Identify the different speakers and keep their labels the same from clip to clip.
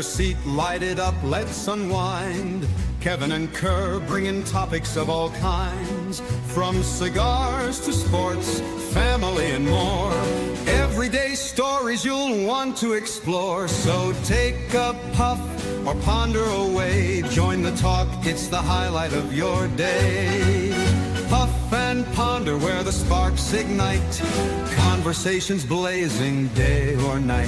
Speaker 1: your seat, light it up, let's unwind. Kevin and Kerr bringing topics of all kinds, from cigars to sports, family and more. Everyday stories you'll want to explore. So take a puff or ponder away. Join the talk, it's the highlight of your day. Puff and ponder where the sparks ignite. Conversations blazing day or night.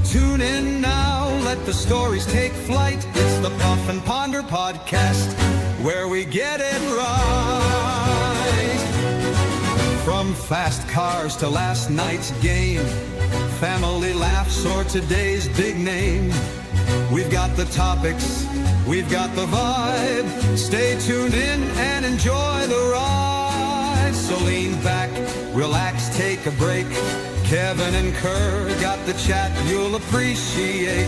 Speaker 1: Tune in now, let the stories take flight. It's the Puff and Ponder podcast, where we get it right. From fast cars to last night's game, family laughs or today's big name. We've got the topics, we've got the vibe. Stay tuned in and enjoy the ride. So lean back, relax, take a break. Kevin and Kerr got the chat you'll appreciate.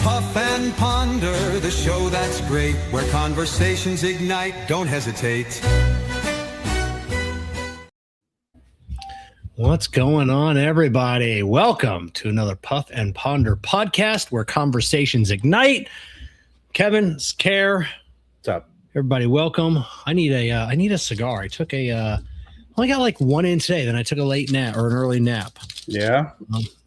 Speaker 1: Puff and Ponder, the show that's great, where conversations ignite. Don't hesitate.
Speaker 2: What's going on, everybody? Welcome to another Puff and Ponder podcast, where conversations ignite. Kevin, Kerr,
Speaker 3: what's up,
Speaker 2: everybody? Welcome. I need a cigar. I took only got like one in today. Then I took a late nap or an early nap.
Speaker 3: Yeah.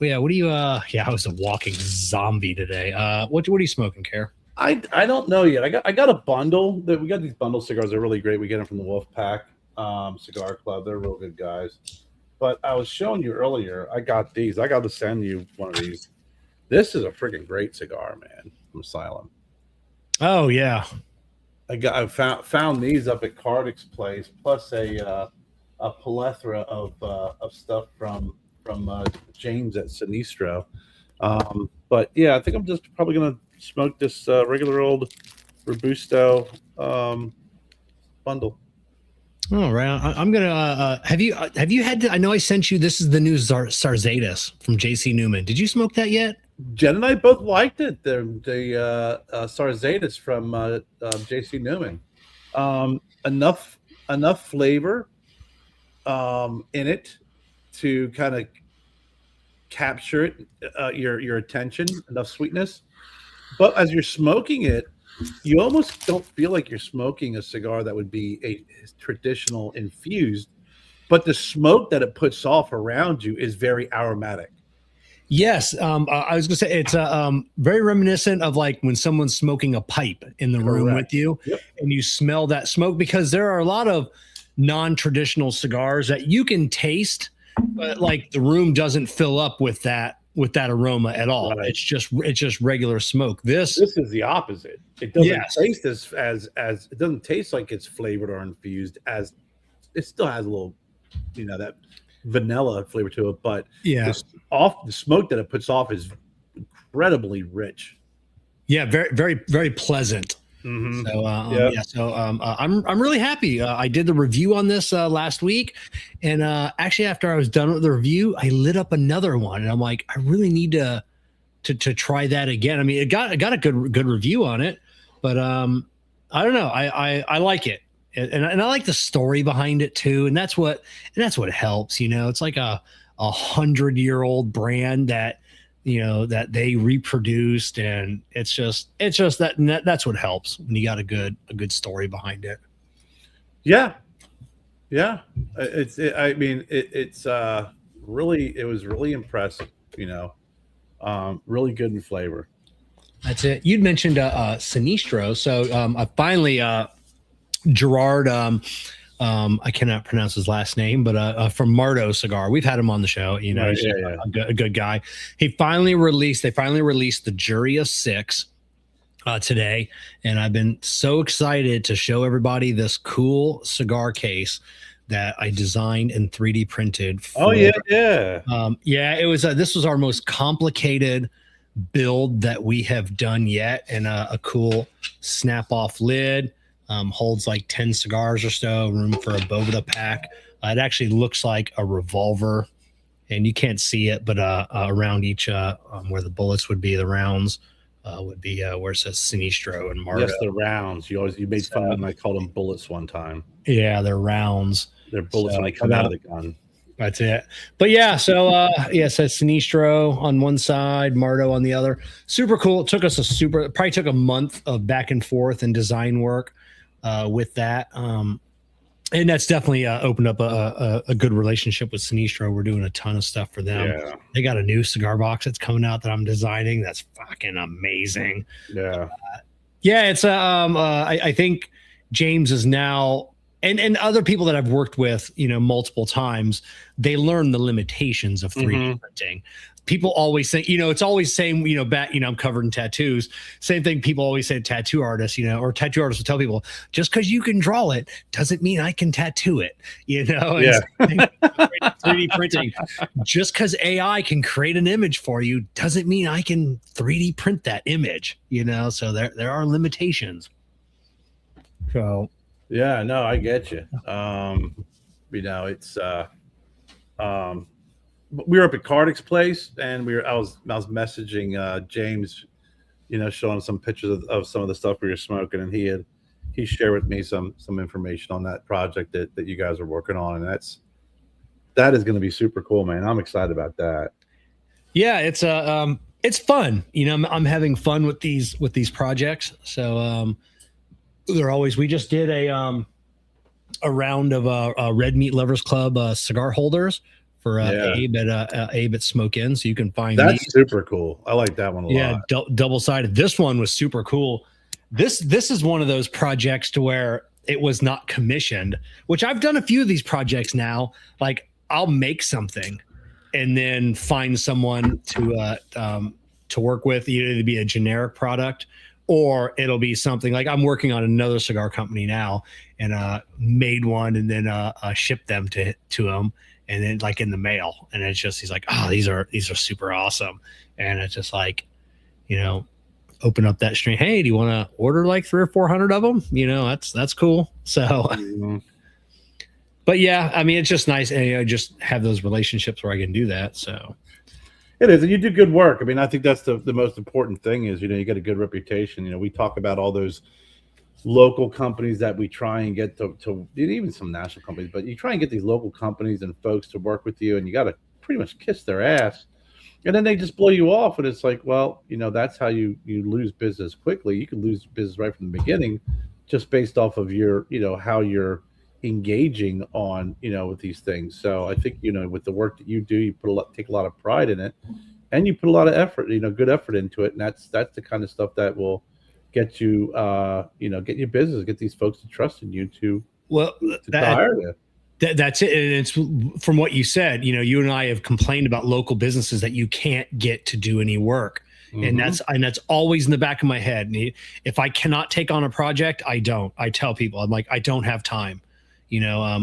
Speaker 2: Yeah. What do you? Yeah, I was a walking zombie today. What are you smoking, Kerr?
Speaker 3: I don't know yet. I got a bundle. We got these bundle cigars. They're really great. We get them from the Wolf Pack Cigar Club. They're real good guys. But I was showing you earlier. I got these. I got to send you one of these. This is a freaking great cigar, man. From Asylum.
Speaker 2: Oh yeah.
Speaker 3: I found these up at Cardic's place, plus a plethora of stuff from James at Sinistro. But yeah, I think I'm just probably gonna smoke this regular old Robusto bundle.
Speaker 2: All right. I'm gonna. Have you had? I know I sent you. This is the new Sarzatus from J.C. Newman. Did you smoke that yet?
Speaker 3: Jen and I both liked it. The Sarzatus from J.C. Newman. Enough flavor in it to kind of capture it, your attention. Enough sweetness, but as you're smoking it, you almost don't feel like you're smoking a cigar that would be a traditional infused, but the smoke that it puts off around you is very aromatic.
Speaker 2: Yes. I was going to say it's very reminiscent of like when someone's smoking a pipe in the room with you. Yep. And you smell that smoke, because there are a lot of non-traditional cigars that you can taste, but like the room doesn't fill up with that aroma at all. Right. It's just regular smoke. This
Speaker 3: is the opposite. It doesn't taste as it doesn't taste like it's flavored or infused, as it still has a little, that vanilla flavor to it, but the smoke that it puts off is incredibly rich. Yeah,
Speaker 2: very, very, very pleasant.
Speaker 3: Mm-hmm.
Speaker 2: So I'm really happy. I did the review on this last week, and actually after I was done with the review, I lit up another one, and I'm like, I really need to try that again. I mean, it got a good review on it, but I don't know. I like it, and I like the story behind it too, and that's what helps. It's like a 100-year-old brand that that they reproduced, and it's just that's what helps when you got a good story behind it.
Speaker 3: Yeah. It was really impressive, really good in flavor.
Speaker 2: That's it. You'd mentioned Sinistro, so I finally Gerard I cannot pronounce his last name, but from Mardo Cigar. We've had him on the show. He's a good guy. They finally released the Jury of Six today, and I've been so excited to show everybody this cool cigar case that I designed and 3D printed.
Speaker 3: It
Speaker 2: was. This was our most complicated build that we have done yet, and a cool snap-off lid. Holds like 10 cigars or so, room for a Boveda pack. It actually looks like a revolver, and you can't see it, but around each where the bullets would be, the rounds would be where it says Sinistro and Mardo.
Speaker 3: Yes, the rounds. You made fun of them. I called them bullets one time.
Speaker 2: Yeah, they're rounds.
Speaker 3: They're bullets when they come out of the gun.
Speaker 2: That's it. But yeah, so so Sinistro on one side, Marto on the other. Super cool. It took us probably took a month of back and forth and design work with that. And that's definitely opened up a good relationship with Sinistro. We're doing a ton of stuff for them.
Speaker 3: Yeah.
Speaker 2: They got a new cigar box that's coming out that I'm designing. That's fucking amazing.
Speaker 3: Yeah.
Speaker 2: It's I think James is now, and other people that I've worked with, multiple times, they learn the limitations of 3D printing. People always think, it's always saying, I'm covered in tattoos. Same thing people always say to tattoo artists, or tattoo artists will tell people, just because you can draw it doesn't mean I can tattoo it,
Speaker 3: Yeah.
Speaker 2: 3D printing, just because AI can create an image for you doesn't mean I can 3D print that image, so there are limitations. So
Speaker 3: yeah, no, I get you. It's we were up at Cardick's place, and I was messaging James, showing some pictures of some of the stuff we were smoking, and he shared with me some information on that project that you guys are working on, and that is going to be super cool, man. I'm excited about that.
Speaker 2: Yeah, it's fun. I'm having fun with these projects. So they're always. We just did a round of Red Meat Lovers Club cigar holders for Abe at Smoke Inn, so you can find
Speaker 3: that's
Speaker 2: these.
Speaker 3: super cool. I like that one a lot.
Speaker 2: Yeah, double-sided. This one was super cool. This is one of those projects to where it was not commissioned, which I've done a few of these projects now. Like, I'll make something and then find someone to work with, either to be a generic product or it'll be something like I'm working on another cigar company now, and made one and then shipped them to him. And then like in the mail, and it's just, he's like, oh, these are super awesome. And it's just like, open up that string. Hey, do you want to order like 300 or 400 of them? That's cool. So, but yeah, I mean, it's just nice. And just have those relationships where I can do that. So
Speaker 3: it is. And you do good work. I mean, I think that's the most important thing is, you get a good reputation. We talk about all those local companies that we try and get to even some national companies, but you try and get these local companies and folks to work with you, and you got to pretty much kiss their ass, and then they just blow you off. And it's like, well, that's how you lose business quickly. You can lose business right from the beginning, just based off of your, how you're engaging on, with these things. So I think, with the work that you do, you take a lot of pride in it, and you put a lot of effort, good effort into it. And that's the kind of stuff that will get you, get your business, get these folks to trust in you to hire you.
Speaker 2: That's it. And it's from what you said, you and I have complained about local businesses that you can't get to do any work. And that's always in the back of my head. And if I cannot take on a project, I tell people, I'm like, I don't have time,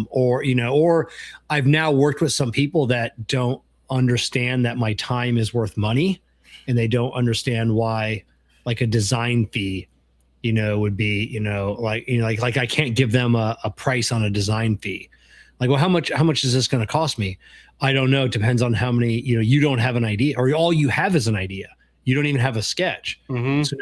Speaker 2: or I've now worked with some people that don't understand that my time is worth money, and they don't understand why, like a design fee, would be, like I can't give them a price on a design fee. Like, well, how much is this going to cost me? I don't know. It depends on how many, you don't have an idea, or all you have is an idea. You don't even have a sketch. So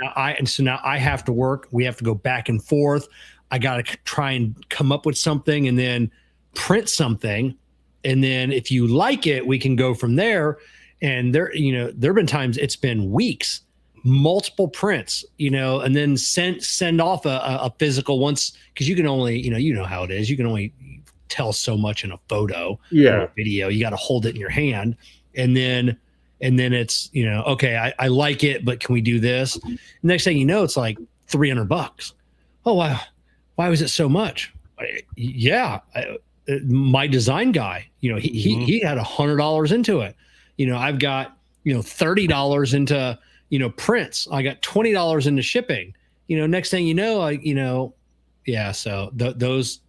Speaker 2: now I have to work. We have to go back and forth. I got to try and come up with something and then print something. And then if you like it, we can go from there. And there've been times it's been weeks, multiple prints, and then send off a physical once, because you can only, how it is. You can only tell so much in a photo or a video. You got to hold it in your hand, and then it's, okay, I like it, but can we do this? Next thing you know, it's like $300. Oh, wow. Why was it so much? My design guy, he had $100 into it. I've got, $30 into, prints. I got $20 into shipping. Next thing you know, so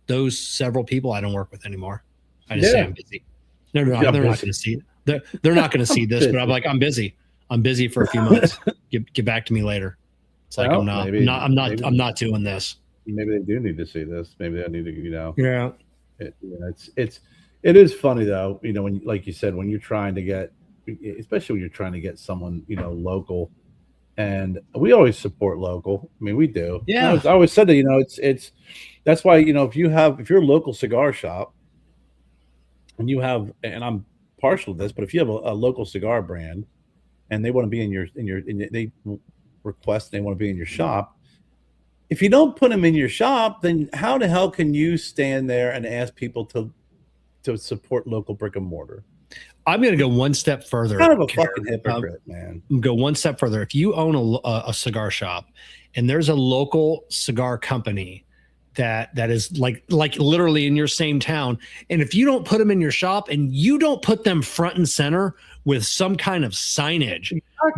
Speaker 2: those several people I don't work with anymore. I just say I'm busy. They're not going to see it. They're not going to see this, but I'm like, I'm busy. I'm busy for a few months. Get back to me later. It's like, I'm not doing this.
Speaker 3: Maybe they do need to see this. Maybe they need to,
Speaker 2: Yeah.
Speaker 3: It is funny though, when, like you said, when you're trying to get, especially when you're trying to get someone, local, and we always support local. I mean, we do.
Speaker 2: Yeah.
Speaker 3: I always said that, it's that's why, if you're a local cigar shop, and you have, and I'm partial to this, but if you have a local cigar brand and they want to be they request they want to be in your shop, if you don't put them in your shop, then how the hell can you stand there and ask people to support local brick and mortar?
Speaker 2: I'm going to go one step further.
Speaker 3: Kind of a fucking hypocrite, man.
Speaker 2: Go one step further. If you own a cigar shop and there's a local cigar company that is like literally in your same town, and if you don't put them in your shop and you don't put them front and center with some kind of signage, exactly.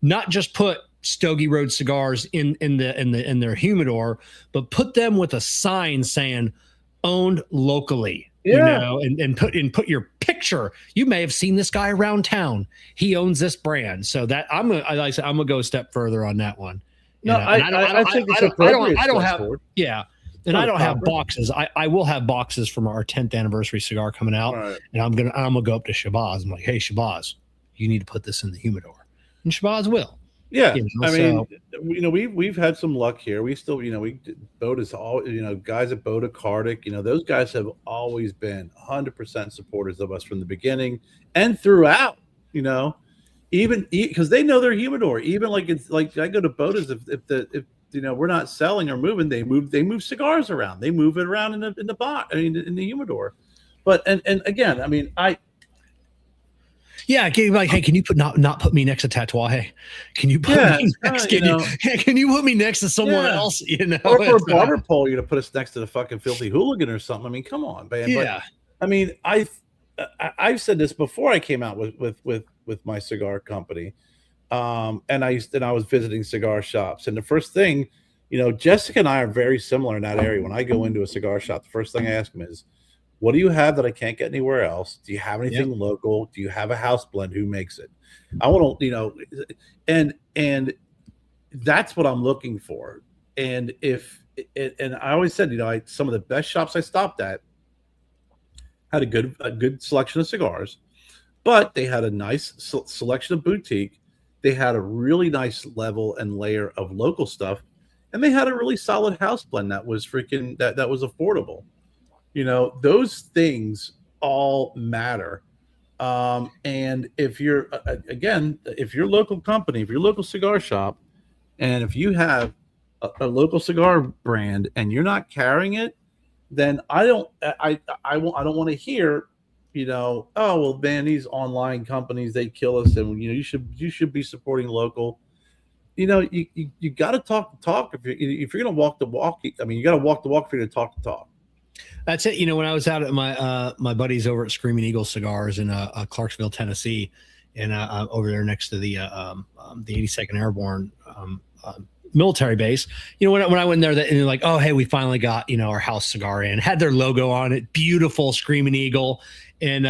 Speaker 2: not just put Stogie Road cigars in their humidor, but put them with a sign saying owned locally.
Speaker 3: Yeah.
Speaker 2: And put your picture. You may have seen this guy around town. He owns this brand. So that I'm gonna go a step further on that one.
Speaker 3: No, I think it's appropriate.
Speaker 2: I don't have I don't have boxes. I will have boxes from our 10th anniversary cigar coming out, right. And I'm gonna go up to Shabazz. I'm like, hey Shabazz, you need to put this in the humidor, and Shabazz will.
Speaker 3: Yeah, I mean, we've had some luck here. We still, Boda's all, guys at Boda Cardick, those guys have always been 100% supporters of us from the beginning and throughout, even because they know their humidor. Even it's like I go to Boda's if we're not selling or moving, they move cigars around. They move it around in the box. I mean, in the humidor. But and again, I mean,
Speaker 2: yeah, like, hey, can you not put me next to Tatuaje? Can you put me next? Can you put me next to someone else?
Speaker 3: Or for a barber pole, put us next to the fucking filthy hooligan or something. I mean, come on, man.
Speaker 2: Yeah.
Speaker 3: But, I mean, I've said this before. I came out with my cigar company, and I was visiting cigar shops, and the first thing, Jessica and I are very similar in that area. When I go into a cigar shop, the first thing I ask them is, what do you have that I can't get anywhere else? Do you have anything local? Do you have a house blend? Who makes it? I want to, and that's what I'm looking for. And and I always said, some of the best shops I stopped at had a good selection of cigars, but they had a nice selection of boutique. They had a really nice level and layer of local stuff, and they had a really solid house blend that was that was affordable. Those things all matter. And if you're, if your local company, if your local cigar shop, and if you have a local cigar brand and you're not carrying it, then I don't want to hear, oh, well, man, these online companies, they kill us. And, you should be supporting local. You got to talk the talk. If you're going to walk the walk, I mean, you got to walk the walk for you to talk the talk.
Speaker 2: That's it. When I was out at my buddies over at Screaming Eagle Cigars in Clarksville, Tennessee, and over there next to the 82nd Airborne military base, when I went there, and they're like, oh, hey, we finally got our house cigar in. Had their logo on it, beautiful Screaming Eagle, and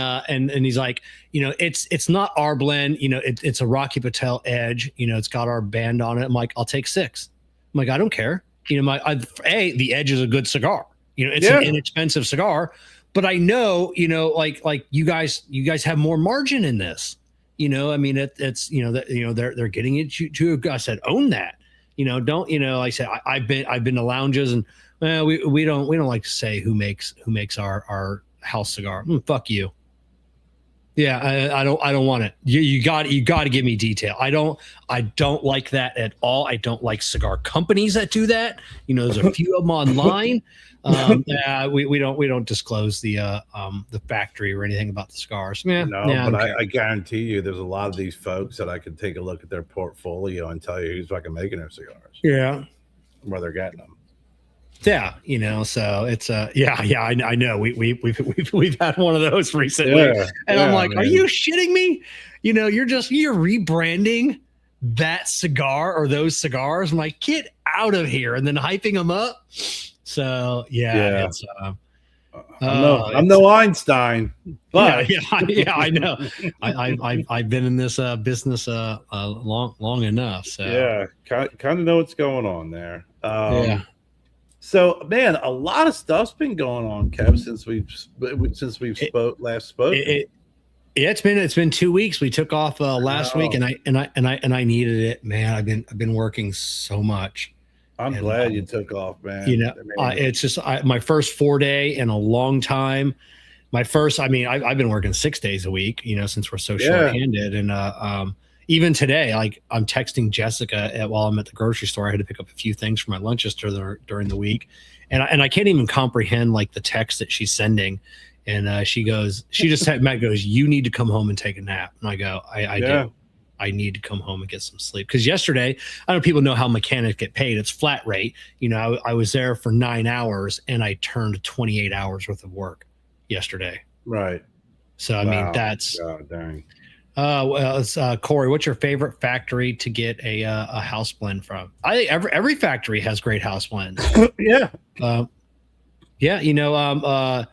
Speaker 2: he's like, it's not our blend, it's a Rocky Patel Edge, it's got our band on it. I'm like, I'll take 6. I'm like, I don't care. The Edge is a good cigar. It's an inexpensive cigar, but I know, like you guys have more margin in this. I mean, it's they're getting it to. I said, own that. Don't like I said, I've been to lounges, and we don't like to say who makes our house cigar. Fuck you. Yeah, I don't want it. You got to give me detail. I don't like that at all. I don't like cigar companies that do that. There's a few of them online. We don't disclose the factory or anything about the cigars. But
Speaker 3: I guarantee you, there's a lot of these folks that I could take a look at their portfolio and tell you who's fucking making their cigars.
Speaker 2: Yeah,
Speaker 3: where they're getting them.
Speaker 2: Yeah, so it's I know we've had one of those recently, and I'm like, man, are you shitting me? You're rebranding that cigar or those cigars. I'm like, get out of here, and then hyping them up. So it's
Speaker 3: I'm no Einstein, but
Speaker 2: I know. I've been in this business long enough. So
Speaker 3: kind of know what's going on there. So, man, a lot of stuff's been going on, Kev, since we've last spoke.
Speaker 2: It's been 2 weeks. We took off last week, and I needed it, man. I've been working so much.
Speaker 3: I'm glad you took off, man.
Speaker 2: It's just my first 4 day in a long time. my first, I mean, I've been working 6 days a week, since we're so
Speaker 3: Yeah.
Speaker 2: short-handed. And even today, like I'm texting Jessica while I'm at the grocery store. I had to pick up a few things for my lunches during the week. And I can't even comprehend like the text that she's sending. And she just said, Matt goes, "You need to come home and take a nap." And I go, I do. I need to come home and get some sleep. Because yesterday, I don't know if people know how mechanics get paid. It's flat rate. I was there for 9 hours and I turned 28 hours worth of work yesterday.
Speaker 3: Right.
Speaker 2: So, I mean, that's.
Speaker 3: Oh, dang.
Speaker 2: Well, it's Corey. What's your favorite factory to get a house blend from? I think every factory has great house blends.
Speaker 3: Yeah.
Speaker 2: Yeah.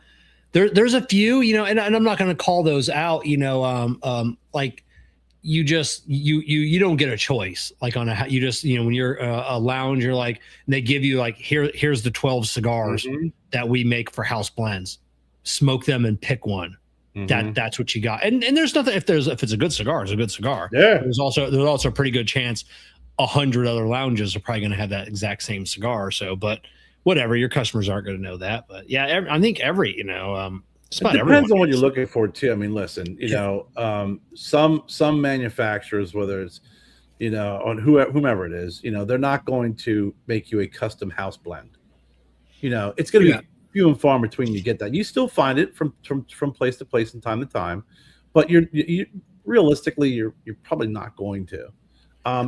Speaker 2: There's a few, and I'm not going to call those out. Like you just you don't get a choice. Like you just when you're a lounge, you're like, and they give you like here's the 12 cigars that we make for house blends. Smoke them and pick one. That's what you got. And there's nothing if it's a good cigar, it's a good cigar.
Speaker 3: Yeah.
Speaker 2: There's also a pretty good chance 100 other lounges are probably going to have that exact same cigar. So, but whatever, your customers aren't going to know that. But yeah, I think it
Speaker 3: depends on what you're looking for too. I mean, listen, some manufacturers, whether it's on whomever it is, they're not going to make you a custom house blend. It's going to be few and far between you get that. You still find it from place to place and time to time, but you realistically you're probably not going to.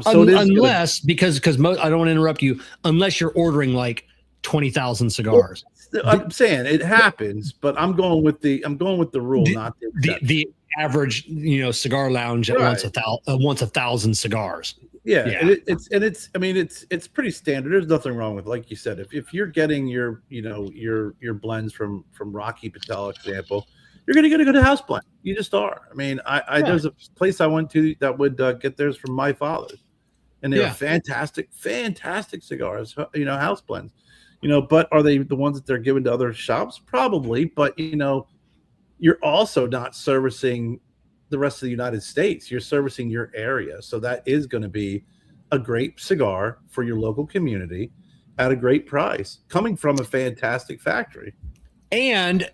Speaker 3: So
Speaker 2: unless because most, I don't want to interrupt you, unless you're ordering like 20,000 cigars.
Speaker 3: Well, I'm saying it happens, but I'm going with the rule, not
Speaker 2: the average cigar lounge that wants 1,000 cigars.
Speaker 3: Yeah. It's pretty standard. There's nothing wrong with, like you said, if you're getting your blends from Rocky Patel example, you're going to get a good house blend. You just are. I mean, there's a place I went to that would get theirs from my father's, and they were fantastic cigars, house blends, but are they the ones that they're given to other shops? Probably, but you're also not servicing the rest of the United States. You're servicing your area. So that is going to be a great cigar for your local community at a great price, coming from a fantastic factory.
Speaker 2: And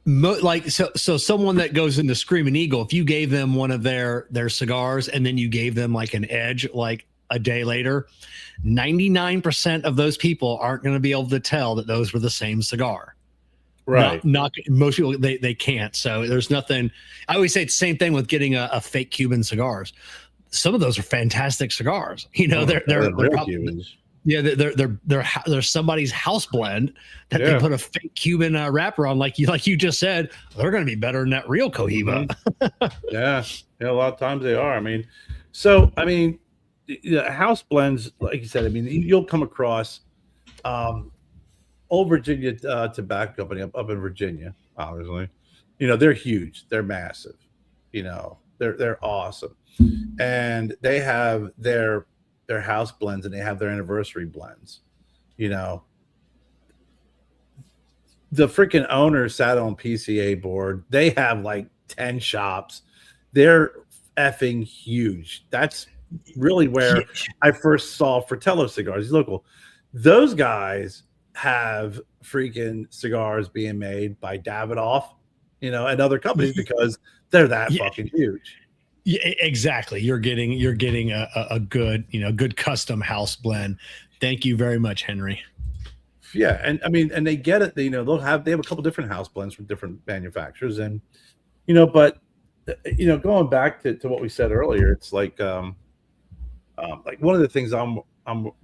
Speaker 2: so someone that goes into Screaming Eagle, if you gave them one of their cigars and then you gave them like an Edge, like a day later, 99% of those people aren't going to be able to tell that those were the same cigar.
Speaker 3: Right.
Speaker 2: Not most people, they can't. So there's nothing. I always say it's the same thing with getting a fake Cuban cigars. Some of those are fantastic cigars. They're probably, they're somebody's house blend that they put a fake Cuban wrapper on. Like you just said, they're going to be better than that real Cohiba.
Speaker 3: Yeah, a lot of times they are. House blends, like you said, you'll come across Old Virginia Tobacco Company up in Virginia, obviously. They're huge. They're massive. They're awesome. And they have their house blends and they have their anniversary blends. The freaking owner sat on PCA board. They have like 10 shops. They're effing huge. That's really where I first saw Fratello Cigars. He's local. Those guys have freaking cigars being made by Davidoff, and other companies because they're that fucking huge.
Speaker 2: Yeah, exactly. You're getting a good, good custom house blend. Thank you very much, Henry.
Speaker 3: Yeah, and and they get it. They have a couple different house blends from different manufacturers, and but going back to what we said earlier, it's like one of the things I'm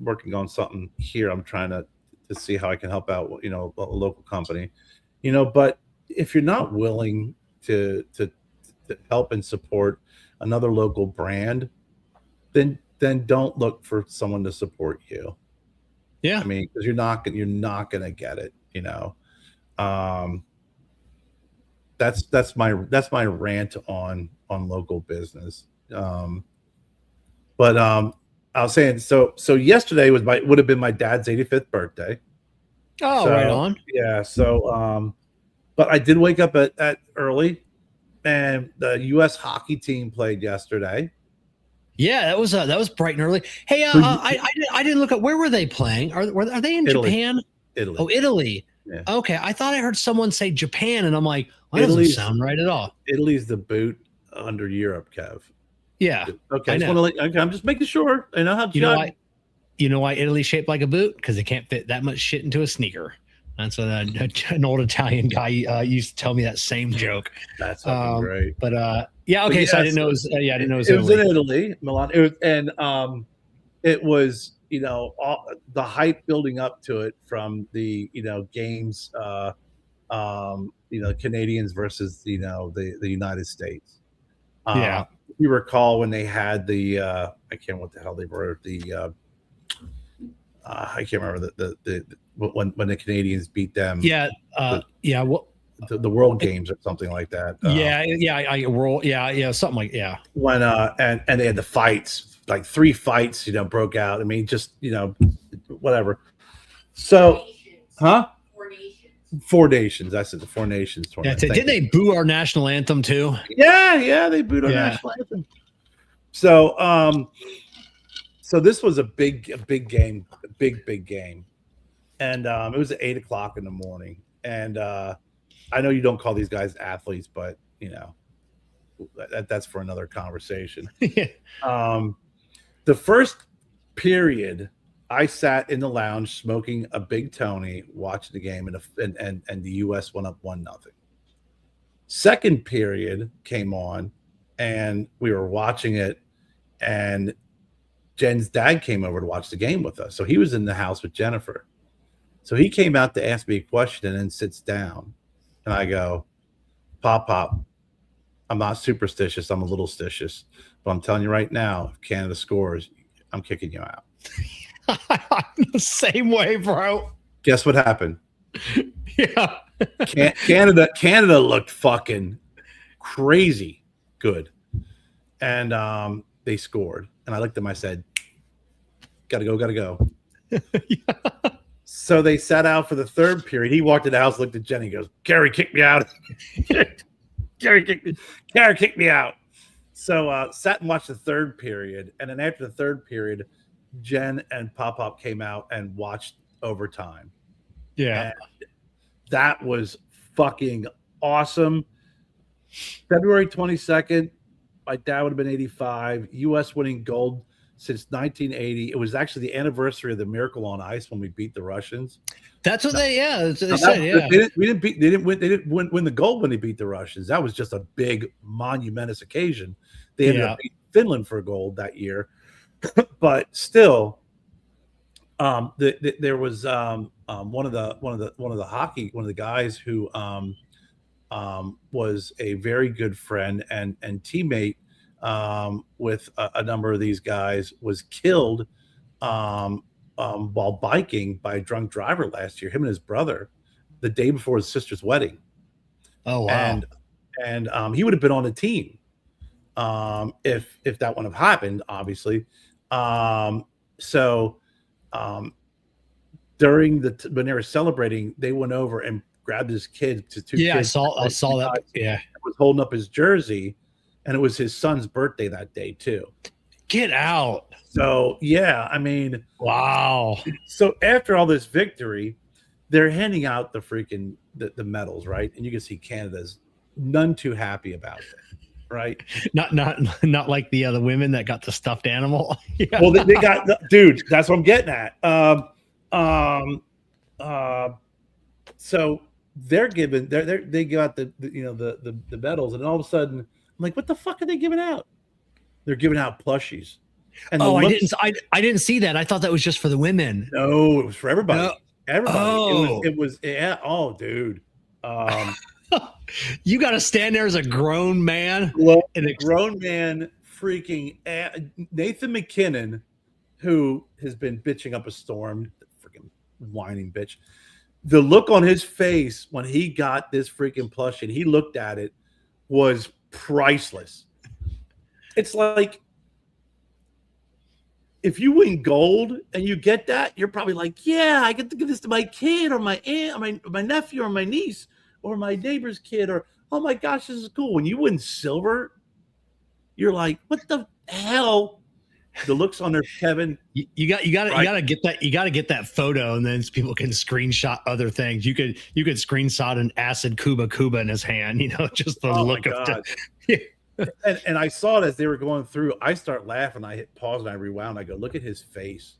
Speaker 3: working on something here. I'm trying to see how I can help out, a local company, but if you're not willing to help and support another local brand, then don't look for someone to support you.
Speaker 2: Yeah.
Speaker 3: Because you're not going to get it, that's my rant on local business. But I was saying, so yesterday would have been my dad's 85th birthday.
Speaker 2: Oh, right on.
Speaker 3: Yeah. So, but I did wake up at early, and the U.S. hockey team played yesterday.
Speaker 2: Yeah, that was bright and early. Hey, I didn't look at where were they playing? Are they in
Speaker 3: Italy.
Speaker 2: Japan?
Speaker 3: Italy.
Speaker 2: Oh, Italy.
Speaker 3: Yeah.
Speaker 2: Okay, I thought I heard someone say Japan, and I'm like, well, that doesn't
Speaker 3: Italy's
Speaker 2: sound right at all.
Speaker 3: Italy's the boot under Europe, Kev.
Speaker 2: Yeah,
Speaker 3: Okay,
Speaker 2: I
Speaker 3: I just
Speaker 2: know.
Speaker 3: want to. Okay, I'm just making sure. I know how.
Speaker 2: You know why? You know why Italy's shaped like a boot? Because they can't fit that much shit into a sneaker. That's what an old Italian guy used to tell me that same joke.
Speaker 3: That's fucking great.
Speaker 2: But yeah, okay.
Speaker 3: But
Speaker 2: so I didn't know. I didn't know
Speaker 3: it was in Italy, Milan. It was, and it was all the hype building up to it from the games, Canadians versus the United States.
Speaker 2: Yeah.
Speaker 3: You recall when they had the I can't remember what the hell they were, the I can't remember the when the Canadians beat them.
Speaker 2: Yeah. Yeah. Well,
Speaker 3: the World Games or something like that.
Speaker 2: Something like
Speaker 3: when and they had the fights, like 3 fights, broke out. I mean, just whatever. So, huh? 4 Nations. I said the 4 Nations tournament.
Speaker 2: Didn't they boo our national anthem too?
Speaker 3: Yeah, they booed our national anthem. So, so this was a big game, big game, and it was at 8:00 in the morning. And I know you don't call these guys athletes, but that's for another conversation. The first period, I sat in the lounge smoking a big Tony, watching the game, and the U.S. went up 1-0. Second period came on, and we were watching it, and Jen's dad came over to watch the game with us. So he was in the house with Jennifer. So he came out to ask me a question and then sits down. And I go, Pop, I'm not superstitious. I'm a little stitious. But I'm telling you right now, if Canada scores, I'm kicking you out.
Speaker 2: I'm the same way, bro.
Speaker 3: Guess what happened?
Speaker 2: Yeah.
Speaker 3: Canada looked fucking crazy good. And they scored. And I looked at them, I said, gotta go.
Speaker 2: Yeah.
Speaker 3: So they sat out for the third period. He walked in the house, looked at Jenny, goes, Kerry kicked me out. Kerry kicked me out. So sat and watched the third period. And then after the third period, Jen and Pop came out and watched overtime.
Speaker 2: Yeah.
Speaker 3: And that was fucking awesome. February 22nd, my dad would have been 85. U.S. winning gold since 1980. It was actually the anniversary of the Miracle on Ice when we beat the Russians.
Speaker 2: That's what they said. Yeah,
Speaker 3: they didn't win the gold when they beat the Russians. That was just a big monumentous occasion. They ended up beating Finland for gold that year, but still, there was one of the guys who was a very good friend and teammate with a number of these guys, was killed while biking by a drunk driver last year, him and his brother, the day before his sister's wedding.
Speaker 2: Oh, wow.
Speaker 3: And he would have been on the team if that wouldn't have happened, obviously. During when they were celebrating, they went over and grabbed his kids.
Speaker 2: I saw that. Yeah,
Speaker 3: was holding up his jersey, and it was his son's birthday that day too.
Speaker 2: Get out.
Speaker 3: So yeah, I mean,
Speaker 2: wow.
Speaker 3: So after all this victory, they're handing out the freaking the medals, right? And you can see Canada's none too happy about it, right?
Speaker 2: Not like the other women that got the stuffed animal.
Speaker 3: Yeah. Well, they got dude. That's what I'm getting at. So they're given they got the medals, and all of a sudden I'm like, what the fuck are they giving out? They're giving out plushies. And
Speaker 2: I didn't see that. I thought that was just for the women.
Speaker 3: No, it was for everybody. No. Everybody.
Speaker 2: Oh.
Speaker 3: It was yeah. Oh, dude.
Speaker 2: You got to stand there as a grown man.
Speaker 3: And a grown man, freaking Nathan McKinnon, who has been bitching up a storm, freaking whining bitch. The look on his face when he got this freaking plushie and he looked at it was priceless. It's like, if you win gold and you get that, you're probably like, yeah, I get to give this to my kid or my aunt or my nephew or my niece or my neighbor's kid, or, oh my gosh, this is cool. When you win silver, you're like, what the hell the looks on their Kevin.
Speaker 2: You got to get that photo, and then people can screenshot other things. You could screenshot an acid Cuba in his hand. Just the look of it.
Speaker 3: And I saw it as they were going through. I start laughing. I hit pause and I rewound. I go, look at his face,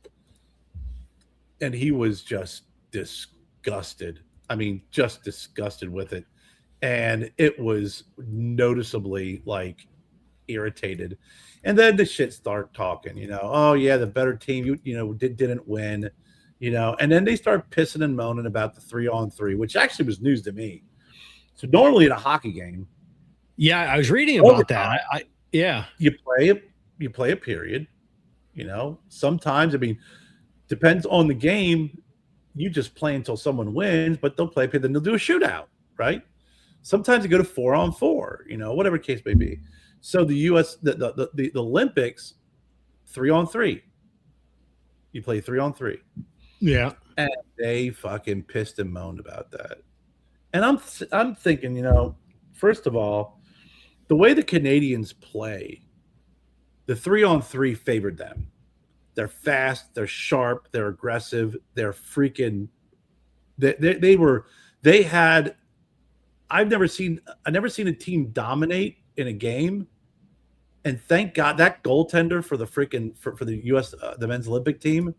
Speaker 3: and he was just disgusted. I mean, just disgusted with it, and it was noticeably like irritated. And then the shit start talking, oh yeah, the better team, didn't win, and then they start pissing and moaning about the 3-on-3, which actually was news to me. So normally in a hockey game,
Speaker 2: I was reading about that.
Speaker 3: You play a period, sometimes, I mean, depends on the game. You just play until someone wins, but they'll play, then they'll do a shootout, right? Sometimes you go to 4-on-4, whatever the case may be. So the U.S. the Olympics, 3-on-3. You play 3-on-3.
Speaker 2: Yeah,
Speaker 3: and they fucking pissed and moaned about that. And I'm thinking, first of all, the way the Canadians play, the 3-on-3 favored them. They're fast, they're sharp, they're aggressive, they're freaking. I've never seen a team dominate in a game. And thank God that goaltender for the for the U.S. The men's Olympic team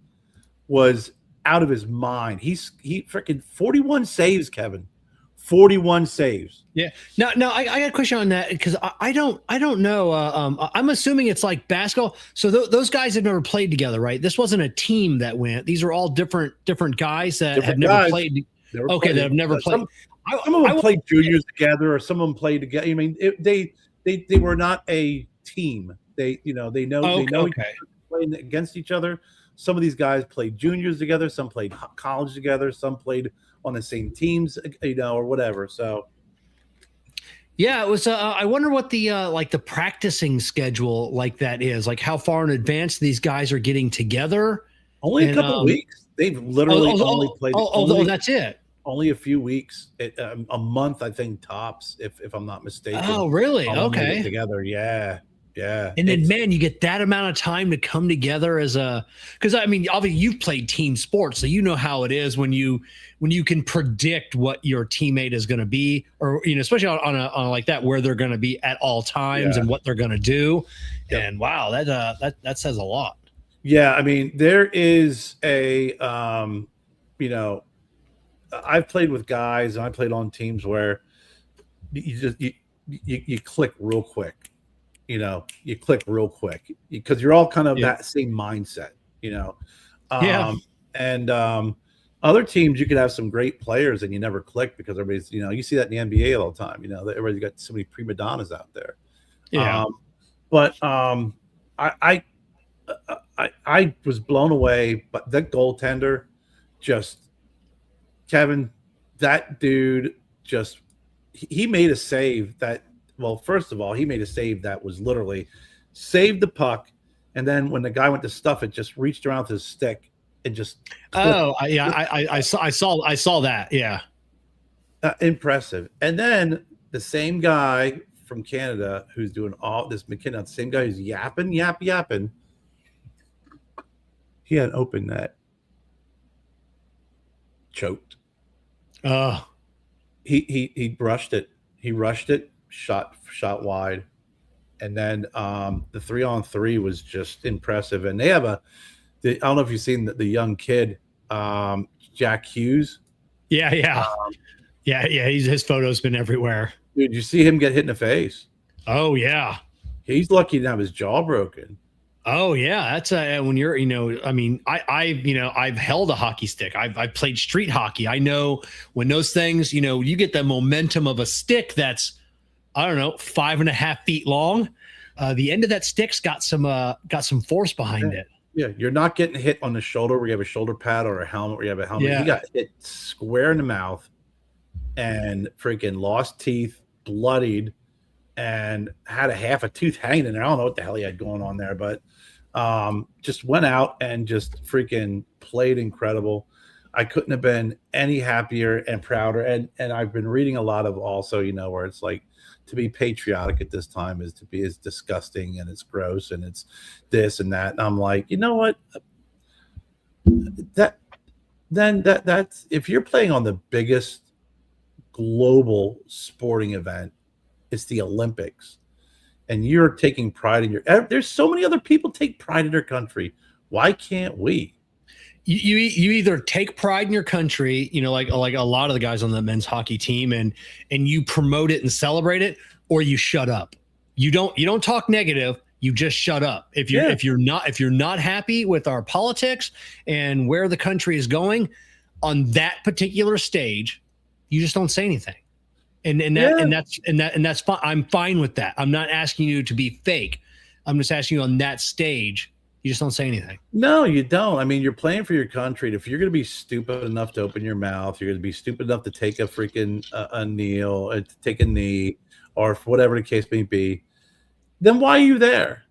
Speaker 3: was out of his mind. He freaking 41 saves, Kevin. 41 saves.
Speaker 2: Yeah. No, I got a question on that because I don't know. I'm assuming it's like basketball. So those guys have never played together, right? This wasn't a team that went. These are all different guys that have never played. Okay, that have never played.
Speaker 3: Some of them played juniors together, or some of them played together. I mean, they were not a team. They know playing against each other. Some of these guys played juniors together, some played college together, some played on the same teams, or whatever. So
Speaker 2: yeah, it was I wonder what the like the practicing schedule like that is, like how far in advance these guys are getting together.
Speaker 3: Only a couple of weeks. They've literally only played
Speaker 2: that's it.
Speaker 3: Only a few weeks, a month, I think, tops, if I'm not mistaken.
Speaker 2: Oh, really? Okay.
Speaker 3: Together, yeah.
Speaker 2: And then, man, you get that amount of time to come together because I mean, obviously you've played team sports, so you know how it is when you can predict what your teammate is going to be, or especially on a like that, where they're going to be at all times and what they're going to do. Yep. And wow, that says a lot.
Speaker 3: Yeah, I mean, there is a I've played with guys and I played on teams where you click real quick. You click real quick because you're all kind of that same mindset, and other teams you could have some great players and you never click because everybody's, you see that in the NBA all the time, everybody's got so many prima donnas out there. I was blown away, but that goaltender Kevin, that dude he made a save that, well, first of all, he made a save that was literally saved the puck, and then when the guy went to stuff it, just reached around with his stick and just.
Speaker 2: I saw that. Yeah,
Speaker 3: impressive. And then the same guy from Canada who's doing all this McKinnon, the same guy who's yapping. He had an open net, choked. He brushed it. He rushed it. Shot wide, and then the 3-on-3 was just impressive. And they have I don't know if you've seen the young kid, Jack Hughes.
Speaker 2: Yeah. His photo's been everywhere.
Speaker 3: Dude, you see him get hit in the face?
Speaker 2: Oh yeah,
Speaker 3: he's lucky to have his jaw broken.
Speaker 2: Oh yeah, that's when you're, I mean, I've held a hockey stick. I've played street hockey. I know when those things, you get the momentum of a stick that's, I don't know, 5.5 feet long. The end of that stick's got some force behind it.
Speaker 3: Yeah, you're not getting hit on the shoulder where you have a shoulder pad or a helmet where you have a helmet. Yeah. You got hit square in the mouth and freaking lost teeth, bloodied, and had a half a tooth hanging in there. I don't know what the hell he had going on there, but just went out and just freaking played incredible. I couldn't have been any happier and prouder. And I've been reading a lot of also, where it's like to be patriotic at this time is to be as disgusting and it's gross and it's this and that. And I'm like, you know what? That's if you're playing on the biggest global sporting event, it's the Olympics, and you're taking pride in there's so many other people take pride in their country. Why can't we?
Speaker 2: You either take pride in your country, like a lot of the guys on the men's hockey team, and you promote it and celebrate it, or you shut up. You don't talk negative. You just shut up. If you're not happy with our politics and where the country is going on that particular stage, you just don't say anything. And that's fine. I'm fine with that. I'm not asking you to be fake. I'm just asking you on that stage. You just don't say anything.
Speaker 3: No, you don't. I mean, you're playing for your country. If you're going to be stupid enough to open your mouth, you're going to be stupid enough to take a freaking to take a knee, or whatever the case may be, then why are you there?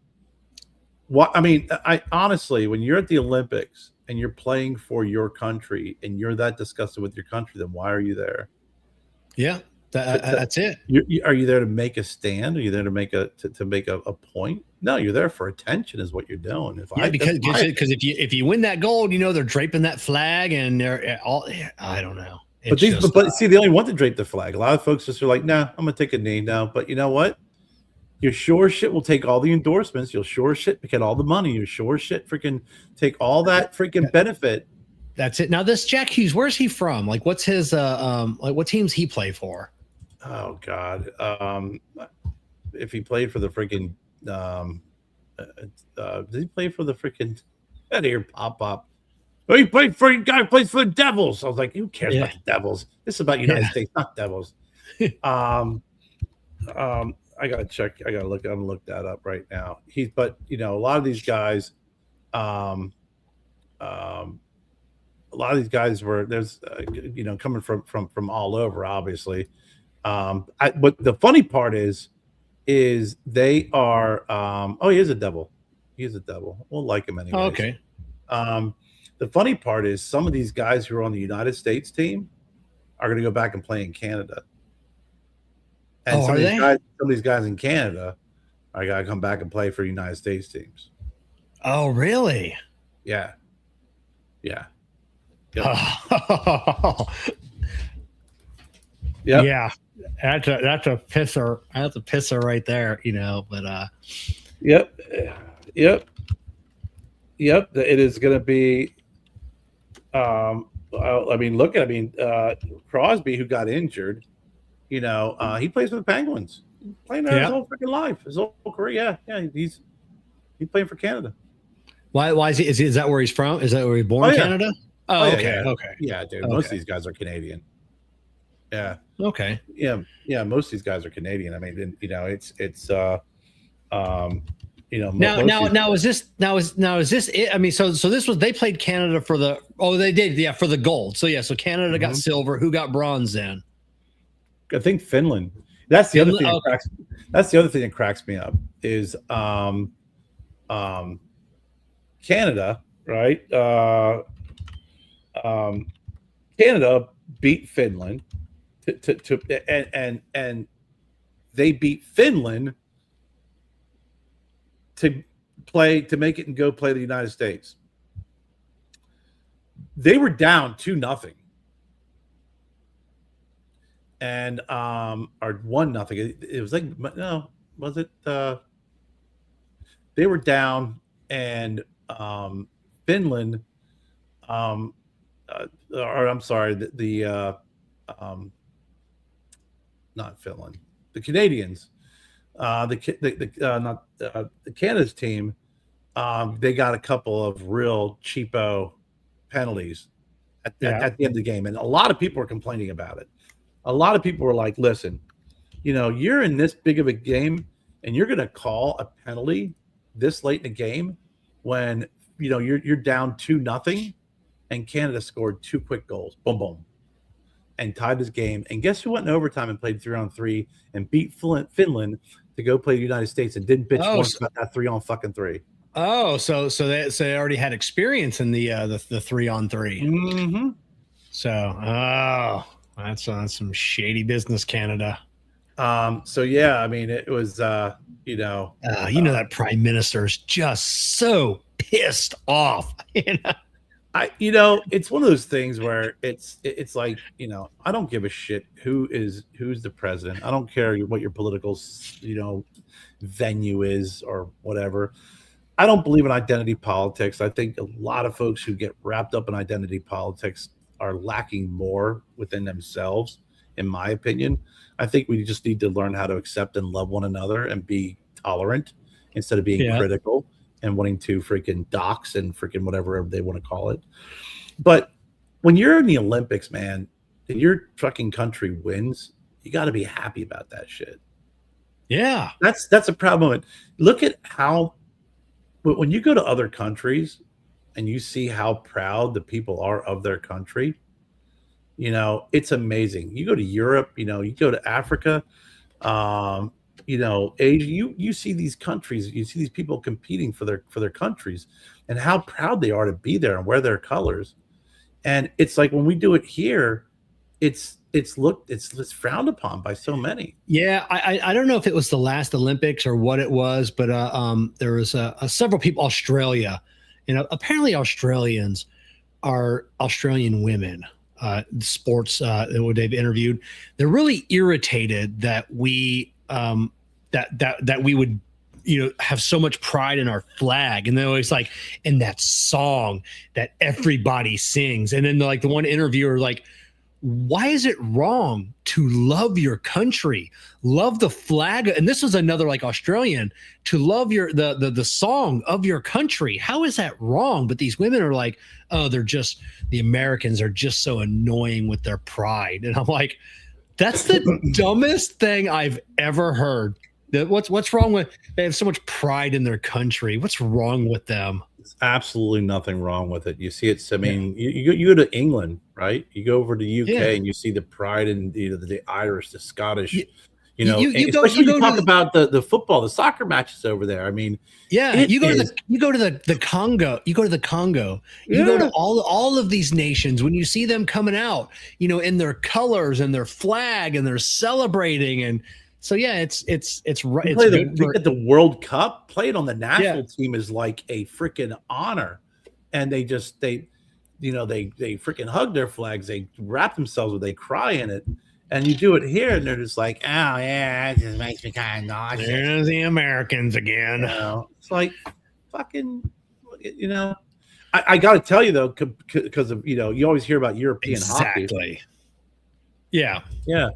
Speaker 3: What I mean, I honestly, when you're at the Olympics and you're playing for your country and you're that disgusted with your country, then why are you there?
Speaker 2: Yeah, that's it.
Speaker 3: Are you there to make a stand? Are you there to make a point? No, you're there for attention, is what you're doing.
Speaker 2: Because if you win that gold, they're draping that flag and they're all. I don't know.
Speaker 3: But see, they only want to drape the flag. A lot of folks just are like, "Nah, I'm gonna take a knee now." But you know what? Your sure shit will take all the endorsements. You'll sure shit get all the money. You sure shit freaking take all that freaking benefit.
Speaker 2: That's it. Now this Jack Hughes, where's he from? Like, what's his what teams he play for?
Speaker 3: Oh God, if he played for the freaking, did he play for the freaking? Out of here, pop. Oh, he played for guy who plays for the Devils. I was like, who cares about the Devils? This is about United States, not Devils. I gotta check. I'm gonna look that up right now. But a lot of these guys, a lot of these guys were coming from all over, obviously. But the funny part is they are. He is a devil. He's a devil. We'll like him anyway.
Speaker 2: Oh, okay.
Speaker 3: The funny part is some of these guys who are on the United States team are going to go back and play in Canada. And some of these guys in Canada are going to come back and play for United States teams.
Speaker 2: Oh, really?
Speaker 3: Yeah.
Speaker 2: Yep. Yeah. That's a pisser. That's a pisser right there, but
Speaker 3: Yep. It is going to be Crosby, who got injured, he plays for the Penguins. He's playing there his whole freaking life, his whole career. Yeah, he's playing for Canada.
Speaker 2: Why is he? Is that where he's from? Is that where he's born? Canada? Oh, okay. Okay.
Speaker 3: Yeah, dude. Okay. Most of these guys are Canadian. Yeah.
Speaker 2: Okay.
Speaker 3: Yeah. Most of these guys are Canadian. I mean, it's
Speaker 2: now is this it? I mean, so this was, they played Canada for the, they did, for the gold. So Canada got silver. Who got bronze then?
Speaker 3: I think Finland. That's the other thing. That's the other thing that cracks me up is Canada, right? Canada beat Finland and they beat Finland to make it and go play the United States. They were down 2-0. And or 1-0. It was like, no, was it they were down, and Finland or I'm sorry, not Finland, the Canadians, the Canada's team, they got a couple of real cheapo penalties at the end of the game, and a lot of people were complaining about it. A lot of people were like, "Listen, you're in this big of a game, and you're going to call a penalty this late in the game when you're down 2-0, and Canada scored 2 quick goals, boom, boom, and tied this game. And guess who went in overtime and played 3-on-3 and beat Finland to go play the United States and didn't bitch once about that 3-on-3.
Speaker 2: Oh, so they already had experience in the 3-on-3.
Speaker 3: Mm-hmm.
Speaker 2: So, oh, that's some shady business, Canada.
Speaker 3: So yeah, I mean, it was,
Speaker 2: That prime minister is just so pissed off.
Speaker 3: it's one of those things where it's like, I don't give a shit who's the president. I don't care what your political, venue is or whatever. I don't believe in identity politics. I think a lot of folks who get wrapped up in identity politics are lacking more within themselves, in my opinion. I think we just need to learn how to accept and love one another and be tolerant instead of being critical and wanting to freaking dox and freaking whatever they want to call it. But when you're in the Olympics, man, and your fucking country wins, you got to be happy about that shit.
Speaker 2: Yeah.
Speaker 3: That's a problem. Look at how, when you go to other countries and you see how proud the people are of their country, it's amazing. You go to Europe, you go to Africa, Asia, you see these countries, you see these people competing for their countries and how proud they are to be there and wear their colors. And it's like when we do it here, it's frowned upon by so many.
Speaker 2: Yeah, I don't know if it was the last Olympics or what it was, but there was several people, Australia, apparently Australians are Australian women, sports that they've interviewed. They're really irritated that we that we would have so much pride in our flag, and they're always like, in that song that everybody sings, and then like the one interviewer like, why is it wrong to love your country, love the flag? And this was another like Australian, to love the song of your country. How is that wrong? But these women are like, oh, the Americans are just so annoying with their pride. And I'm like, that's the dumbest thing I've ever heard. What's wrong with, they have so much pride in their country. What's wrong with them?
Speaker 3: There's absolutely nothing wrong with it. You see it. I mean, you go to England, right? You go over to UK and you see the pride in the Irish, the Scottish. You talk about the football, the soccer matches over there. I mean,
Speaker 2: you go to the Congo. You go to the Congo. You go to all of these nations. When you see them coming out, in their colors and their flag, and they're celebrating. And so it's right.
Speaker 3: We get the World Cup. Playing on the national team is like a freaking honor, and they freaking hug their flags. They wrap themselves with, they cry in it. And you do it here, and they're just like, oh, yeah, it just makes me kind of nauseous.
Speaker 2: There's the Americans again.
Speaker 3: It's like, fucking, I got to tell you, though, because of, you always hear about European hockey.
Speaker 2: Exactly. Yeah.
Speaker 3: Yeah.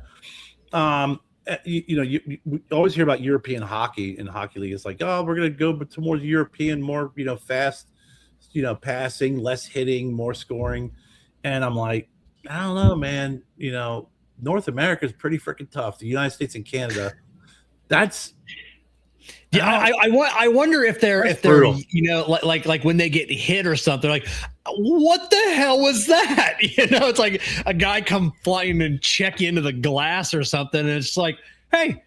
Speaker 3: You always hear about European hockey in Hockey League. It's like, oh, we're going to go to more European, more, fast, passing, less hitting, more scoring. And I'm like, I don't know, man, North America is pretty freaking tough. The United States and Canada, that's
Speaker 2: I wonder if they're like when they get hit or something, like, what the hell was that? It's like a guy come flying and check into the glass or something, and it's like, hey,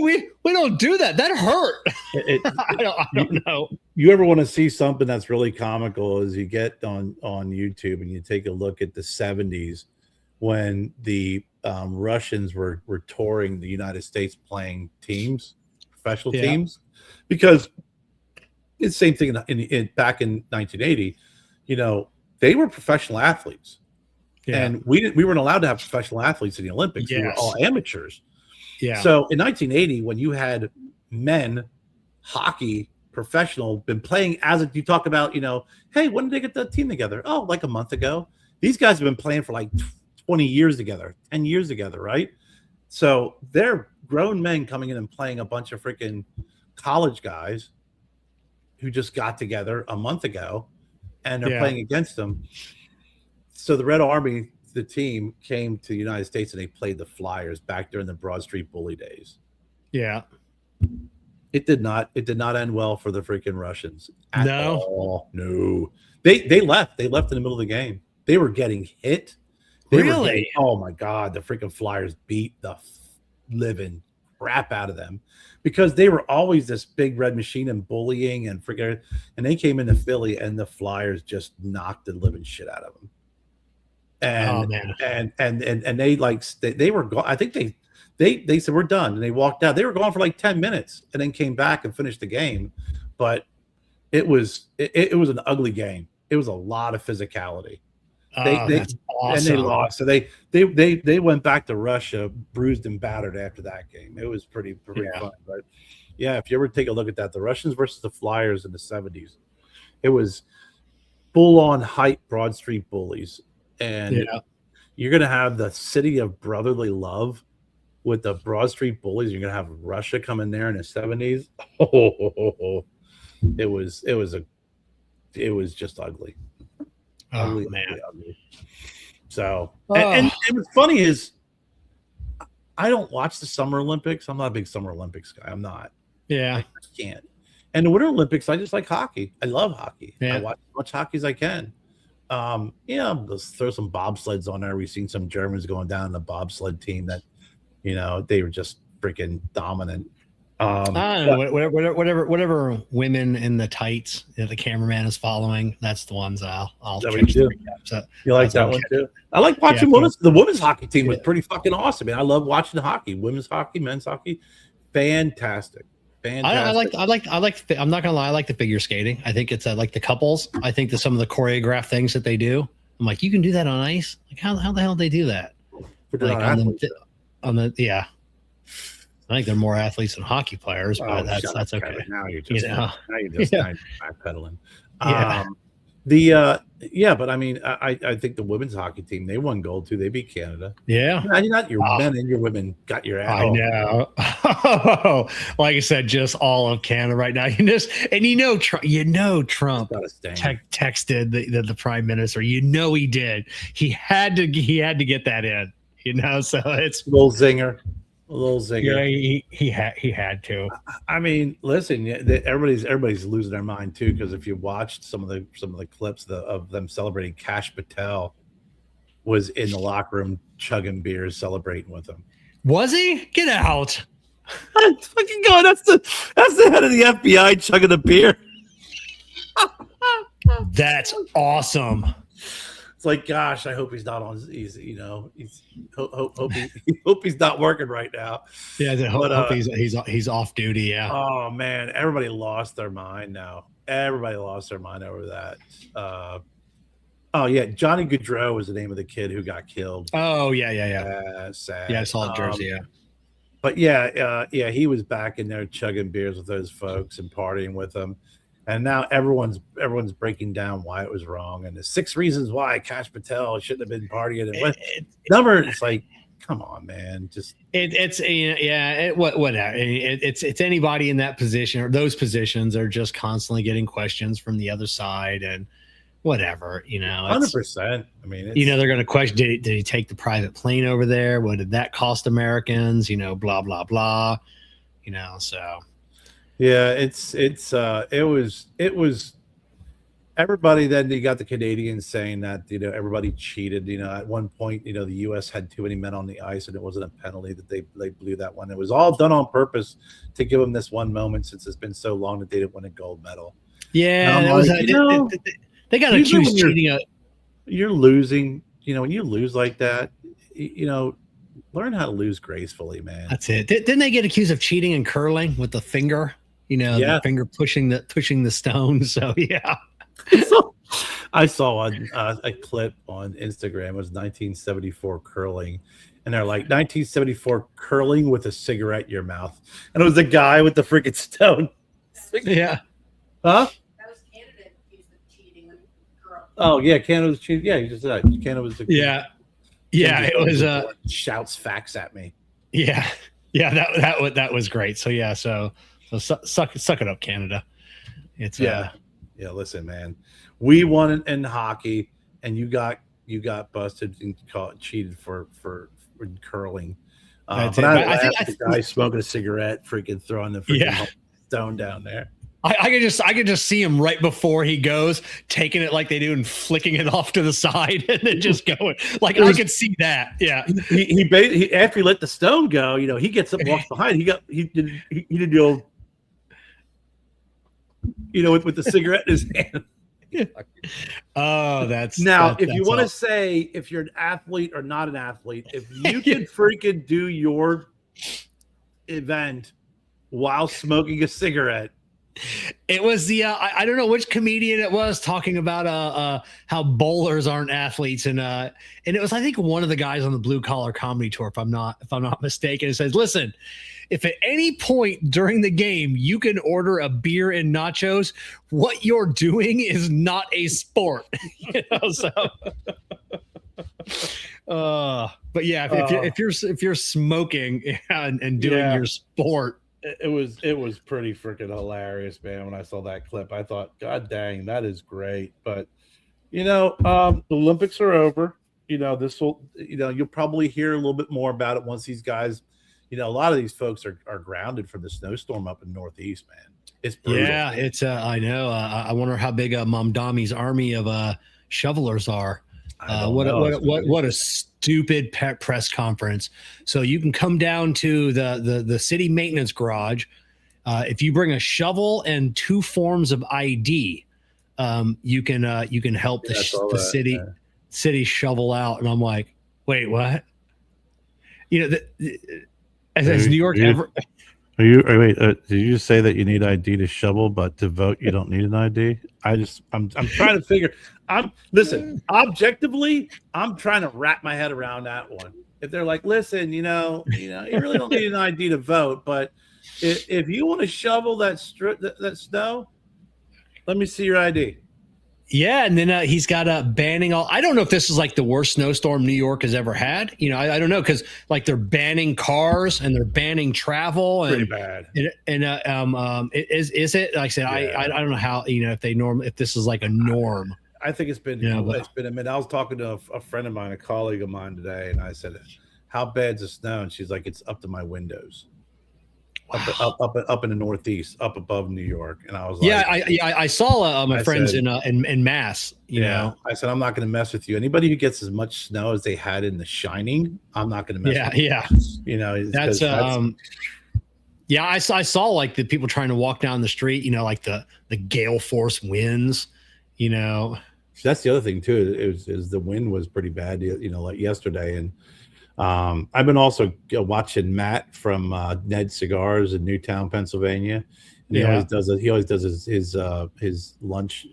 Speaker 2: we don't do that. That hurt. I don't know.
Speaker 3: You ever want to see something that's really comical? Is you get on YouTube and you take a look at the 70s when the Russians were touring the United States, playing teams, professional teams, because it's the same thing back in 1980. They were professional athletes, and we weren't allowed to have professional athletes in the Olympics. We were all amateurs.
Speaker 2: Yeah.
Speaker 3: So in 1980, when you had men hockey professional been playing, you talk about, hey, when did they get the team together? Oh, like a month ago. These guys have been playing for like 20 years together, 10 years together, right? So they're grown men coming in and playing a bunch of freaking college guys who just got together a month ago, and they're playing against them. So the Red Army, the team, came to the United States and they played the Flyers back during the Broad Street Bully days.
Speaker 2: Yeah.
Speaker 3: It did not end well for the freaking Russians at all. No. They left. They left in the middle of the game. They were getting hit. Oh my God, the freaking Flyers beat the living crap out of them because they were always this big red machine and bullying and they came into Philly and the Flyers just knocked the living shit out of them.
Speaker 2: Oh
Speaker 3: and
Speaker 2: man.
Speaker 3: and they like they were gone. I think they said we're done, and they walked out. They were gone for like 10 minutes, and then came back and finished the game. But it was an ugly game. It was a lot of physicality.
Speaker 2: That's awesome.
Speaker 3: And they lost. So they went back to Russia bruised and battered after that game. It was pretty fun. But yeah, if you ever take a look at that, the Russians versus the Flyers in the 70s, it was full on hype Broad Street bullies. And you're gonna have the city of brotherly love with the Broad Street bullies. You're gonna have Russia come in there in the 70s. It was just ugly.
Speaker 2: Oh man.
Speaker 3: Ugly. So and what's funny is I don't watch the Summer Olympics. I'm not a big Summer Olympics guy. I'm not.
Speaker 2: Yeah.
Speaker 3: I can't. And the Winter Olympics, I just like hockey. I love hockey.
Speaker 2: Yeah.
Speaker 3: I watch as much hockey as I can. Let's throw some bobsleds on there. We've seen some Germans going down the bobsled team that, they were just freaking dominant.
Speaker 2: I don't know, whatever women in the tights that the cameraman is following, that's the ones I'll change the recaps. So
Speaker 3: you like that one too? I like watching the women's hockey team was pretty fucking awesome. I love watching hockey, women's hockey, men's hockey. Fantastic.
Speaker 2: I like I'm not gonna lie, I like the figure skating. I think it's like the couples. I think that some of the choreographed things that they do, I'm like, you can do that on ice? Like how the hell do they do that? Like I think they're more athletes than hockey players, but that's okay.
Speaker 3: Kevin. Now you're just backpedaling. But I mean, I think the women's hockey team, they won gold too. They beat Canada.
Speaker 2: Yeah,
Speaker 3: not your men and your women got your ass.
Speaker 2: I know. Like I said, just all of Canada right now. Trump texted the prime minister. He did. He had to get that in. So it's
Speaker 3: a little zinger.
Speaker 2: Yeah, he had to.
Speaker 3: I mean, listen, everybody's losing their mind too, because if you watched some of the clips of them celebrating, Kash Patel was in the locker room chugging beers, celebrating with them.
Speaker 2: Was he? Get out!
Speaker 3: Fucking go! That's the head of the FBI chugging a beer.
Speaker 2: That's awesome.
Speaker 3: It's like, gosh, I hope he's not on. Hope he's not working right now.
Speaker 2: Yeah, hope he's off duty. Yeah.
Speaker 3: Oh man, everybody lost their mind now. Everybody lost their mind over that. Johnny Gaudreau was the name of the kid who got killed.
Speaker 2: Oh yeah.
Speaker 3: Sad.
Speaker 2: Yeah, I saw the jersey. Yeah.
Speaker 3: But he was back in there chugging beers with those folks and partying with them. And now everyone's breaking down why it was wrong, and the 6 reasons why Kash Patel shouldn't have been partying. It's like, come on, man. Just
Speaker 2: it's anybody in that position or those positions are just constantly getting questions from the other side and whatever.
Speaker 3: 100%. I mean,
Speaker 2: they're going to question: did he take the private plane over there? What did that cost Americans? Blah blah blah. So.
Speaker 3: Yeah, it was everybody. Then you got the Canadians saying that everybody cheated. At one point, the U.S. had too many men on the ice, and it wasn't a penalty that they blew that one. It was all done on purpose to give them this one moment, since it's been so long that they didn't win a gold medal.
Speaker 2: Yeah, they got accused cheating.
Speaker 3: You're losing. When you lose like that, learn how to lose gracefully, man.
Speaker 2: That's it. Didn't they get accused of cheating in curling with the finger? The finger pushing the stone. So yeah.
Speaker 3: I saw a clip on Instagram. It was 1974 curling, and they're like 1974 curling with a cigarette in your mouth, and it was the guy with the freaking stone.
Speaker 2: Yeah.
Speaker 3: Huh?
Speaker 4: That was Canada accused of cheating with girls.
Speaker 3: Oh yeah, Canada was cheating. Yeah, you just said Canada was.
Speaker 2: Yeah, it was.
Speaker 3: Shouts facts at me.
Speaker 2: Yeah, that was great. So yeah, so suck it up, Canada. It's
Speaker 3: yeah. Listen, man, we won in hockey, and you got busted and cheated for curling. But I think the guy smoking a cigarette, freaking throwing the freaking stone down there.
Speaker 2: I could just see him right before he goes, taking it like they do and flicking it off to the side and then just going. I could see that. Yeah.
Speaker 3: He after he let the stone go, he gets up, walks behind. He did the old, with the cigarette in his hand.
Speaker 2: Oh, that's
Speaker 3: Now,
Speaker 2: that,
Speaker 3: if you
Speaker 2: that's
Speaker 3: want to
Speaker 2: all.
Speaker 3: say if you're an athlete or not an athlete, if you could freaking do your event while smoking a cigarette,
Speaker 2: It was the I don't know which comedian it was talking about how bowlers aren't athletes, and it was, I think, one of the guys on the Blue Collar Comedy Tour, if I'm not mistaken. It says, listen, if at any point during the game you can order a beer and nachos, what you're doing is not a sport. So but yeah, if you're smoking and doing your sport,
Speaker 3: it was pretty freaking hilarious, man. When I saw that clip, I thought, God dang, that is great. But the Olympics are over. This will, you'll probably hear a little bit more about it once these guys, a lot of these folks are grounded from the snowstorm up in Northeast, man. It's brutal.
Speaker 2: Yeah, it's I know. I wonder how big Mom Dami's army of shovelers are. What a stupid press conference. So you can come down to the city maintenance garage. If you bring a shovel and 2 forms of ID, you can help the city shovel out. And I'm like, wait, what? Has New York ever?
Speaker 3: Did you just say that you need ID to shovel, but to vote you don't need an ID? I'm trying to figure. Objectively, I'm trying to wrap my head around that one. If they're like, listen, you really don't need an ID to vote, but if you want to shovel that snow, let me see your ID.
Speaker 2: Yeah, and then he's got banning all. I don't know if this is like the worst snowstorm New York has ever had. I don't know, because like they're banning cars and they're banning travel.
Speaker 3: Pretty bad.
Speaker 2: Is it? Like I said, yeah. I don't know how, if this is like a norm.
Speaker 3: I think it's been it's been a minute. I was talking to a friend of mine, a colleague of mine today, and I said, "How bad's the snow?" And she's like, "It's up to my windows." Wow. Up in the Northeast, up above New York, and I was like,
Speaker 2: I saw my friends in Mass. You know,
Speaker 3: I said, I'm not going to mess with you. Anybody who gets as much snow as they had in The Shining, I'm not going to mess with you.
Speaker 2: That's I saw like the people trying to walk down the street. Like the gale force winds.
Speaker 3: That's the other thing too. Is the wind was pretty bad. Like yesterday, and I've been also watching Matt from Ned Cigars in Newtown, Pennsylvania. And he always does his lunch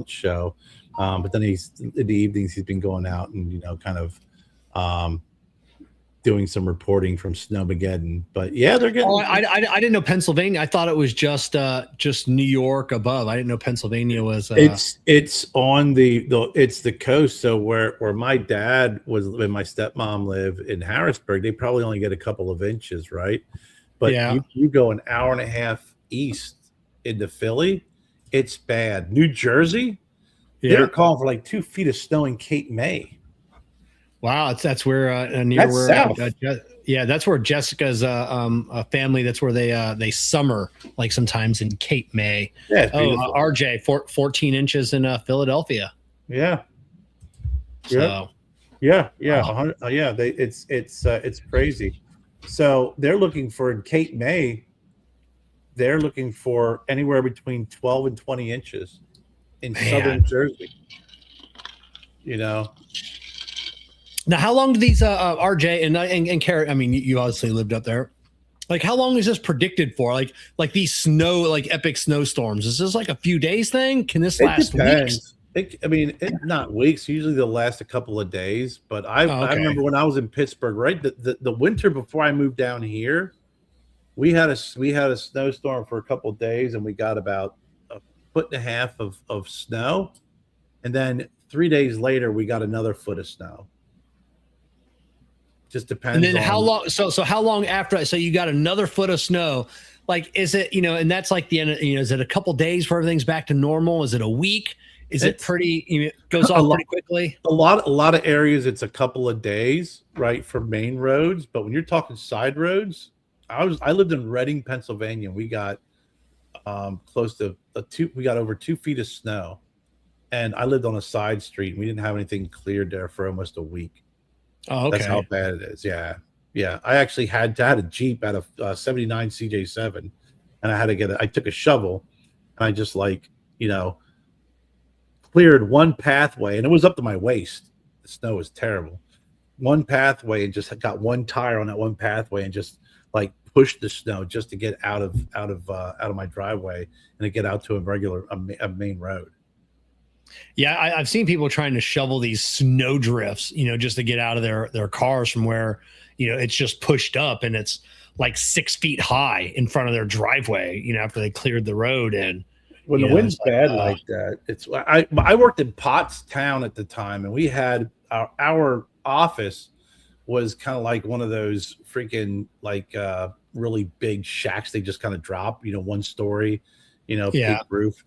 Speaker 3: show. But then in the evenings he's been going out and kind of doing some reporting from Snowmageddon. But yeah, they're getting.
Speaker 2: I didn't know Pennsylvania. I thought it was just New York above. I didn't know Pennsylvania was.
Speaker 3: It's on it's the coast. So where my dad was and my stepmom live in Harrisburg, they probably only get a couple of inches, right? But you go an hour and a half east into Philly, it's bad. New Jersey, they're calling for like 2 feet of snow in Cape May.
Speaker 2: Wow, that's where that's where Jessica's family. That's where they summer, like sometimes in Cape May.
Speaker 3: Yeah.
Speaker 2: RJ 14 inches in Philadelphia.
Speaker 3: Yeah.
Speaker 2: So.
Speaker 3: Yeah. It's crazy. So they're looking for in Cape May. They're looking for anywhere between 12 and 20 inches in southern Jersey.
Speaker 2: Now, how long do these RJ and Kerr? I mean, you obviously lived up there. Like, how long is this predicted for? Like these epic snowstorms. Is this like a few days thing? Can this last weeks?
Speaker 3: Not weeks. Usually they'll last a couple of days. But I remember when I was in Pittsburgh, right? The winter before I moved down here, we had a snowstorm for a couple of days, and we got about 1.5 feet of snow, and then 3 days later we got another foot of snow. Just depends.
Speaker 2: And then how long? So how long after? So you got another foot of snow. Like, is it and that's like the end. Is it a couple days before everything's back to normal? Is it a week? Is it pretty? It goes off pretty quickly.
Speaker 3: A lot of areas it's a couple of days, right, for main roads. But when you're talking side roads, I lived in Reading, Pennsylvania. And we got close to we got over 2 feet of snow, and I lived on a side street. And we didn't have anything cleared there for almost a week.
Speaker 2: Oh, okay.
Speaker 3: That's how bad it is. Yeah. I actually had a Jeep out of 79 CJ7, and I took a shovel, and I just cleared one pathway, and it was up to my waist. The snow was terrible. One pathway, and just got one tire on that one pathway, and just like pushed the snow just to get out of my driveway and to get out to a main road.
Speaker 2: Yeah, I've seen people trying to shovel these snow drifts, just to get out of their cars from where, it's just pushed up and it's like 6 feet high in front of their driveway, after they cleared the road. And
Speaker 3: when the wind's bad like that, I worked in Pottstown at the time, and we had our office was kind of like one of those freaking like really big shacks they just kind of drop, one story, big roof.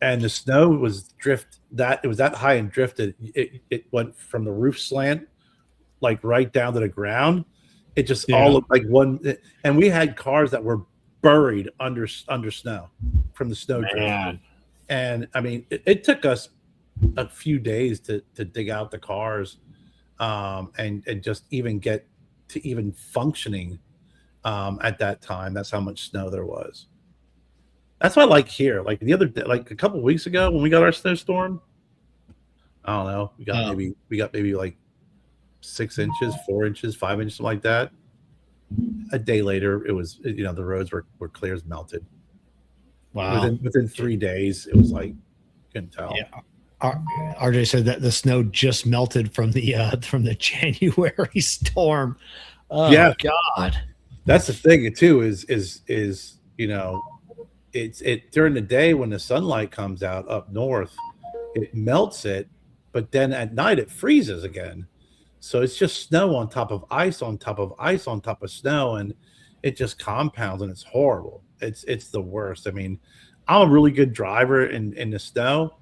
Speaker 3: And the snow was it was that high and drifted. It went from the roof slant, like right down to the ground. It just all looked like one. And we had cars that were buried under snow from the snow drift. And I mean, it took us a few days to dig out the cars, and just even get to even functioning at that time. That's how much snow there was. That's why I like here. Like the other day, like a couple of weeks ago when we got our snowstorm, I don't know, we got maybe like 6 inches, 4 inches, 5 inches, something like that. A day later, it was, the roads were clear as melted.
Speaker 2: Wow.
Speaker 3: Within 3 days, it was like, couldn't tell.
Speaker 2: Yeah. RJ said that the snow just melted from the January storm. Oh, yeah, God.
Speaker 3: That's the thing too. Is it's during the day when the sunlight comes out up north, it melts it, but then at night it freezes again. So it's just snow on top of ice on top of ice on top of snow, and it just compounds, and it's horrible. It's the worst. I mean, I'm a really good driver in the snow.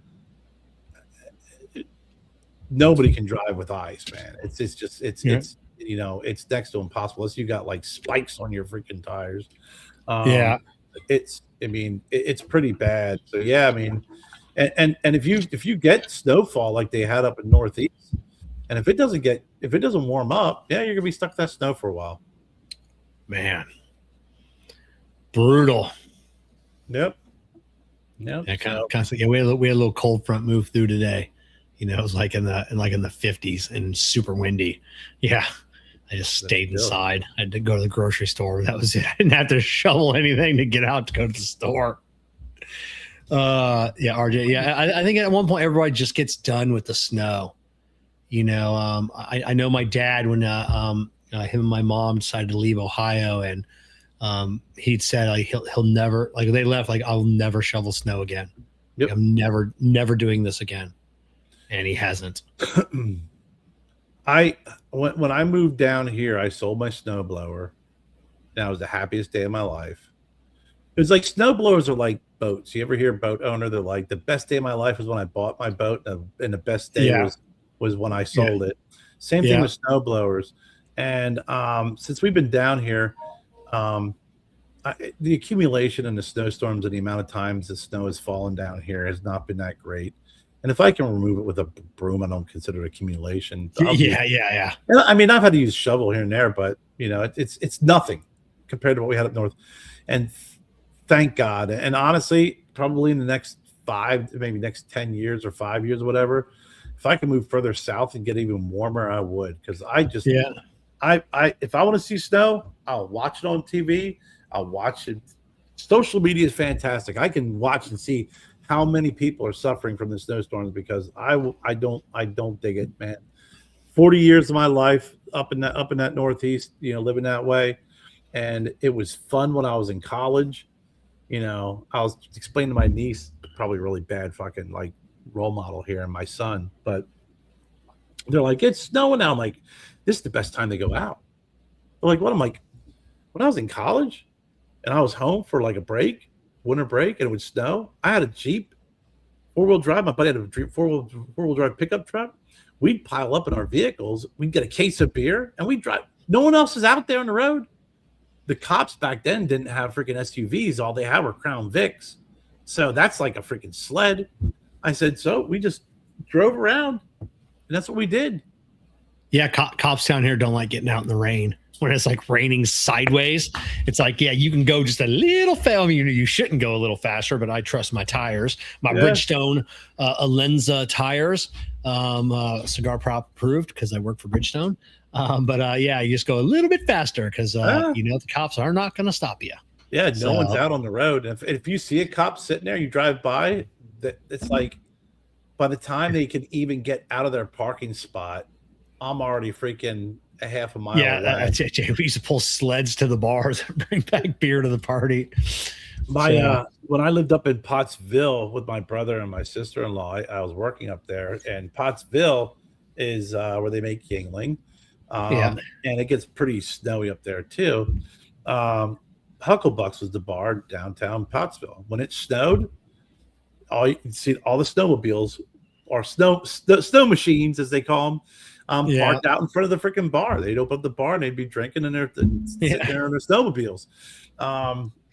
Speaker 3: Nobody can drive with ice, man. It's next to impossible unless you got like spikes on your freaking tires. It's pretty bad. So yeah, I mean, and if you get snowfall like they had up in Northeast, and if it doesn't warm up, yeah, you're gonna be stuck in that snow for a while.
Speaker 2: Man, brutal.
Speaker 3: Yep.
Speaker 2: Yeah, we had a little cold front move through today. It was like in the 50s and super windy. Yeah. I just stayed inside. I had to go to the grocery store. That was it. I didn't have to shovel anything to get out to go to the store. RJ. Yeah, I think at one point everybody just gets done with the snow. I know my dad when him and my mom decided to leave Ohio, and he'd said like he'll never, like they left, like I'll never shovel snow again. Yep. I'm never doing this again, and he hasn't.
Speaker 3: When I moved down here, I sold my snowblower. That was the happiest day of my life. It was like snowblowers are like boats. You ever hear a boat owner? They're like, the best day of my life was when I bought my boat, and the best day was when I sold it. Same thing with snowblowers. And since we've been down here, the accumulation in the snowstorms and the amount of times the snow has fallen down here has not been that great. And if I can remove it with a broom, I don't consider it accumulation.
Speaker 2: Yeah.
Speaker 3: I mean, I've had to use shovel here and there, but it's nothing compared to what we had up north. And thank God. And honestly, probably in the next 10 years or 5 years or whatever, if I can move further south and get even warmer, I would. Because if I want to see snow, I'll watch it on TV. I'll watch it. Social media is fantastic. I can watch and see how many people are suffering from the snowstorms, because I don't dig it, man. 40 years of my life up in that Northeast, living that way. And it was fun when I was in college. I was explaining to my niece, probably really bad fucking like role model here, and my son, but they're like, it's snowing now. I'm like, this is the best time to go out. They're like, what? I'm like, when I was in college and I was home for like a winter break, and it would snow, I had a Jeep, 4-wheel drive. My buddy had a four-wheel drive pickup truck. We'd pile up in our vehicles. We'd get a case of beer, and we'd drive. No one else is out there on the road. The cops back then didn't have freaking SUVs. All they had were Crown Vics. So that's like a freaking sled. I said, so we just drove around, and that's what we did.
Speaker 2: Yeah, cops down here don't like getting out in the rain. when it's like raining sideways. It's like, yeah, you can go just a little faster. I mean, you shouldn't go a little faster, but I trust my tires, my Bridgestone Alenza tires, cigar prop approved because I work for Bridgestone. But yeah, you just go a little bit faster because you know the cops are not going to stop you.
Speaker 3: Yeah, no one's out on the road. If you see a cop sitting there, you drive by, it's like by the time they can even get out of their parking spot, I'm already freaking a half a mile away.
Speaker 2: That's it. We used to pull sleds to the bars and bring back beer to the party.
Speaker 3: When I lived up in Pottsville with my brother and my sister-in-law, I was working up there, and Pottsville is where they make Yingling. And it gets pretty snowy up there too. Hucklebucks was the bar downtown Pottsville. When it snowed, you can see all the snowmobiles or snow machines, as they call them, parked out in front of the freaking bar. They'd open up the bar and they'd be drinking and sitting there in their snowmobiles.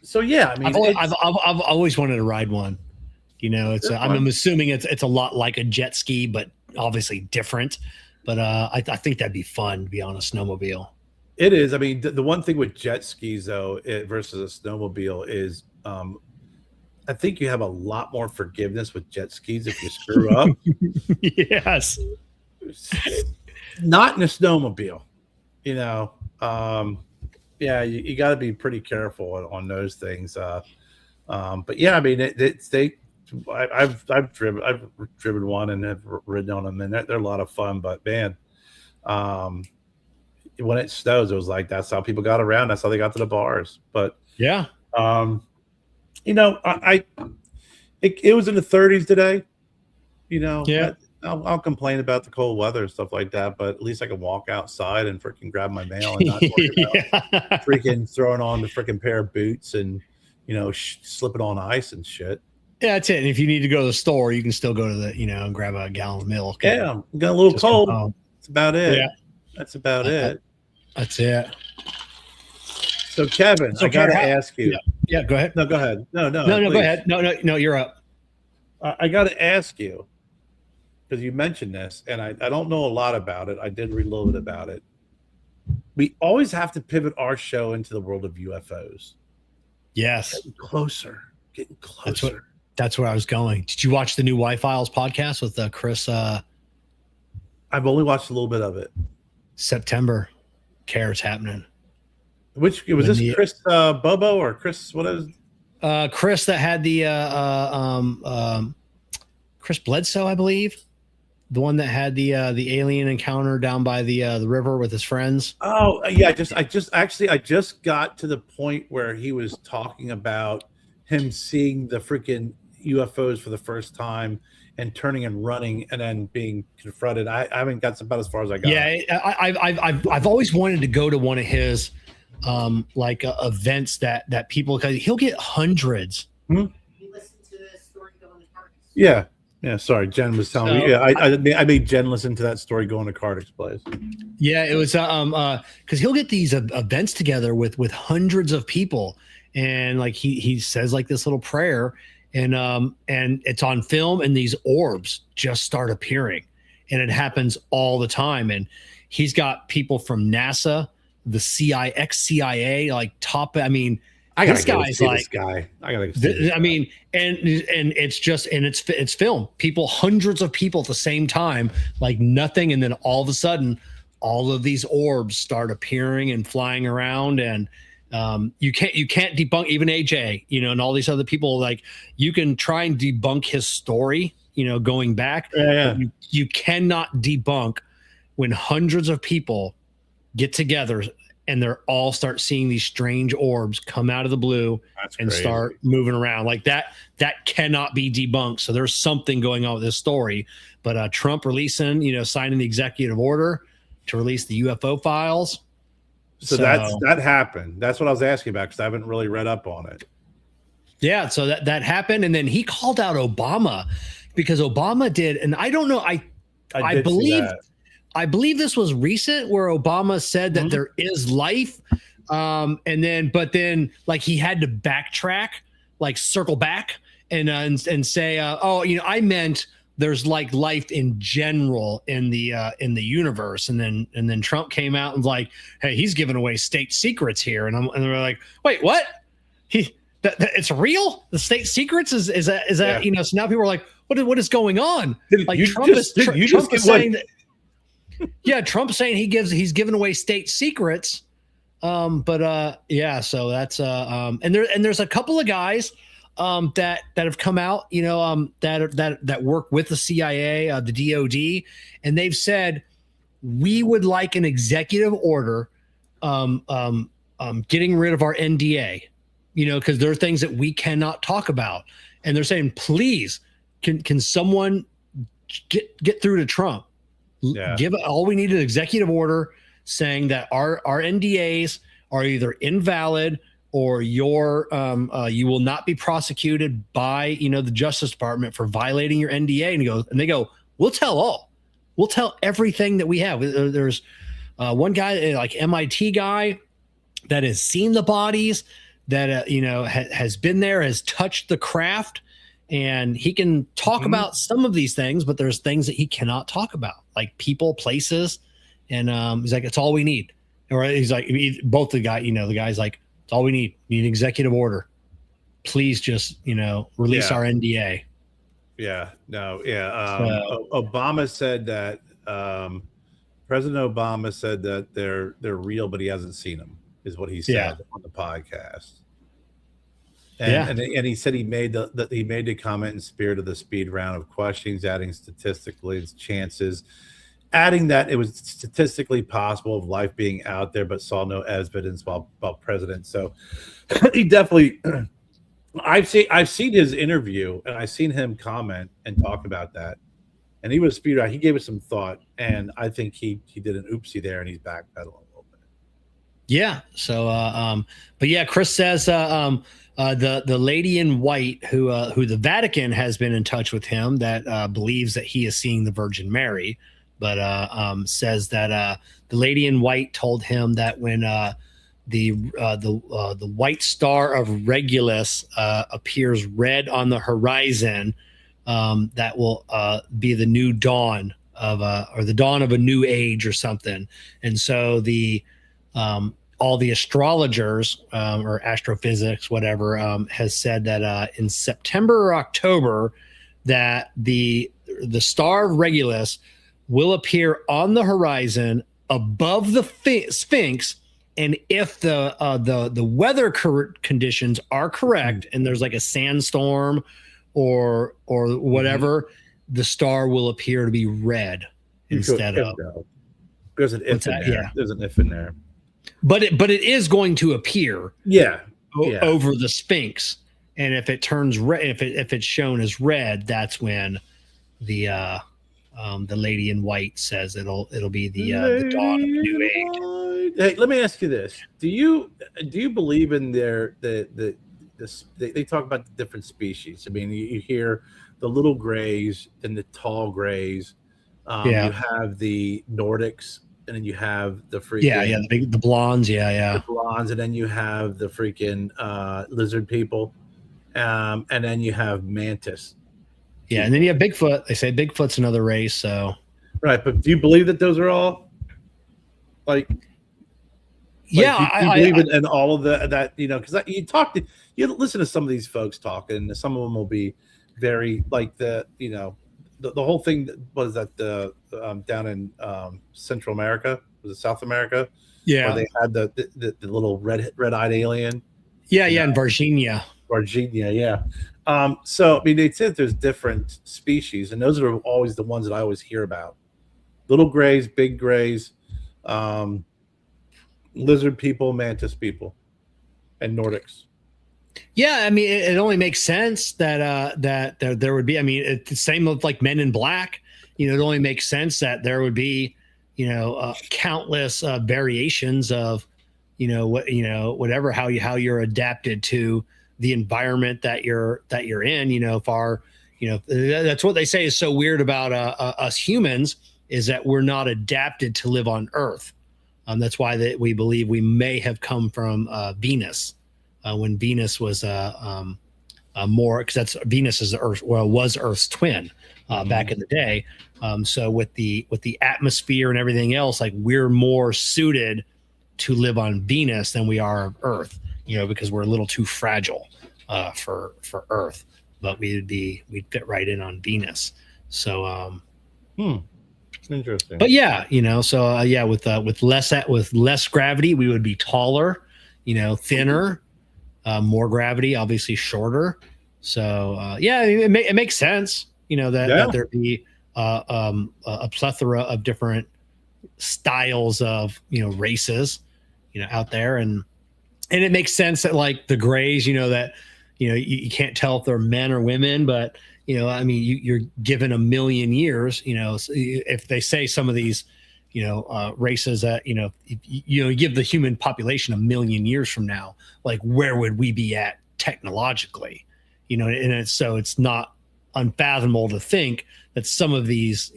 Speaker 3: So yeah, I mean,
Speaker 2: I've always wanted to ride one. You know, I'm assuming it's a lot like a jet ski, but obviously different. But I think that'd be fun to be on a snowmobile.
Speaker 3: It is. I mean, the one thing with jet skis, though, versus a snowmobile is I think you have a lot more forgiveness with jet skis if you screw up.
Speaker 2: Yes.
Speaker 3: Not in a snowmobile. You know, yeah, you got to be pretty careful on those things. But yeah, I mean, I've driven one and have ridden on them, and they're a lot of fun. But man, when it snows, it was like that's how people got around. That's how they got to the bars. But
Speaker 2: yeah,
Speaker 3: you know, it was in the 30s today. You know,
Speaker 2: yeah.
Speaker 3: I'll complain about the cold weather and stuff like that, but at least I can walk outside and freaking grab my mail and not worry about freaking throwing on the freaking pair of boots and, you know, slipping on ice and shit.
Speaker 2: Yeah, that's it. And if you need to go to the store, you can still go to the, you know, and grab a gallon of milk.
Speaker 3: Yeah, I'm got a little cold. That's about it.
Speaker 2: Yeah.
Speaker 3: That's about it.
Speaker 2: That's it.
Speaker 3: So Kevin, I got to ask you.
Speaker 2: Yeah, go ahead.
Speaker 3: No, go ahead. No,
Speaker 2: go ahead. No, you're up.
Speaker 3: I got to ask you, because you mentioned this, and I don't know a lot about it. I did read a little bit about it. We always have to pivot our show into the world of UFOs.
Speaker 2: Yes.
Speaker 3: Getting closer.
Speaker 2: That's where I was going. Did you watch the new Y-Files podcast with Chris?
Speaker 3: I've only watched a little bit of it.
Speaker 2: September. Care's happening.
Speaker 3: Which was this Chris Bobo or Chris? What is?
Speaker 2: Chris that had the Chris Bledsoe, I believe. The one that had the alien encounter down by the river with his friends.
Speaker 3: Oh yeah, I just got to the point where he was talking about him seeing the freaking UFOs for the first time and turning and running and then being confronted. I haven't got about as far as I got.
Speaker 2: Yeah, I've always wanted to go to one of his events that people, because he'll get hundreds.
Speaker 4: You listen to the story going to Cardiff.
Speaker 3: Yeah. Yeah, sorry. Jen was telling me. Yeah, I made Jen listen to that story going to Cardiff's place.
Speaker 2: Yeah, it was because he'll get these events together with hundreds of people, and like he says like this little prayer, and it's on film, and these orbs just start appearing, and it happens all the time. And he's got people from NASA, the CIA, ex-CIA, like top. I mean. This guy's like
Speaker 3: this guy. I gotta.
Speaker 2: I mean, and it's just it's film. People, hundreds of people at the same time, like nothing, and then all of a sudden, all of these orbs start appearing and flying around, and you can't debunk even AJ, you know, and all these other people. Like you can try and debunk his story, you know, going back.
Speaker 3: Yeah.
Speaker 2: You cannot debunk when hundreds of people get together and they're all start seeing these strange orbs come out of the blue and start moving around like that. That cannot be debunked. So there's something going on with this story. But Trump signing the executive order to release the UFO files.
Speaker 3: So that happened. That's what I was asking about because I haven't really read up on it.
Speaker 2: Yeah, so that happened, and then he called out Obama because Obama did, and I don't know. I believe this was recent where Obama said that there is life. But then like he had to backtrack, like circle back and say, I meant there's like life in general in the universe. And then Trump came out and was like, hey, he's giving away state secrets here. And they're like, wait, what? It's real? The state secrets is that,
Speaker 3: Yeah.
Speaker 2: you know, so now people are like, what is going on? Like
Speaker 3: Trump is
Speaker 2: saying that, yeah, Trump's saying he's giving away state secrets. Yeah, so that's and there's a couple of guys that have come out, you know, that work with the CIA, the DOD, and they've said we would like an executive order getting rid of our NDA, you know, because there are things that we cannot talk about. And they're saying, please, can someone get through to Trump?
Speaker 3: Yeah.
Speaker 2: All we need is an executive order saying that our NDAs are either invalid or you will not be prosecuted by, you know, the Justice Department for violating your NDA. And they go, we'll tell everything that we have. There's one guy, like MIT guy, that has seen the bodies, that you know, has been there, has touched the craft, and he can talk about some of these things, but there's things that he cannot talk about, like people, places, and he's like, it's all we need. Or he's like, both the guy's like, it's all we need. We need an executive order. Please just, you know, release our NDA.
Speaker 3: Yeah, no, yeah. Obama said that President Obama said that they're real, but he hasn't seen them, is what he said on the podcast. And he said he made the comment in spirit of the speed round of questions, adding statistically its chances, adding that it was statistically possible of life being out there, but saw no evidence while president. So he definitely. I've seen his interview, and I've seen him comment and talk about that. And he was speed round. He gave it some thought, and I think he did an oopsie there, and he's backpedaling a little bit.
Speaker 2: Yeah. So, but yeah, Chris says the lady in white who the Vatican has been in touch with him, that believes that he is seeing the Virgin Mary, but says that the lady in white told him that when the white star of Regulus appears red on the horizon, that will be the new dawn of or the dawn of a new age or something. And so all the astrologers or astrophysics, whatever, has said that in September or October, that the star of Regulus will appear on the horizon above the Sphinx. And if the weather conditions are correct, and there's like a sandstorm or whatever, the star will appear to be red instead of.
Speaker 3: There's an if in there. Yeah. There's an if in there.
Speaker 2: But it is going to appear.
Speaker 3: Yeah.
Speaker 2: Over the Sphinx, and if it turns red, if it's shown as red, that's when the lady in white says it'll be the dawn of new age.
Speaker 3: Hey, let me ask you this: Do you believe in they talk about the different species? I mean, you hear the little grays and the tall grays. You have the Nordics, and then you have the freaking
Speaker 2: the blondes, the
Speaker 3: blondes, and then you have the freaking lizard people, and then you have mantis.
Speaker 2: Yeah, and then you have Bigfoot. They say Bigfoot's another race. So
Speaker 3: right, but do you believe that those are all like?
Speaker 2: Yeah,
Speaker 3: you believe in all of that, you know, because you listen to some of these folks talk, and some of them will be very like the whole thing was that down in Central America, was it South America?
Speaker 2: Yeah,
Speaker 3: where they had the little red-eyed alien.
Speaker 2: Yeah, in Virginia,
Speaker 3: yeah. So I mean, they said there's different species, and those are always the ones that I always hear about: little grays, big grays, lizard people, mantis people, and Nordics.
Speaker 2: Yeah, I mean, it only makes sense that there would be. I mean, it's the same with like Men in Black. You know, it only makes sense that there would be, countless variations of, whatever how you're adapted to the environment that you're in. That's what they say is so weird about us humans, is that we're not adapted to live on Earth. That's why we believe we may have come from Venus. When Venus was more, because Venus is was Earth's twin, back in the day. So with the atmosphere and everything else, like we're more suited to live on Venus than we are Earth, because we're a little too fragile for Earth, but we'd fit right in on Venus. So
Speaker 3: interesting.
Speaker 2: But yeah, with less gravity, we would be taller, thinner, more gravity, obviously shorter. So it makes sense, that there'd be a plethora of different styles of races, out there, and it makes sense that like the grays, that you can't tell if they're men or women, but you're given a million years, if they say some of these, races that, you give the human population a million years from now, like where would we be at technologically, and it's not unfathomable to think that some of these,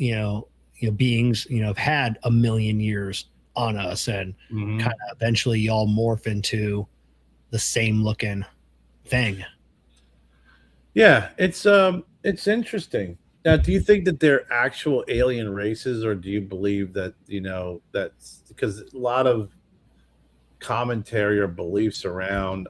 Speaker 2: beings, have had a million years on us, and kind of eventually y'all morph into the same looking thing.
Speaker 3: Yeah, it's interesting. Now, do you think that they're actual alien races, or do you believe that, that's because a lot of commentary or beliefs around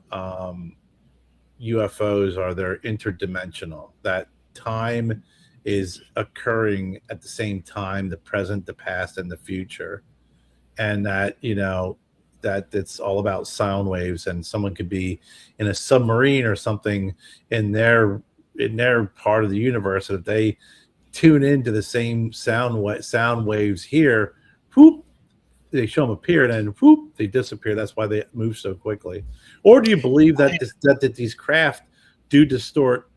Speaker 3: UFOs are they're interdimensional, that time is occurring at the same time, the present, the past, and the future, and that, that it's all about sound waves, and someone could be in a submarine or something in their part of the universe, and if they tune into the same sound waves here, whoop, they show them appear, and then whoop, they disappear. That's why they move so quickly. Or do you believe that that these craft do distort,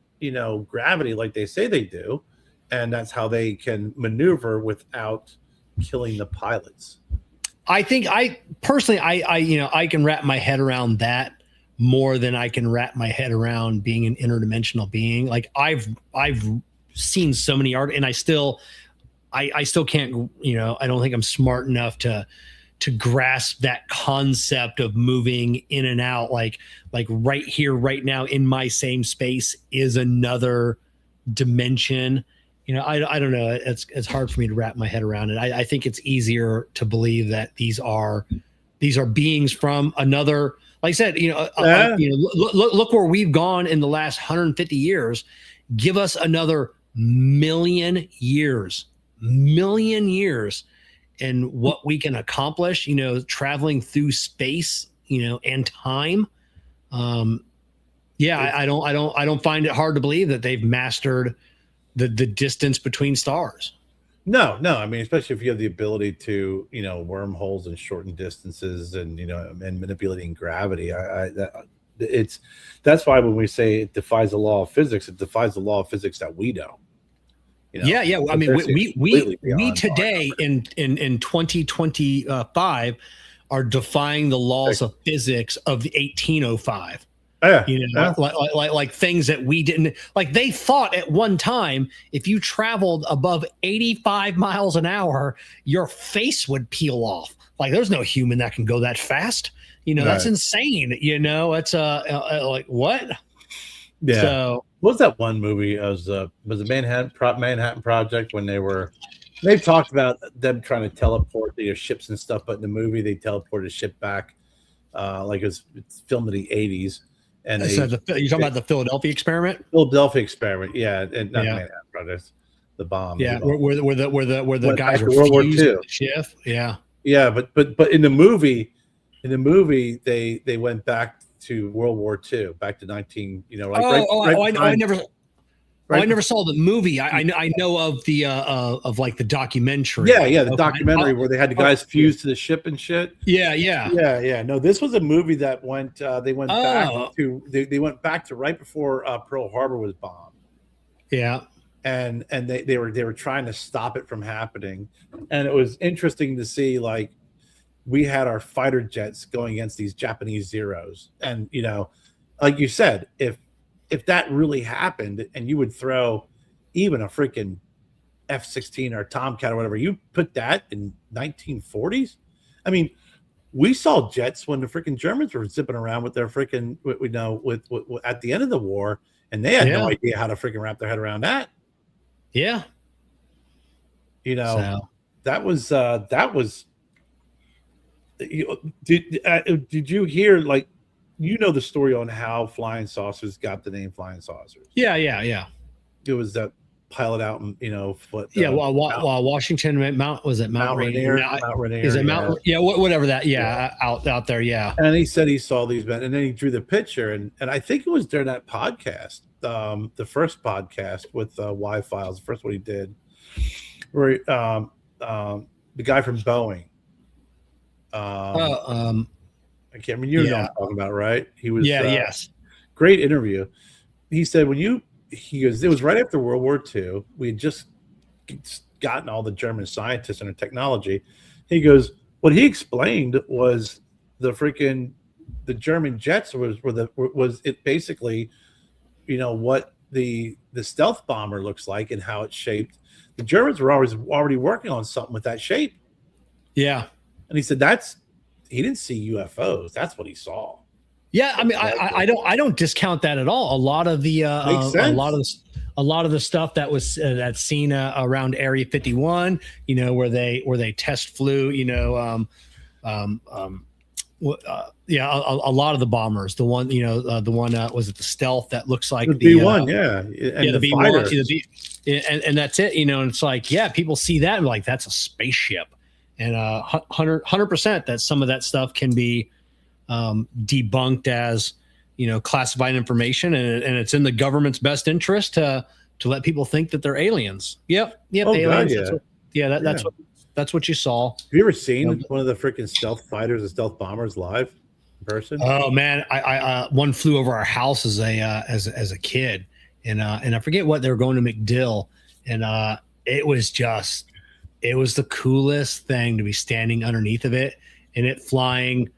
Speaker 3: gravity like they say they do, and that's how they can maneuver without killing the pilots?
Speaker 2: I think I can wrap my head around that more than I can wrap my head around being an interdimensional being. Like I've seen so many art, and I still can't, I don't think I'm smart enough to grasp that concept of moving in and out. Like right here, right now in my same space is another dimension. I don't know. It's hard for me to wrap my head around it. I think it's easier to believe that these are beings from another, like I said, look where we've gone in the last 150 years. Give us another million years, and what we can accomplish, traveling through space, and time. I don't find it hard to believe that they've mastered the distance between stars.
Speaker 3: No. I mean, especially if you have the ability to, wormholes and shorten distances, and and manipulating gravity. That's why when we say it defies the law of physics, it defies the law of physics that we know.
Speaker 2: Yeah. I mean, we today in 2025 are defying the laws of physics of the 1805. Like things that we didn't, like they thought at one time, if you traveled above 85 miles an hour, your face would peel off. Like there's no human that can go that fast. That's insane. It's like what?
Speaker 3: Yeah.
Speaker 2: So
Speaker 3: what was that one movie? Was the Manhattan Project, when they've talked about them trying to teleport their ships and stuff, but in the movie they teleported a ship back, like it's filmed in the 80s. And
Speaker 2: you're talking about the Philadelphia experiment?
Speaker 3: Philadelphia experiment, yeah, and not Manhattan Project, the bomb.
Speaker 2: Yeah, where the guys were
Speaker 3: World War II.
Speaker 2: The shift. Yeah.
Speaker 3: Yeah, but in the movie, they went back to World War II, back to 19.
Speaker 2: I never saw the movie. I know of the of like the documentary.
Speaker 3: Yeah, the documentary where they had the guys fused to the ship and shit.
Speaker 2: Yeah.
Speaker 3: No, this was a movie that went. They went back to right before Pearl Harbor was bombed.
Speaker 2: Yeah,
Speaker 3: and they were trying to stop it from happening, and it was interesting to see, like, we had our fighter jets going against these Japanese Zeros, and like you said, if that really happened, and you would throw even a freaking F-16 or Tomcat or whatever, you put that in 1940s. I mean, we saw jets when the freaking Germans were zipping around with their freaking, with at the end of the war, and they had no idea how to freaking wrap their head around that.
Speaker 2: Yeah.
Speaker 3: You know,
Speaker 2: So
Speaker 3: that was did you hear, like, the story on how flying saucers got the name flying saucers?
Speaker 2: yeah.
Speaker 3: It was that pilot out in,
Speaker 2: Yeah, while Washington Mount was it Mount Rainier?
Speaker 3: Mount Rainier,
Speaker 2: Is it Mount? Yeah, whatever that.
Speaker 3: Yeah.
Speaker 2: Out there. Yeah.
Speaker 3: And he said he saw these men, and then he drew the picture, and I think it was during that podcast, the first podcast with Y Files, the first one he did, where the guy from Boeing, I can't remember. You know what I'm talking about, right? He was
Speaker 2: yes.
Speaker 3: Great interview. He said he goes, it was right after World War II. We had just gotten all the German scientists and their technology. He goes, what he explained was the German jets was it basically, what the stealth bomber looks like and how it's shaped. The Germans were already working on something with that shape.
Speaker 2: Yeah.
Speaker 3: And he said he didn't see UFOs. That's what he saw.
Speaker 2: Yeah, I mean, I don't discount that at all. A lot of the a lot of the stuff that was that's seen around Area 51, where they test flew, a lot of the bombers. The one, the one was it the stealth that looks like
Speaker 3: the B1, and
Speaker 2: the B1, and that's it, and it's like, yeah, people see that and like that's a spaceship, and 100% that some of that stuff can be debunked as classified information, and it's in the government's best interest to let people think that they're aliens. Yep,
Speaker 3: oh,
Speaker 2: aliens.
Speaker 3: God, yeah.
Speaker 2: That's what you saw.
Speaker 3: Have you ever seen one of the freaking stealth fighters and stealth bombers live in person?
Speaker 2: Oh man, I one flew over our house as a kid, and I forget what they were going to McDill, and it was the coolest thing to be standing underneath of it and it flying.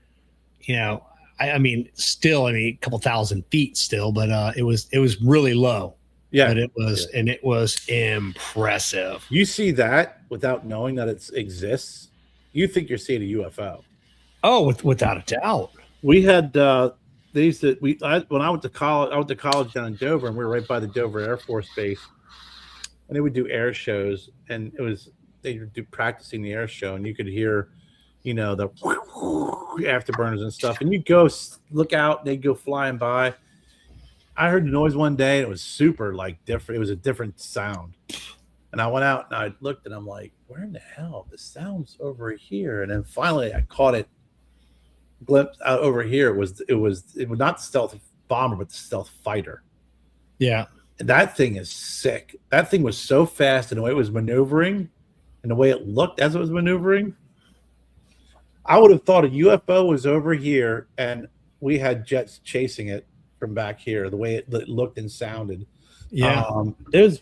Speaker 2: I mean, still, a couple thousand feet still, but it was really low.
Speaker 3: Yeah,
Speaker 2: but it was impressive.
Speaker 3: You see that without knowing that it exists, you think you're seeing a UFO.
Speaker 2: Oh, without a doubt.
Speaker 3: We had when I went to college down in Dover, and we were right by the Dover Air Force Base, and they would do air shows, and they would do practicing the air show, and you could hear, the afterburners and stuff, and you go look out, they'd go flying by. I heard the noise one day, and it was super different. It was a different sound, and I went out and I looked, and I'm like, "Where in the hell? The sound's over here." And then finally, I caught it, glimpse out over here. It was not the stealth bomber, but the stealth fighter.
Speaker 2: Yeah,
Speaker 3: and that thing is sick. That thing was so fast, and the way it was maneuvering, and the way it looked as it was maneuvering. I would have thought a UFO was over here and we had jets chasing it from back here, the way it looked and sounded.
Speaker 2: Yeah.
Speaker 3: It was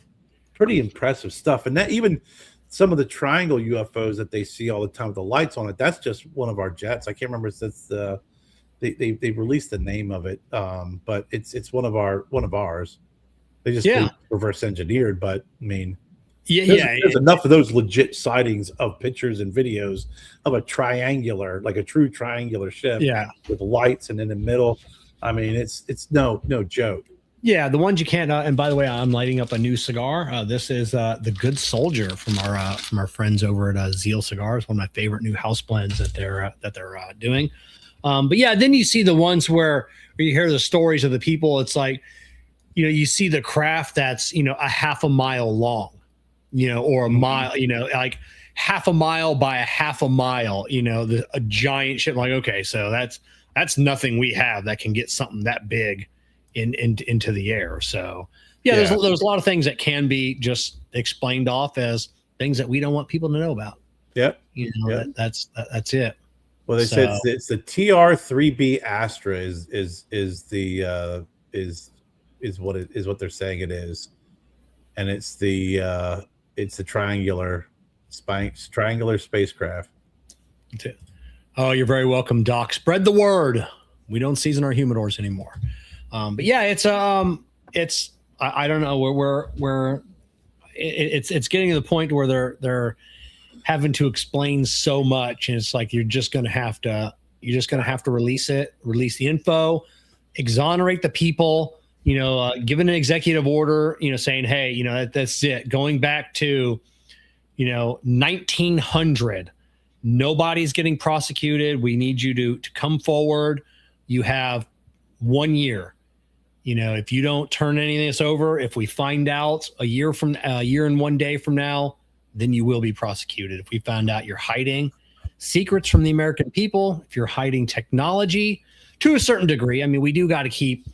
Speaker 3: pretty impressive stuff. And that even some of the triangle UFOs that they see all the time with the lights on it, that's just one of our jets. I can't remember if it's they released the name of it, but it's one of ours. They just reverse engineered, but I mean, there's enough of those legit sightings of pictures and videos of a triangular, like a true triangular ship, with lights, and in the middle. I mean, it's no joke.
Speaker 2: Yeah, the ones you can't. And by the way, I'm lighting up a new cigar. This is the Good Soldier from our friends over at Zeal Cigars. One of my favorite new house blends that they're doing. But yeah, then you see the ones where you hear the stories of the people. It's like, you see the craft that's a half a mile long. Or a mile, like half a mile by a half a mile, a giant ship. Like, okay, so that's nothing we have that can get something that big into the air. So there's a lot of things that can be just explained off as things that we don't want people to know about.
Speaker 3: Yep.
Speaker 2: That's it.
Speaker 3: Well, they said it's the TR3B Astra is what they're saying it is, and it's the triangular spacecraft.
Speaker 2: Oh, you're very welcome, Doc. Spread the word. We don't season our humidors anymore. But yeah, it's I don't know where it's getting to the point where they're having to explain so much, and it's like you're just gonna have to release the info, exonerate the people. Given an executive order, saying, hey, that's it. Going back to, 1900, nobody's getting prosecuted. We need you to come forward. You have 1 year. If you don't turn any of this over, if we find out a year and 1 day from now, then you will be prosecuted. If we found out you're hiding secrets from the American people, if you're hiding technology to a certain degree, I mean, we do got to keep,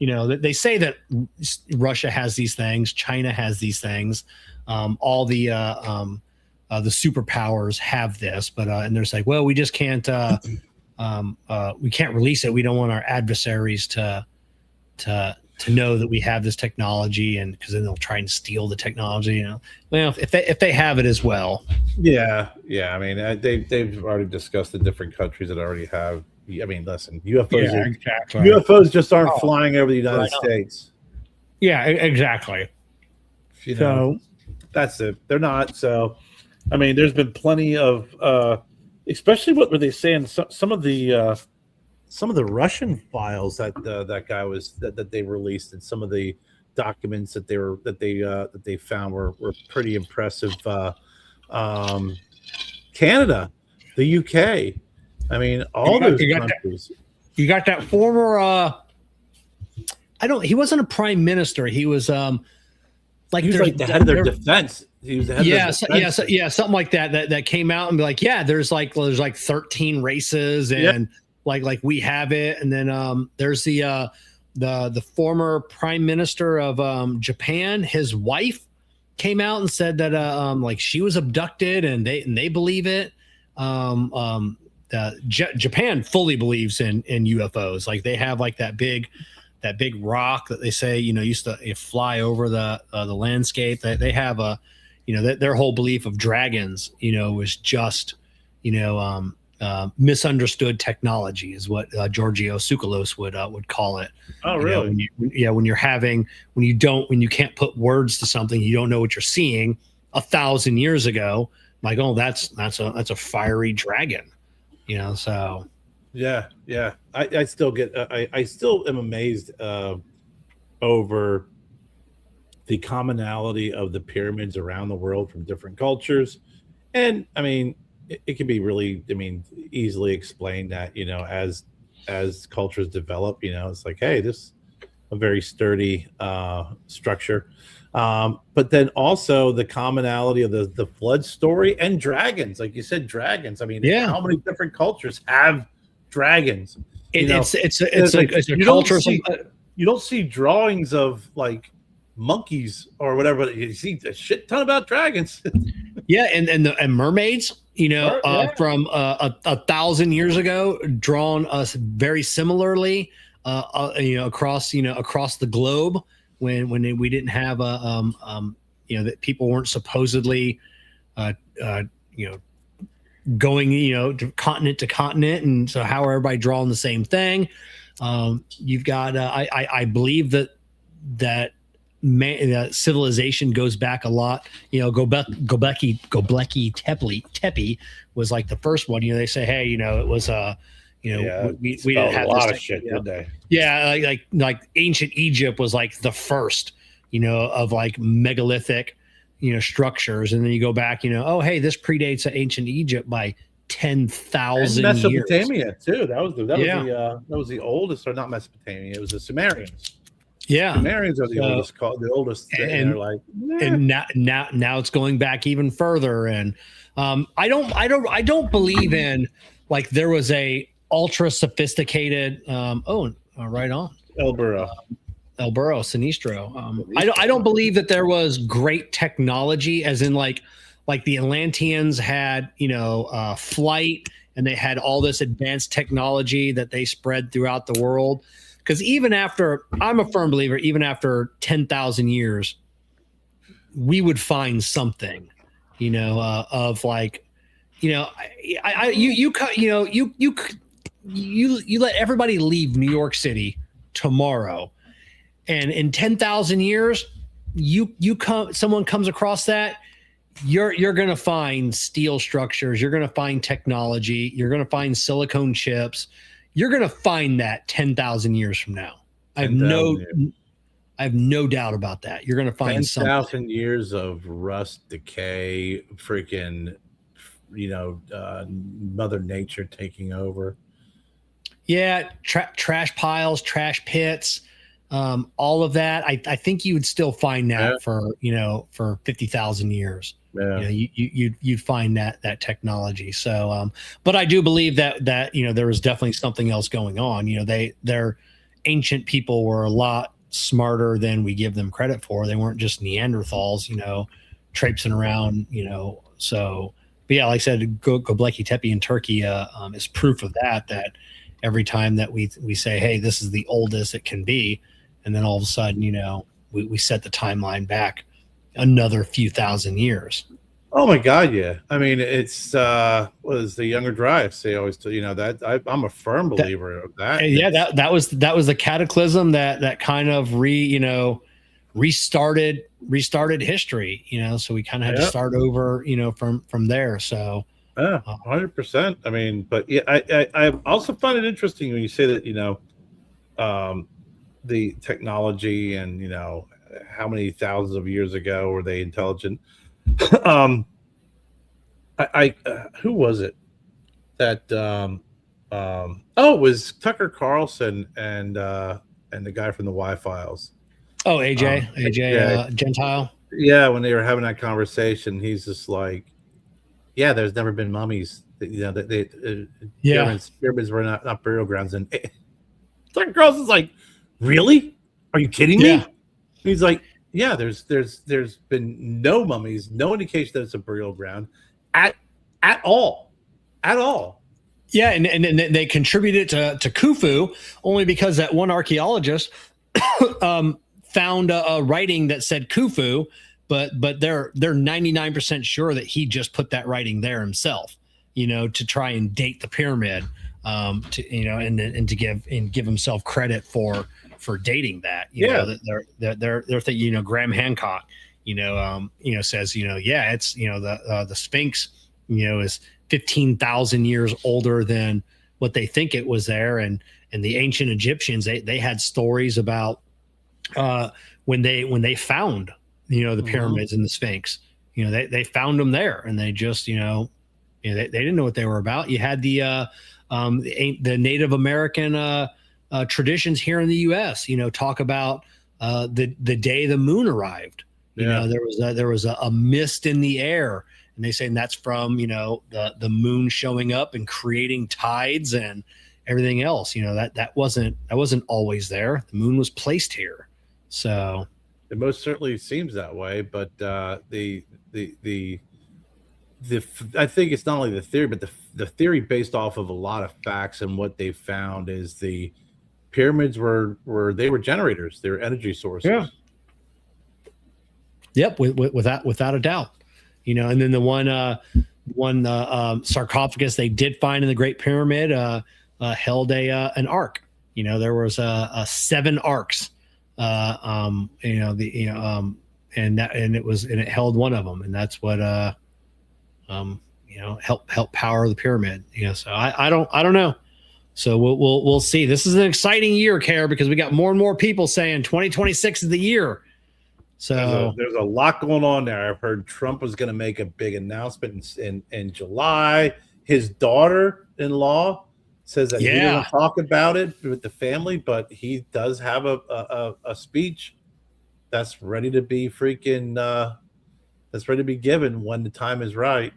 Speaker 2: they say that Russia has these things, China has these things, all the superpowers have this, but and they're like, well, we just can't, we can't release it. We don't want our adversaries to know that we have this technology, and because then they'll try and steal the technology. Well, if they have it as well.
Speaker 3: Yeah. I mean, they've already discussed the different countries that already have. I mean, listen, UFOs.
Speaker 2: Exactly.
Speaker 3: UFOs just aren't flying over the United States.
Speaker 2: Yeah, exactly.
Speaker 3: So that's it. They're not. So, I mean, there's been plenty of, especially what were they saying? Some of the Russian files that guy was that they released, and some of the documents that they found were pretty impressive. Canada, the UK, I mean, all those countries.
Speaker 2: You got that former. He wasn't a prime minister. He was
Speaker 3: he was like the head of their defense. He was the head of their defense.
Speaker 2: Something like that came out and be like, yeah, there's like 13 races and. Like we have it, and then there's the former prime minister of Japan. His wife came out and said that like she was abducted, and they believe it. Japan fully believes in UFOs. Like they have like that big rock that they say used to fly over the landscape. They have their whole belief of dragons was just misunderstood technology is what Giorgio Tsoukalos would call it.
Speaker 3: Oh, really?
Speaker 2: When you can't put words to something, you don't know what you're seeing. 1,000 years ago, like, oh, that's a fiery dragon, So
Speaker 3: yeah. I still am amazed over the commonality of the pyramids around the world from different cultures, and I mean. It can be really, easily explained that, as cultures develop, it's like, hey, this is a very sturdy structure. But then also the commonality of the flood story and dragons, like you said, dragons. I mean, how many different cultures have dragons?
Speaker 2: It's a culture.
Speaker 3: You don't see drawings of like monkeys or whatever, but you see a shit ton about dragons.
Speaker 2: Yeah, and mermaids, from 1,000 years ago, drawn us very similarly, across the globe when we didn't have that people weren't supposedly, going, to continent, and so how are everybody drawing the same thing? You've got, I believe that civilization goes back a lot. Göbekli Tepe was like the first one. They say, hey, it was we didn't have a lot of shit, did they? Yeah, like ancient Egypt was like the first, of like megalithic, structures, and then you go back, oh, hey, this predates ancient Egypt by 10,000 years.
Speaker 3: Mesopotamia too. That was the oldest, or not Mesopotamia. It was the Sumerians.
Speaker 2: Yeah,
Speaker 3: Sumerians are the oldest, and they're like,
Speaker 2: and now it's going back even further. And I don't believe in like there was a ultra sophisticated. Right on
Speaker 3: El Burro,
Speaker 2: Sinistro. I don't believe that there was great technology, as in like the Atlanteans had flight, and they had all this advanced technology that they spread throughout the world. Because I'm a firm believer, even after 10,000 years, we would find something, of like, you let everybody leave New York City tomorrow, and in 10,000 years, someone comes across that, you're going to find steel structures, you're going to find technology, you're going to find silicone chips. You're going to find that 10,000 years from now. I have I have no doubt about that. You're going to find something.
Speaker 3: 10,000 years of rust, decay, freaking, Mother Nature taking over.
Speaker 2: Yeah, trash piles, trash pits, all of that. I think you would still find that for 50,000 years.
Speaker 3: Yeah.
Speaker 2: You'd find that technology. So, but I do believe that there was definitely something else going on. Their ancient people were a lot smarter than we give them credit for. They weren't just Neanderthals, traipsing around, So, but yeah, like I said, Göbekli Tepe in Turkey is proof of that. That every time that we say, hey, this is the oldest it can be, and then all of a sudden, we set the timeline back another few thousand years.
Speaker 3: Oh my God, yeah. I mean, it's what is the Younger Drives? They always, that I'm a firm believer of that.
Speaker 2: Yeah, that was the cataclysm that kind of restarted history. So we kind of had to start over, from there. So.
Speaker 3: Yeah, 100%. I mean, but yeah, I also find it interesting when you say that, the technology and, how many thousands of years ago were they intelligent? Who was it that, it was Tucker Carlson and the guy from the Y-Files.
Speaker 2: Oh, AJ, Gentile.
Speaker 3: Yeah. When they were having that conversation, he's just like, yeah, there's never been mummies. Pyramids were not burial grounds. And Tucker Carlson's like, really? Are you kidding me?
Speaker 2: Yeah.
Speaker 3: He's like, yeah, there's been no mummies, no indication that it's a burial ground at all.
Speaker 2: Yeah, and they contributed to Khufu only because that one archaeologist found a writing that said Khufu. But they're 99% sure that he just put that writing there himself, to try and date the pyramid, and to give himself credit for dating that. They're thinking, Graham Hancock, says, it's the Sphinx, is 15,000 years older than what they think it was there, and the ancient Egyptians they had stories about when they found the pyramids and the Sphinx, they found them there, and they just, they didn't know what they were about. You had the Native American traditions here in the U.S., talk about the day the moon arrived. There was a mist in the air, and they say that's from, the moon showing up and creating tides and everything else. That wasn't always there. The moon was placed here. So
Speaker 3: it most certainly seems that way, but I think it's not only the theory, but the theory based off of a lot of facts, and what they found is the pyramids were generators, they were energy sources.
Speaker 2: Yeah. Yep, without a doubt. And then the one sarcophagus they did find in the Great Pyramid held an ark. There was 7 arks. And it held one of them, and that's what helped power the pyramid. So I don't know. So we'll see. This is an exciting year, Kerr, because we got more and more people saying 2026 is the year. So
Speaker 3: there's a lot going on there. I've heard Trump was going to make a big announcement in July. His daughter-in-law says that he doesn't talk about it with the family, but he does have a speech that's ready to be given when the time is right.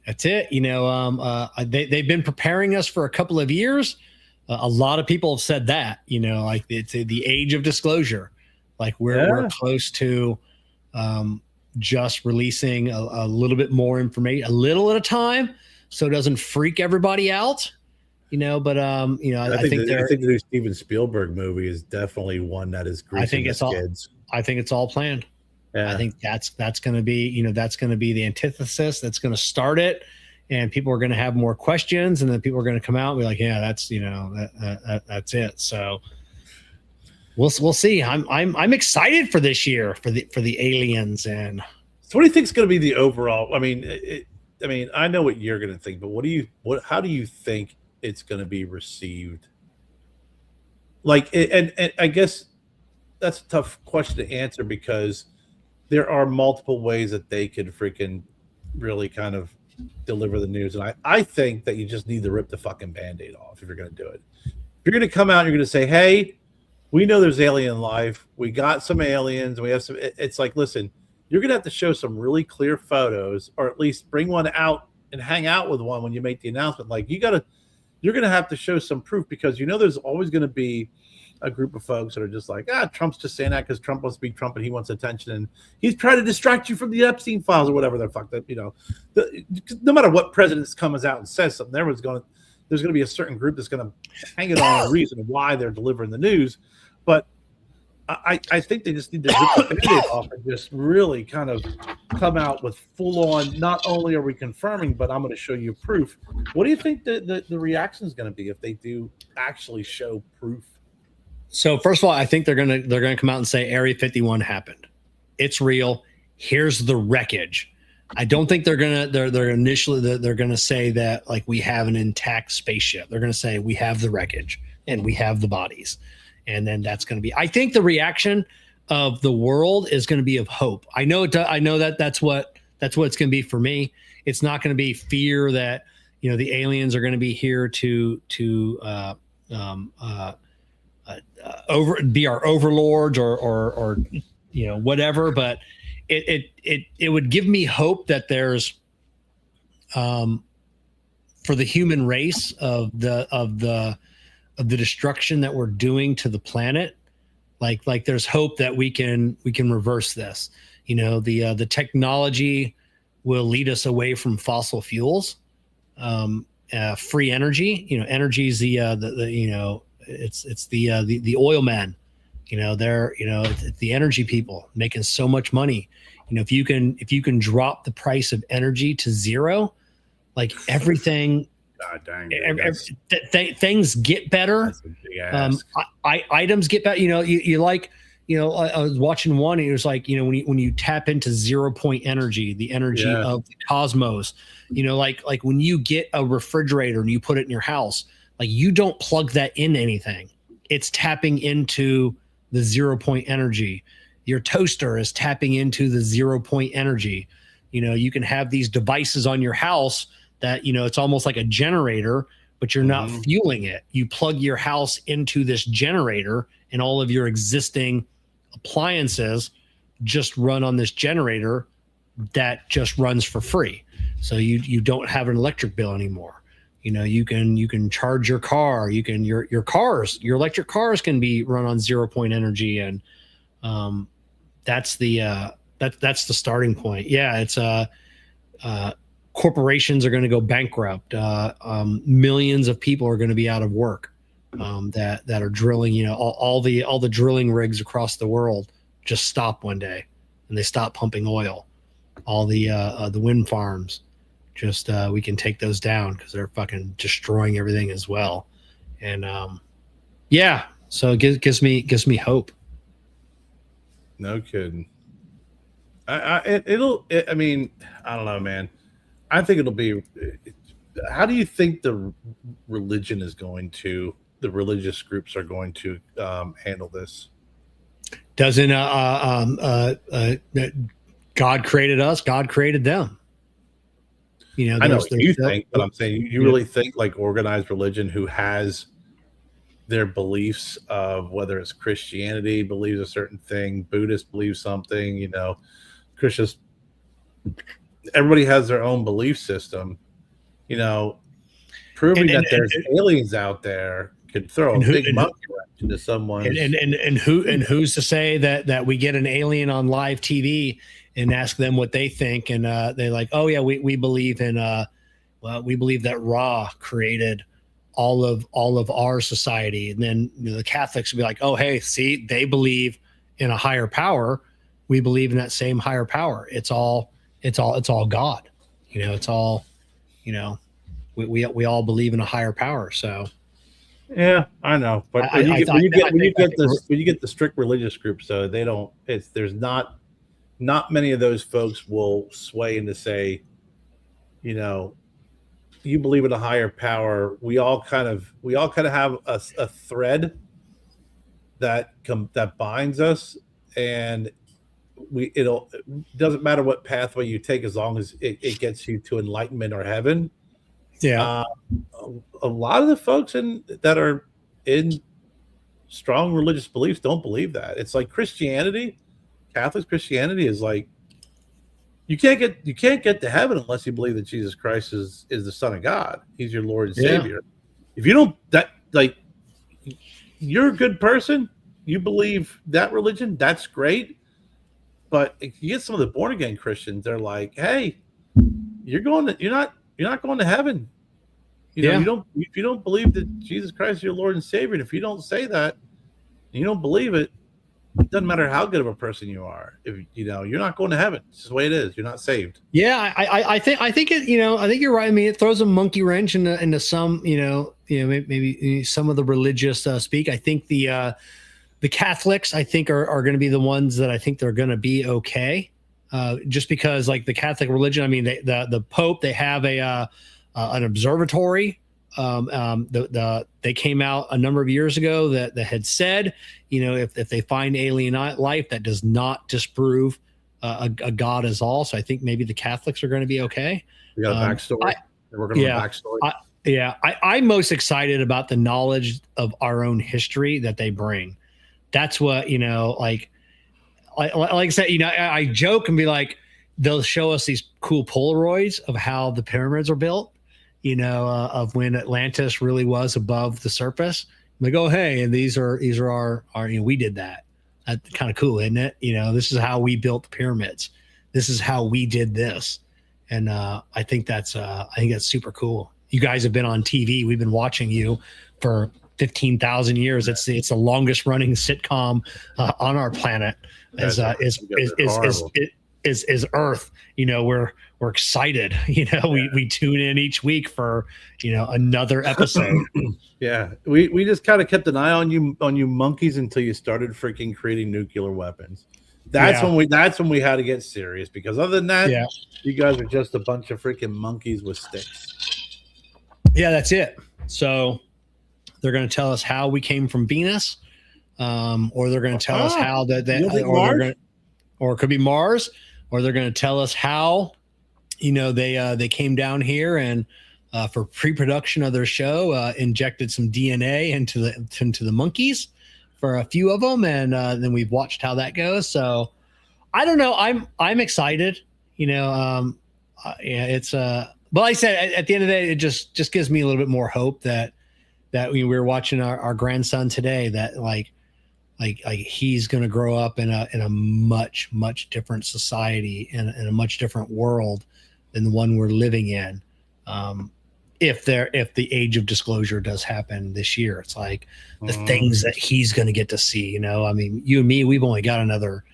Speaker 2: That's it. They've been preparing us for a couple of years. A lot of people have said that, like it's the age of disclosure. Like we're close to just releasing a little bit more information, a little at a time, so it doesn't freak everybody out. But I think
Speaker 3: the new Steven Spielberg movie is definitely one that is greasing the skids.
Speaker 2: I think it's all planned. Yeah. I think that's going to be, that's going to be the antithesis. That's going to start it, and people are going to have more questions, and then people are going to come out and be like, yeah, that's, that's it. So we'll see. I'm excited for this year for the aliens. And
Speaker 3: so what do you think is going to be the overall? I mean, I know what you're going to think, but how do you think it's going to be received? Like, and I guess that's a tough question to answer because there are multiple ways that they could freaking really kind of deliver the news. And I think that you just need to rip the fucking band-aid off if you're going to do it. If you're going to come out and you're going to say, hey, we know there's alien life. We got some aliens. We have some. It's like, listen, you're going to have to show some really clear photos, or at least bring one out and hang out with one when you make the announcement. Like you're going to have to show some proof because there's always going to be a group of folks that are just like, Trump's just saying that because Trump wants to be Trump and he wants attention and he's trying to distract you from the Epstein files or whatever the fuck that no matter what president comes out and says something, there's going to be a certain group that's going to hang it on a reason why they're delivering the news. But I think they just need to rip the band-aid off and just really kind of come out with full on. Not only are we confirming, but I'm going to show you proof. What do you think the reaction is going to be if they do actually show proof?
Speaker 2: So first of all, I think they're gonna come out and say Area 51 happened. It's real. Here's the wreckage. I don't think they're gonna say that like we have an intact spaceship. They're gonna say we have the wreckage and we have the bodies, and then that's gonna be. I think the reaction of the world is gonna be of hope. I know that's what it's gonna be for me. It's not gonna be fear that the aliens are gonna be here to be our overlords or whatever, but it would give me hope that there's for the human race of the destruction that we're doing to the planet, like there's hope that we can reverse this. The technology will lead us away from fossil fuels, free energy. Energy is it's the oil men, it's the energy people making so much money. If you can drop the price of energy to zero, like everything,
Speaker 3: God dang,
Speaker 2: things get better. Items get better. I was watching one and it was like, when you tap into 0 point energy, the energy of the cosmos, like when you get a refrigerator and you put it in your house, like you don't plug that in anything. It's tapping into the 0 point energy. Your toaster is tapping into the 0 point energy. You can have these devices on your house that, it's almost like a generator, but you're not fueling it. You plug your house into this generator and all of your existing appliances just run on this generator that just runs for free. So you don't have an electric bill anymore. You can charge your car. Your electric cars can be run on 0 point energy, and that's the starting point. Yeah, it's corporations are going to go bankrupt. Millions of people are going to be out of work. That are drilling. All the drilling rigs across the world just stop one day, and they stop pumping oil. All the wind farms. Just we can take those down because they're fucking destroying everything as well, and so it gives me hope.
Speaker 3: No kidding. I mean, I don't know, man. I think it'll be. How do you think the religious groups are going to handle this?
Speaker 2: Doesn't God created us? God created them.
Speaker 3: I know what you think, but I'm saying you really think like organized religion who has their beliefs of whether it's Christianity believes a certain thing, Buddhist believes something, Christians, everybody has their own belief system, proving that there's aliens out there could throw a big monkey wrench into someone.
Speaker 2: And who's to say that we get an alien on live TV and ask them what they think, and they're like, oh yeah, we believe in we believe that Ra created all of our society, and then the Catholics would be like, oh hey, see, they believe in a higher power, we believe in that same higher power. It's all God, it's all, we all believe in a higher power. So
Speaker 3: yeah, I know, but when you get the strict religious groups, though, they don't. There's not many of those folks will sway into say, you believe in a higher power. We all kind of have a thread that binds us, and it doesn't matter what pathway you take as long as it gets you to enlightenment or heaven.
Speaker 2: Yeah.
Speaker 3: A lot of the folks that are in strong religious beliefs don't believe that. It's like Christianity, Catholic Christianity is like you can't get to heaven unless you believe that Jesus Christ is the Son of God. He's your Lord and Savior. If you don't, that like you're a good person, you believe that religion, that's great. But if you get some of the born again Christians, they're like, hey, you're not going to heaven. You know, if you don't believe that Jesus Christ is your Lord and Savior, and if you don't say that, and you don't believe it, it doesn't matter how good of a person you are. If you're not going to heaven. It's just the way it is. You're not saved.
Speaker 2: Yeah, I think it. I think you're right. I mean, it throws a monkey wrench into some. Maybe some of the religious speak. I think the Catholics, I think, are going to be the ones that I think they're going to be okay. Just because, like the Catholic religion, I mean, the Pope, they have an observatory. They came out a number of years ago that had said, if they find alien life, that does not disprove a God is all. So I think maybe the Catholics are going to be okay.
Speaker 3: We got a backstory. We're going to backstory.
Speaker 2: I'm most excited about the knowledge of our own history that they bring. That's what, like I said, I joke and be like, they'll show us these cool Polaroids of how the pyramids are built, of when Atlantis really was above the surface. I'm like, oh, hey, and these are our we did that. That's kind of cool, isn't it? This is how we built the pyramids. This is how we did this. And I think that's super cool. You guys have been on TV. We've been watching you for 15,000 years. It's the longest running sitcom on our planet. Is Earth. We're excited. We tune in each week for another episode.
Speaker 3: Yeah, we just kind of kept an eye on you monkeys until you started freaking creating nuclear weapons. That's when we had to get serious, because other than that, you guys are just a bunch of freaking monkeys with sticks.
Speaker 2: Yeah, that's it. So they're going to tell us how we came from Venus, or they're going to tell us how or it could be Mars, or they're going to tell us how, they came down here and for pre-production of their show, injected some DNA into the monkeys for a few of them, and then we've watched how that goes. So I don't know. I'm excited. It's but like I said, at the end of the day, it just gives me a little bit more hope that we were watching our grandson today, that like he's going to grow up in a much, much different society and in a much different world than the one we're living in. If the age of disclosure does happen this year, it's like the things that he's going to get to see, I mean, you and me, we've only got another,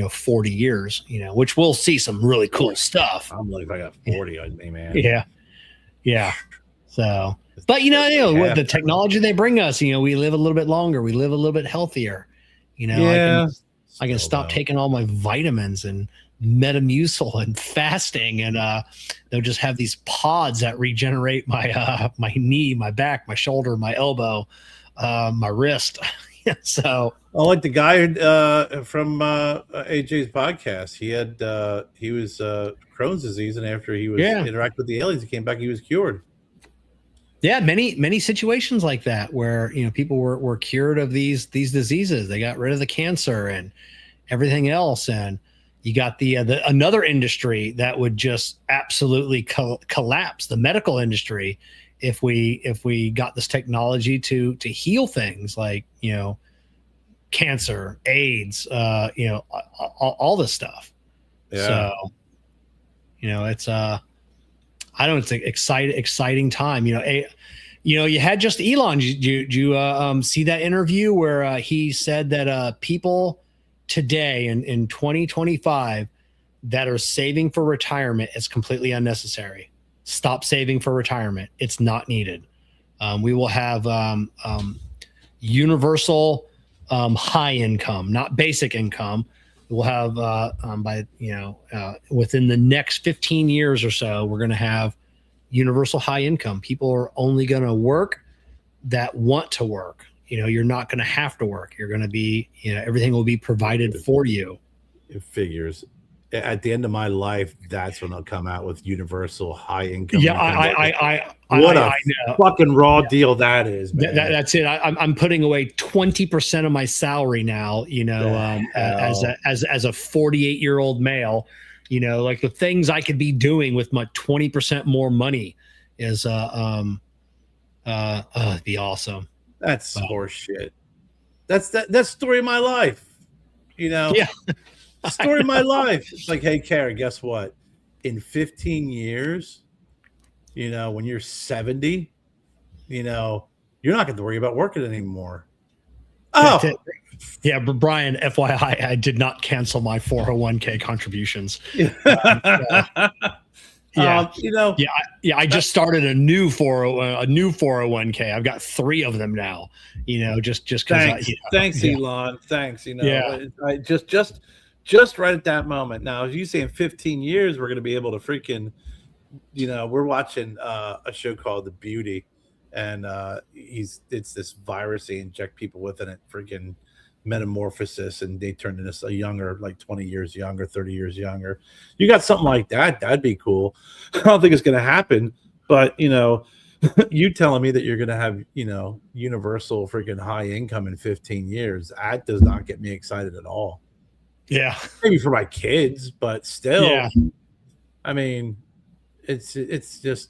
Speaker 2: 40 years, which we'll see some really cool stuff.
Speaker 3: I'm like, I got 40 on me, man.
Speaker 2: Yeah. Yeah. So, but with the technology they bring us, we live a little bit longer. We live a little bit healthier. I can stop taking all my vitamins and Metamucil and fasting, and they'll just have these pods that regenerate my my knee, my back, my shoulder, my elbow, my wrist. So
Speaker 3: I like the guy from AJ's podcast. He was Crohn's disease, and after he was interacted with the aliens, he came back. He was cured.
Speaker 2: Yeah, many situations like that where people were cured of these diseases. They got rid of the cancer and everything else, and you got the another industry that would just absolutely collapse, the medical industry, if we got this technology to heal things like cancer, AIDS, all this stuff.
Speaker 3: Yeah.
Speaker 2: So it's I don't know, it's an exciting time. You had just Elon. Did you see that interview where he said that people today in 2025 that are saving for retirement is completely unnecessary. Stop saving for retirement. It's not needed. We will have universal high income, not basic income. We'll have within the next 15 years or so, we're going to have universal high income. People are only going to work that want to work. you're not going to have to work. You're going to be, everything will be provided for you.
Speaker 3: It figures. At the end of my life, that's when I'll come out with universal high income.
Speaker 2: Yeah,
Speaker 3: what a
Speaker 2: know.
Speaker 3: fucking raw deal that is, man.
Speaker 2: That's it. I'm putting away 20% of my salary now. As a 48-year-old male, like the things I could be doing with my 20% more money is it'd be awesome.
Speaker 3: That's horseshit. That's story of my life.
Speaker 2: Yeah.
Speaker 3: Story of my life. It's like, hey, Kerr, guess what? In 15 years, when you're 70, you're not going to worry about working anymore. Oh,
Speaker 2: yeah. But Brian, FYI, I did not cancel my 401k contributions. I just started a new 401k. I've got 3 of them now. Just because.
Speaker 3: Thanks, Elon. Thanks. I just right at that moment. Now, as you say, in 15 years, we're going to be able to freaking, we're watching a show called The Beauty, and it's this virus they inject people with, and it freaking metamorphosis, and they turn into a younger, like 20 years younger, 30 years younger. You got something like that, that'd be cool. I don't think it's going to happen, but you telling me that you're going to have universal freaking high income in 15 years, that does not get me excited at all.
Speaker 2: Yeah,
Speaker 3: maybe for my kids, but still,
Speaker 2: yeah.
Speaker 3: I mean, it's just.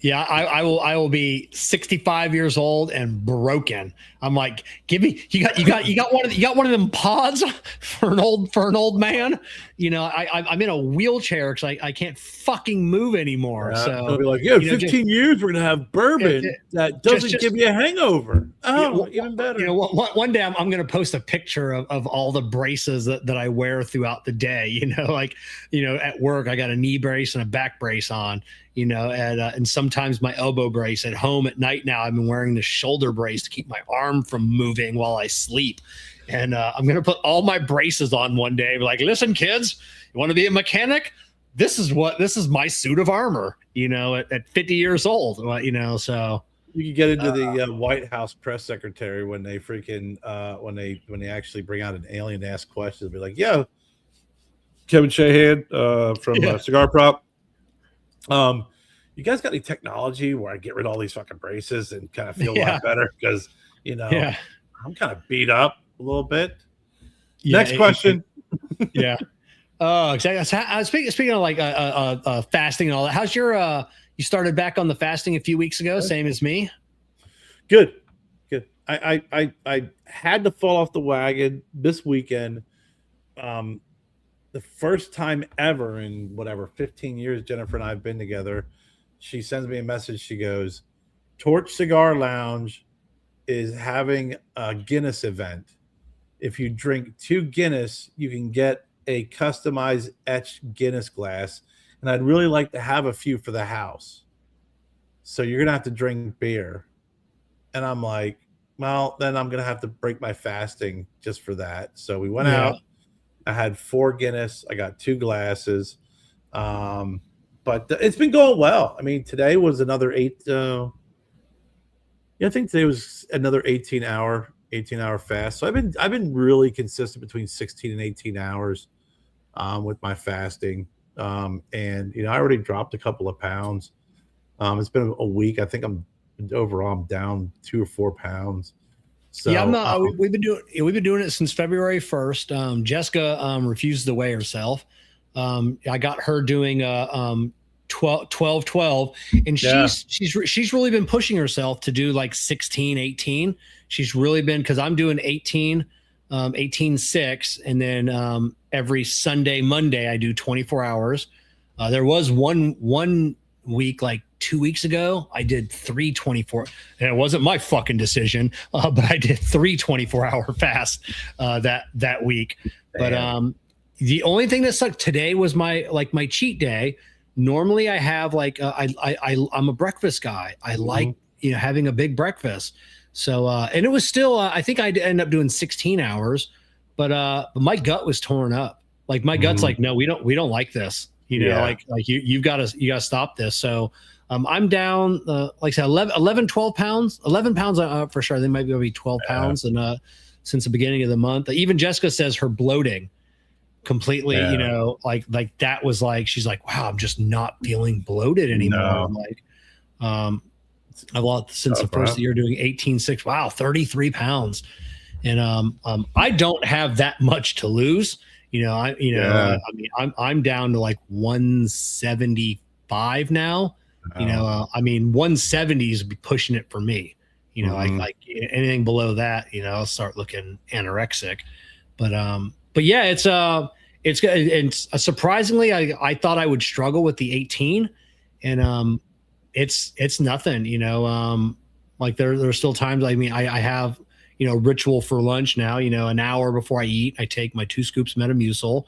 Speaker 2: Yeah, I will be 65 years old and broken. I'm like, give me, you got one of them pods for an old man. I'm in a wheelchair because I can't fucking move anymore. So
Speaker 3: I'll be like, 15 years we're gonna have bourbon that doesn't give you a hangover. Oh, even better.
Speaker 2: One day I'm gonna post a picture of all the braces that I wear throughout the day. At work I got a knee brace and a back brace on. And sometimes my elbow brace. At home at night now, I've been wearing the shoulder brace to keep my arm from moving while I sleep. And I'm going to put all my braces on one day. Be like, listen, kids, you want to be a mechanic? This is my suit of armor, at 50 years old, so.
Speaker 3: You can get into the White House press secretary when they freaking, when they actually bring out an alien to ask questions. Be like, yeah, Kevin Shahan from Cigar Prop. You guys got any technology where I get rid of all these fucking braces and kind of feel a lot better? Because I'm kind of beat up a little bit. Next question.
Speaker 2: Oh, exactly. Speaking of like fasting and all that, how's your you started back on the fasting a few weeks ago, same as me?
Speaker 3: Good. I had to fall off the wagon this weekend. The first time ever in 15 years Jennifer and I have been together, she sends me a message. She goes, Torch Cigar Lounge is having a Guinness event. If you drink 2 Guinness, you can get a customized etched Guinness glass. And I'd really like to have a few for the house. So you're going to have to drink beer. And I'm like, well, then I'm going to have to break my fasting just for that. So we went out. I had 4 Guinness. I got 2 glasses. But it's been going well. I mean, today was another 8. I think today was another 18-hour fast. So I've been really consistent between 16 and 18 hours with my fasting. And I already dropped a couple of pounds. It's been a week. I think I'm down 2 or 4 pounds. So
Speaker 2: we've been doing it since February 1st. Jessica refuses to weigh herself. I got her doing 12-12, and she's really been pushing herself to do like 16-18. She's really been, because I'm doing 18-6, and then every Sunday, Monday I do 24 hours. There was one week, like 2 weeks ago, I did 3 24, and it wasn't my fucking decision, but I did 3 24-hour fasts that week. Damn. But the only thing that sucked today was my cheat day. Normally I have I'm a breakfast guy. I like having a big breakfast. So and it was still I think I'd end up doing 16 hours, but my gut was torn up. Like my gut's like, no, we don't like this. You got to stop this. So I'm down, like I said, 12 pounds, 11 pounds for sure. They might be 12 pounds. And since the beginning of the month, even Jessica says her bloating completely, like that was like, she's like, wow, I'm just not feeling bloated anymore.
Speaker 3: No.
Speaker 2: I'm like, I've lost since the first year doing 18.6. Wow, 33 pounds. And I don't have that much to lose. I mean, I'm down to like 175 now. I mean, 170s would be pushing it for me. Like anything below that, I'll start looking anorexic. But yeah, it's surprisingly, I thought I would struggle with the 18, and it's nothing. Like there's still times. I mean, I have ritual for lunch now. An hour before I eat, I take my 2 scoops Metamucil.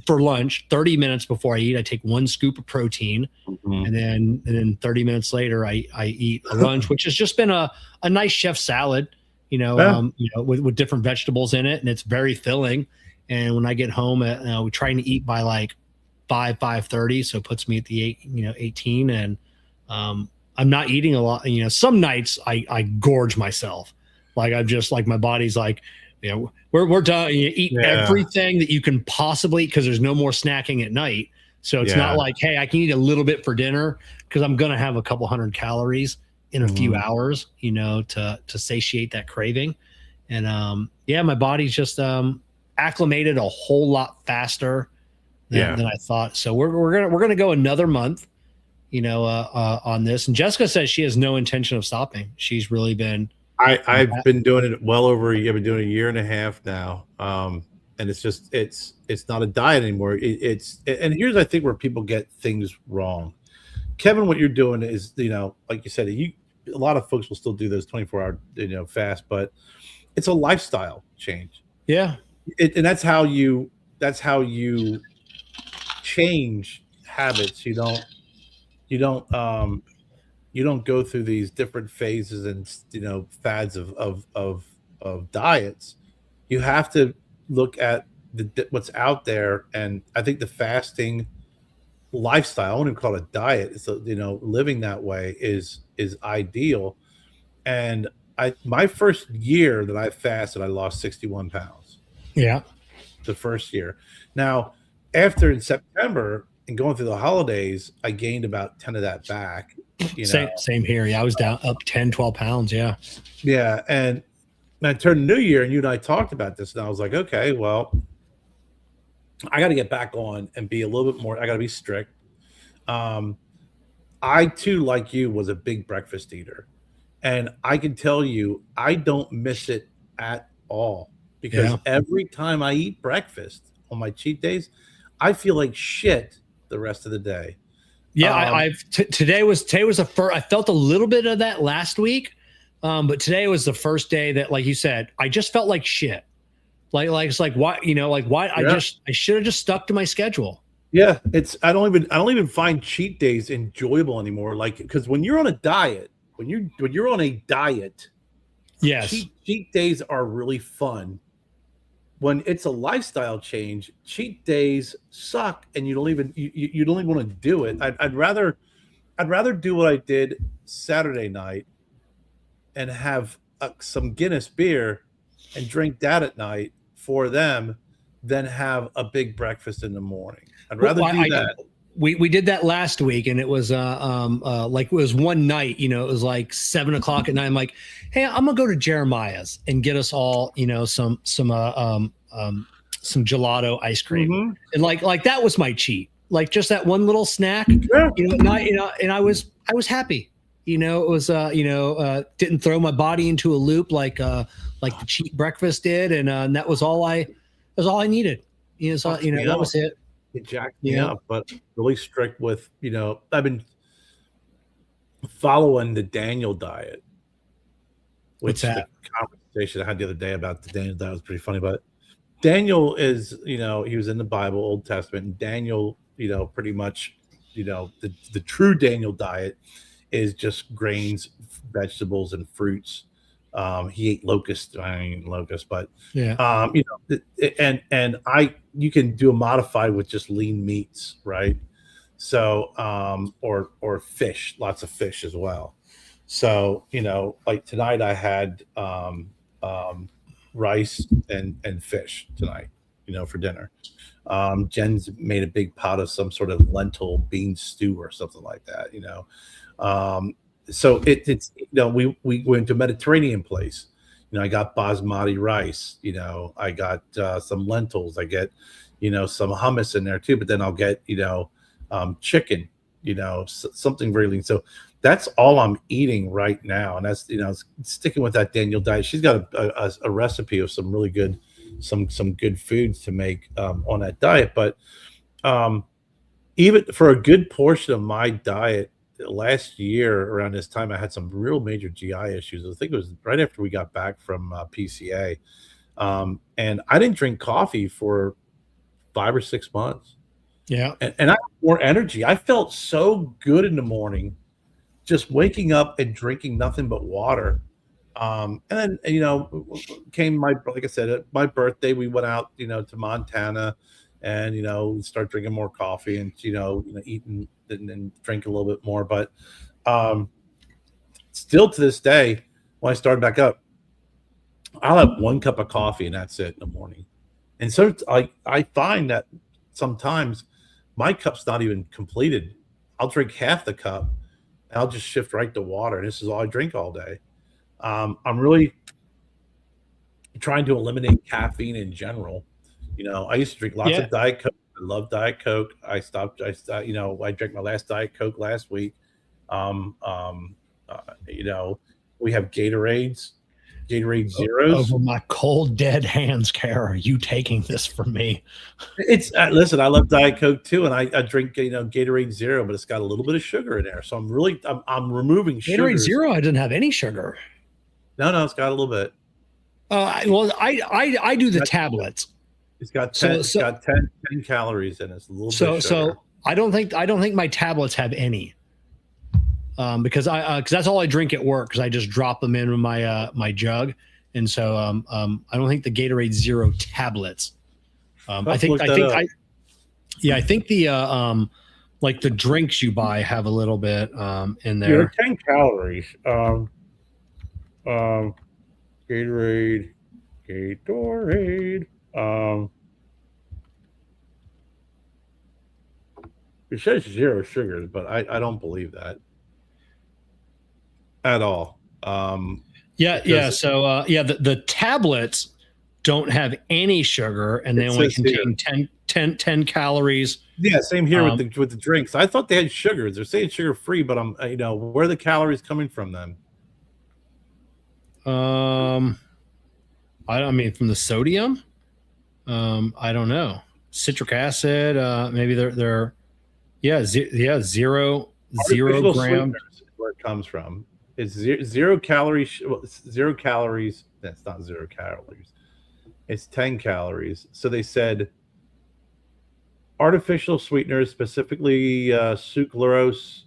Speaker 2: For lunch, 30 minutes before I eat, I take 1 scoop of protein, and then 30 minutes later, I eat a lunch, which has just been a nice chef salad, with different vegetables in it, and it's very filling. And when I get home, we're trying to eat by like 5:30, so it puts me at the 18, and I'm not eating a lot. Some nights I gorge myself, like I'm just like my body's like, we're done. You eat everything that you can possibly, because there's no more snacking at night. So it's not like, hey, I can eat a little bit for dinner because I'm going to have a couple hundred calories in a few hours, to satiate that craving. And my body's just acclimated a whole lot faster than I thought. So we're gonna go another month, on this. And Jessica says she has no intention of stopping. She's really been.
Speaker 3: I've been doing it well over a year. I've been doing it a year and a half now. And it's just, it's not a diet anymore. And here's, I think, where people get things wrong. Kevin, what you're doing is, like you said, a lot of folks will still do those 24-hour, fast, but it's a lifestyle change.
Speaker 2: Yeah.
Speaker 3: And that's how you change habits. You don't go through these different phases and fads of diets. You have to look at what's out there, and I think the fasting lifestyle, I wouldn't even call it a diet, it's living that way is ideal. And my first year that I fasted, I lost 61 pounds.
Speaker 2: Yeah,
Speaker 3: the first year. Now, after in September and going through the holidays, I gained about 10 of that back.
Speaker 2: Same here. Yeah, I was down up 10, 12 pounds. Yeah.
Speaker 3: Yeah. And I turned New Year, and you and I talked about this, and I was like, okay, well, I got to get back on and be a little bit more, I got to be strict. I too, like you, was a big breakfast eater. And I can tell you, I don't miss it at all, because every time I eat breakfast on my cheat days, I feel like shit the rest of the day.
Speaker 2: Yeah, today was the first. I felt a little bit of that last week, but today was the first day that, like you said, I just felt like shit. Like it's like why why I should have just stuck to my schedule.
Speaker 3: Yeah, I don't even find cheat days enjoyable anymore. Like, because when you're on a diet, when you're on a diet,
Speaker 2: yes,
Speaker 3: cheat days are really fun. When it's a lifestyle change, cheat days suck, and you don't even want to do it. I'd rather do what I did Saturday night and have some Guinness beer and drink that at night for them than have a big breakfast in the morning. I'd rather do that.
Speaker 2: We did that last week, and it was like it was one night, it was like 7 o'clock at night. I'm like, hey, I'm gonna go to Jeremiah's and get us all, some gelato ice cream. And like that was my cheat, like just that one little snack, and I was happy. It was didn't throw my body into a loop like the cheat breakfast did, and that was all I needed. That was it.
Speaker 3: It jacked me up, but really strict with, I've been following the Daniel diet.
Speaker 2: What's that?
Speaker 3: The conversation I had the other day about the Daniel diet was pretty funny, but Daniel is, he was in the Bible, Old Testament, and Daniel, pretty much, the true Daniel diet is just grains, vegetables, and fruits. He ate locusts. I ain't eating locusts, but and you can do a modified with just lean meats, right? So or fish, lots of fish as well. So like tonight I had rice and fish tonight, for dinner. Jen's made a big pot of some sort of lentil bean stew or something like that. Um, so it's we went to a Mediterranean place. I got basmati rice. I got some lentils. I get some hummus in there too. But then I'll get chicken. Something very lean. So that's all I'm eating right now, and that's sticking with that Daniel diet. She's got a recipe of some really good some good foods to make on that diet. But even for a good portion of my diet last year around this time, I had some real major GI issues. I think it was right after we got back from PCA, and I didn't drink coffee for 5 or 6 months.
Speaker 2: Yeah.
Speaker 3: And I had more energy. I felt so good in the morning, just waking up and drinking nothing but water. And then, came like I said, my birthday, we went out, to Montana and, start drinking more coffee and, eating and drink a little bit more. But still to this day, when I started back up, I'll have 1 cup of coffee and that's it in the morning. And so I find that sometimes my cup's not even completed. I'll drink half the cup and I'll just shift right to water. And this is all I drink all day. I'm really trying to eliminate caffeine in general. I used to drink lots of Diet Coke. I love Diet Coke. I stopped. I drank my last Diet Coke last week. We have Gatorade Zeros.
Speaker 2: Over my cold, dead hands, Kerr, are you taking this from me?
Speaker 3: It's listen, I love Diet Coke too, and I drink Gatorade Zero, but it's got a little bit of sugar in there. So I'm removing sugar.
Speaker 2: Gatorade Zero, I didn't have any sugar.
Speaker 3: No, it's got a little bit.
Speaker 2: I do the tablets.
Speaker 3: It's got 10 calories in it. It's a little bit of sugar.
Speaker 2: So I don't think my tablets have any. Because that's all I drink at work, because I just drop them in my jug, and so I don't think the Gatorade Zero tablets. I think the like the drinks you buy have a little bit in there.
Speaker 3: Yeah, 10 calories. Gatorade. It says 0 sugars, but I don't believe that at all.
Speaker 2: So the tablets don't have any sugar, and they only contain 10 calories.
Speaker 3: Yeah, same here with the drinks. I thought they had sugars. They're saying sugar free, but where are the calories coming from then?
Speaker 2: I mean, from the sodium. I don't know. Citric acid. Maybe they're zero gram.
Speaker 3: Where it comes from. It's 0 calories. 0 calories. That's not 0 calories. It's 10 calories. So they said artificial sweeteners, specifically sucralose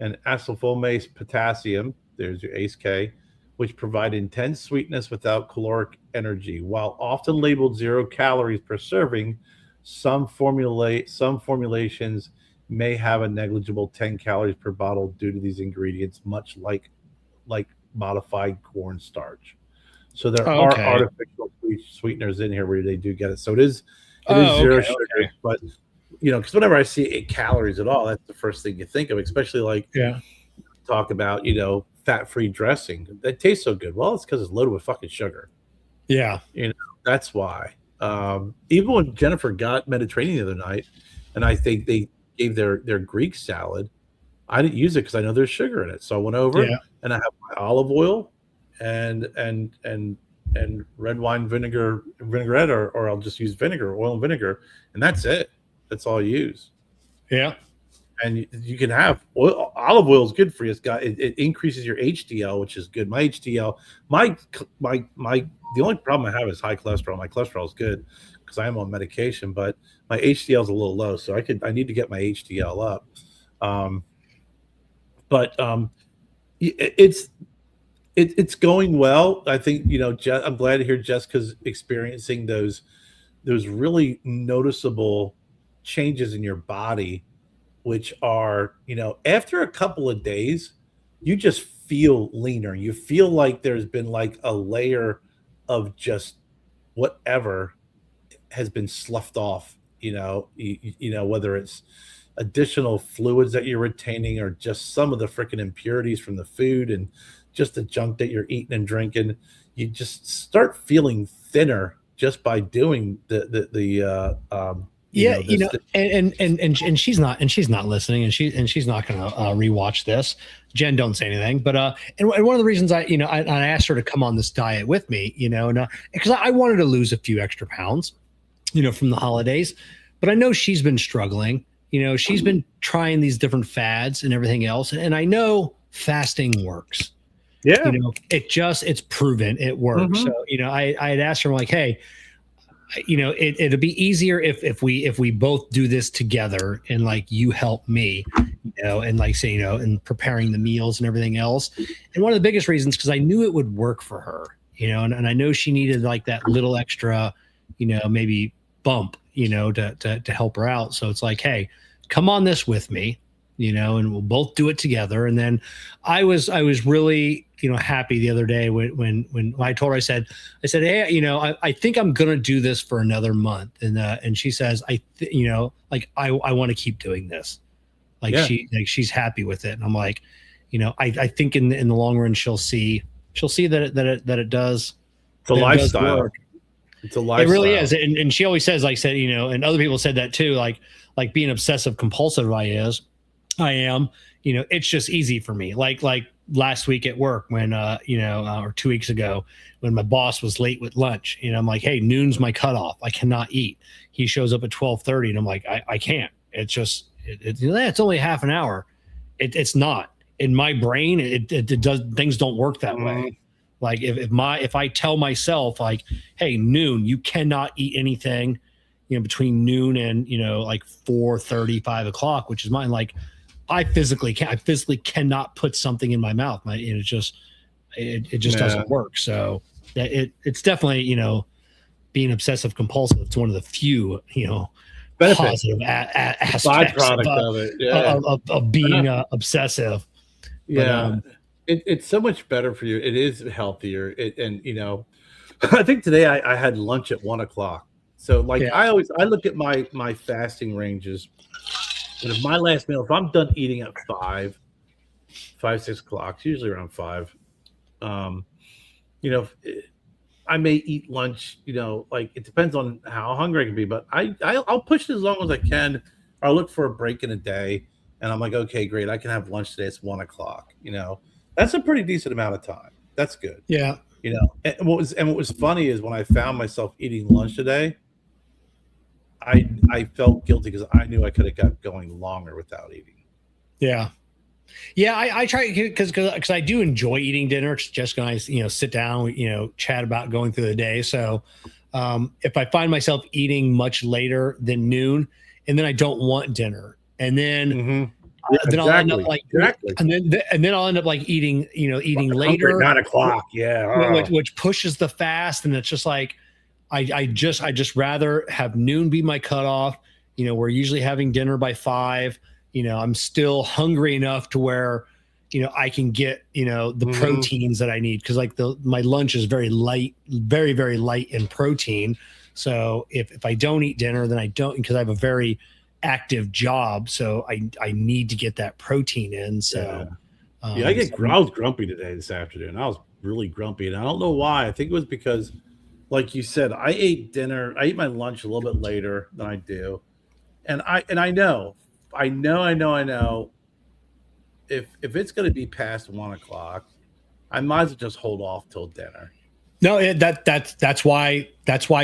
Speaker 3: and acetylfoamate potassium. There's your ACE-K, which provide intense sweetness without caloric energy. While often labeled 0 calories per serving, some formulations may have a negligible 10 calories per bottle due to these ingredients, much like modified cornstarch. So there are artificial sweeteners in here where they do get it. So it is 0 sugar, but because whenever I see 8 calories at all, that's the first thing you think of, especially talk about fat-free dressing that tastes so good. Well, it's because it's loaded with fucking sugar.
Speaker 2: Yeah,
Speaker 3: that's why. Even when Jennifer got Mediterranean the other night, and I think they gave their Greek salad, I didn't use it because I know there's sugar in it. So I went over and I have my olive oil and red wine vinaigrette, or I'll just use oil and vinegar, and that's it. That's all I use.
Speaker 2: Yeah.
Speaker 3: And you can have oil. Olive oil is good for you. It increases your HDL, which is good. My HDL, the only problem I have is high cholesterol. My cholesterol is good because I am on medication, but my HDL is a little low, so I need to get my HDL up. It's going well. I think I'm glad to hear Jessica's experiencing those really noticeable changes in your body which are, after a couple of days, you just feel leaner. You feel like there's been like a layer of just whatever has been sloughed off, whether it's additional fluids that you're retaining or just some of the freaking impurities from the food and just the junk that you're eating and drinking. You just start feeling thinner just by doing
Speaker 2: and she's not listening, and she's not going to rewatch this. Jen, don't say anything. But and one of the reasons I asked her to come on this diet with me, and because I wanted to lose a few extra pounds, from the holidays, but I know she's been struggling. She's been trying these different fads and everything else, and I know fasting works.
Speaker 3: Yeah,
Speaker 2: it's proven it works. So I had asked her, like, hey, it'd be easier if we both do this together, and like you help me, and like say, and preparing the meals and everything else. And one of the biggest reasons, because I knew it would work for her, and I know she needed like that little extra, maybe bump, to help her out. So it's like, hey, come on this with me, and we'll both do it together. And then I was really, happy the other day when I told her, I said, hey, I think I'm going to do this for another month. And she says, I want to keep doing this. Like she's happy with it. And I'm like, I think in the long run, she'll see that it does.
Speaker 3: It's a lifestyle. It's a lifestyle.
Speaker 2: It really is. And she always says, like said, and other people said that too, like being obsessive compulsive I am, it's just easy for me. Like last week at work when, or 2 weeks ago when my boss was late with lunch, I'm like, hey, noon's my cutoff. I cannot eat. He shows up at 12:30 and I'm like, I can't. It's just, it's only half an hour. It's not in my brain. It does, things don't work that way. Like if I tell myself like, hey, noon, you cannot eat anything, between noon and, like 4:30, 5 o'clock, which is mine. Like I physically cannot put something in my mouth. It just doesn't work. So it's definitely, being obsessive compulsive. It's one of the few, positive aspects of being obsessive.
Speaker 3: Yeah.
Speaker 2: But,
Speaker 3: it's so much better for you. It is healthier. I think today I had lunch at 1 o'clock. So like I look at my fasting ranges. And if my last meal, if I'm done eating at 5, 6 o'clock, usually around 5, I may eat lunch, like it depends on how hungry I can be, but I'll push it as long as I can. I'll look for a break in a day and I'm like, okay, great. I can have lunch today. It's 1 o'clock, that's a pretty decent amount of time. That's good.
Speaker 2: Yeah.
Speaker 3: And what was funny is when I found myself eating lunch today, I felt guilty because I knew I could have got going longer without eating.
Speaker 2: Yeah. Yeah, I try because I do enjoy eating dinner. It's just when I sit down, chat about going through the day. So if I find myself eating much later than noon, and then I don't want dinner, and then then I'll end up like and then I'll end up like eating later,
Speaker 3: 9 o'clock,
Speaker 2: which pushes the fast, and it's just like I just rather have noon be my cutoff. We're usually having dinner by 5. I'm still hungry enough to where, I can get, the proteins that I need. Cause like my lunch is very light, very, very light in protein. So if I don't eat dinner, then I don't, because I have a very active job. So I need to get that protein in. So
Speaker 3: I was grumpy today this afternoon. I was really grumpy and I don't know why. I think it was because like you said, I ate my lunch a little bit later than I do. And I know if it's going to be past 1 o'clock, I might as well just hold off till dinner.
Speaker 2: No, that's why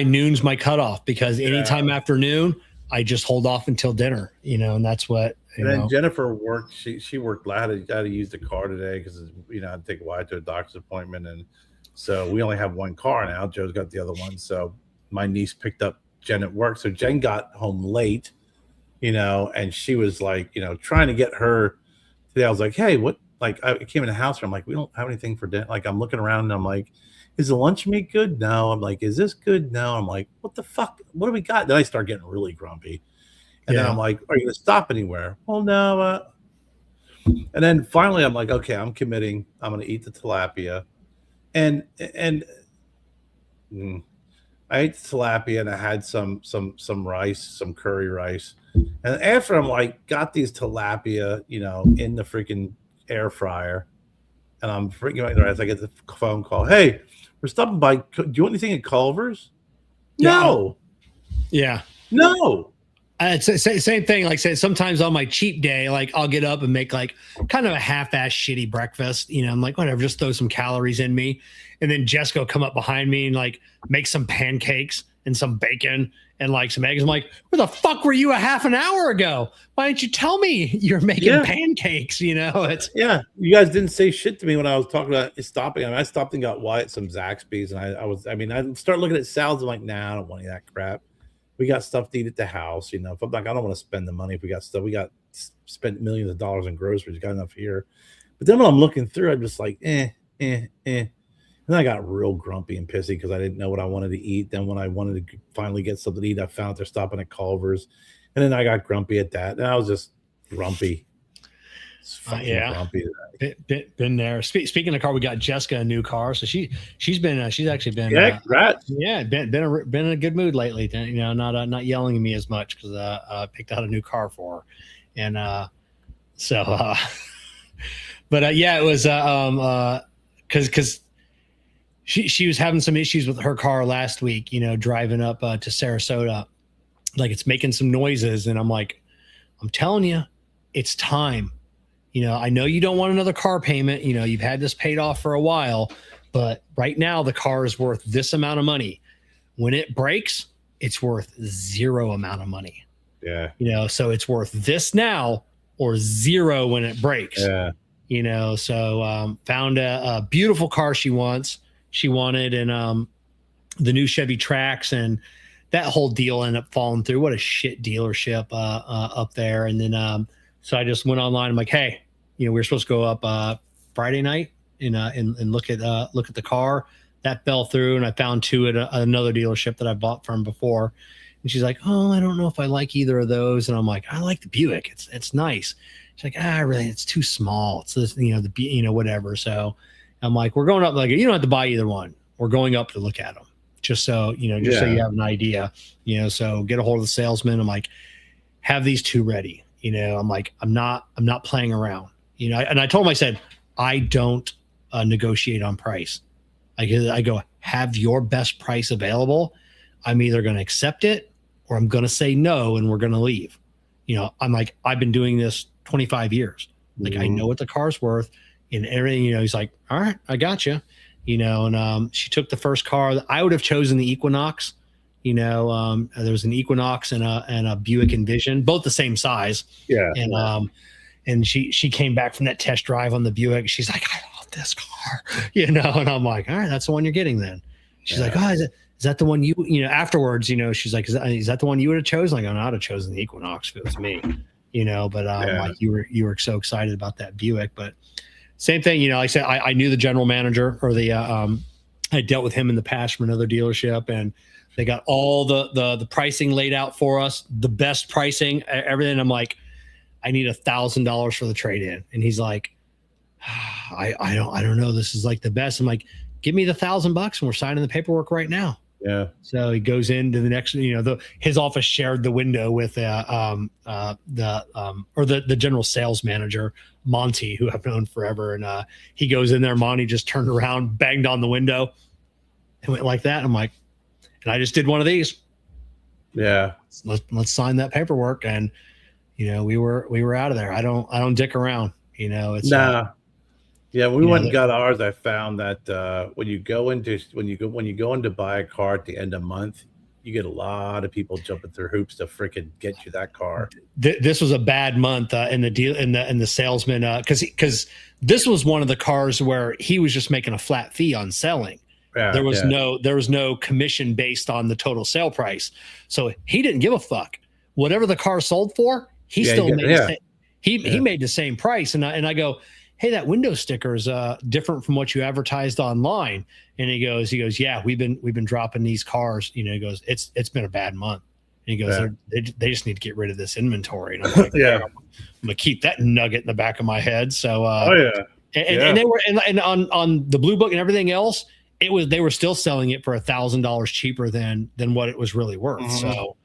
Speaker 2: noon's my cutoff, because anytime after noon, I just hold off until dinner, and that's what.
Speaker 3: And then Jennifer worked. She worked. I had to use the car today because I had to take a wife to a doctor's appointment, and so we only have one car now. Joe's got the other one, so my niece picked up Jen at work. So Jen got home late. And she was like, trying to get her today. I was like, hey, what? Like, I came in the house and I'm like, we don't have anything for dinner. Like, I'm looking around and I'm like, is the lunch meat good? No. I'm like, is this good? No. I'm like, what the fuck? What do we got? Then I start getting really grumpy. And then I'm like, are you going to stop anywhere? Well, no. And then finally I'm like, okay, I'm committing. I'm going to eat the tilapia. And I ate the tilapia and I had some rice, some curry rice. And after I'm like, got these tilapia, in the freaking air fryer, and I'm freaking out as I get the phone call. Hey, we're stopping by. Do you want anything at Culver's? No.
Speaker 2: Yeah.
Speaker 3: No.
Speaker 2: It's the same thing. Like, say, sometimes on my cheap day, like I'll get up and make like kind of a half-ass shitty breakfast. I'm like, whatever, just throw some calories in me. And then Jessica will come up behind me and like make some pancakes and some bacon and like some eggs. I'm like, where the fuck were you a half an hour ago? Why didn't you tell me you're making pancakes? It's
Speaker 3: you guys didn't say shit to me when I was talking about stopping. I stopped and got Wyatt some Zaxby's, and I start looking at salads. I'm like, nah, I don't want any of that crap. We got stuff to eat at the house. If I'm like, I don't want to spend the money. If we got stuff, we got spent millions of dollars in groceries. Got enough here. But then when I'm looking through, I'm just like, And then I got real grumpy and pissy because I didn't know what I wanted to eat. Then when I wanted to finally get something to eat, I found they're stopping at Culver's. And then I got grumpy at that. And I was just grumpy.
Speaker 2: Grumpy. Been there. Speaking of car, we got Jessica a new car. So she's actually been
Speaker 3: congrats.
Speaker 2: Been in a good mood lately. Not yelling at me as much because I picked out a new car for her. And it was because she was having some issues with her car last week, driving up to Sarasota. Like, it's making some noises. And I'm like, I'm telling you, it's time. I know you don't want another car payment. You've had this paid off for a while, but right now the car is worth this amount of money. When it breaks, it's worth zero amount of money.
Speaker 3: Yeah.
Speaker 2: So it's worth this now or zero when it breaks.
Speaker 3: Yeah.
Speaker 2: So found a beautiful car she wanted, and the new Chevy Trax, and that whole deal ended up falling through. What a shit dealership up there. And then so I just went online. I'm like, hey, we were supposed to go up Friday night and look at the car. That fell through, and I found two at another dealership that I bought from before. And she's like, oh, I don't know if I like either of those. And I'm like, I like the Buick. It's nice. She's like, really, it's too small. It's this, whatever. So I'm like, we're going up. Like, you don't have to buy either one. We're going up to look at them, just so so you have an idea. So get a hold of the salesman. I'm like, have these two ready. I'm like, I'm not playing around. And I told him, I said, I don't negotiate on price. I go, have your best price available. I'm either going to accept it or I'm going to say no, and we're going to leave. I'm like, I've been doing this 25 years. Like, I know what the car's worth and everything. He's like, all right, I got you. And she took the first car. I would have chosen the Equinox. There was an Equinox and a Buick Envision, both the same size.
Speaker 3: Yeah.
Speaker 2: And she came back from that test drive on the Buick. She's like, I love this car, and I'm like, all right, that's the one you're getting then. She's like, oh, is that the one afterwards, she's like, is that the one you would have chosen? Like, I would have chosen the Equinox if it was me, but like you were so excited about that Buick. But same thing, like I said, I knew the general manager, or I dealt with him in the past from another dealership, and they got all the pricing laid out for us, the best pricing, everything. I'm like, I need $1,000 for the trade-in. And he's like, I don't know. This is like the best. I'm like, give me the $1,000 and we're signing the paperwork right now.
Speaker 3: Yeah.
Speaker 2: So he goes into the next, his office shared the window with the general sales manager, Monty, who I've known forever. And he goes in there. Monty just turned around, banged on the window, and went like that. I'm like, and I just did one of these.
Speaker 3: Yeah.
Speaker 2: Let's sign that paperwork. And, we were out of there. I don't dick around. It's
Speaker 3: Yeah, we went and got ours. I found that when you go in to buy a car at the end of month, you get a lot of people jumping through hoops to freaking get you that car.
Speaker 2: This was a bad month in the deal in the salesman because this was one of the cars where he was just making a flat fee on selling.
Speaker 3: Yeah,
Speaker 2: there was no commission based on the total sale price, so he didn't give a fuck. Whatever the car sold for, he made the same price. And I go, hey, that window sticker is different from what you advertised online. And he goes, yeah, we've been dropping these cars. He goes, it's been a bad month. he goes,
Speaker 3: Yeah.
Speaker 2: they just need to get rid of this inventory. And I'm like,
Speaker 3: Yeah.
Speaker 2: I'm gonna keep that nugget in the back of my head. So,
Speaker 3: Oh yeah.
Speaker 2: and they were, and on the Blue Book and everything else, they were still selling it for $1,000 cheaper than what it was really worth. So,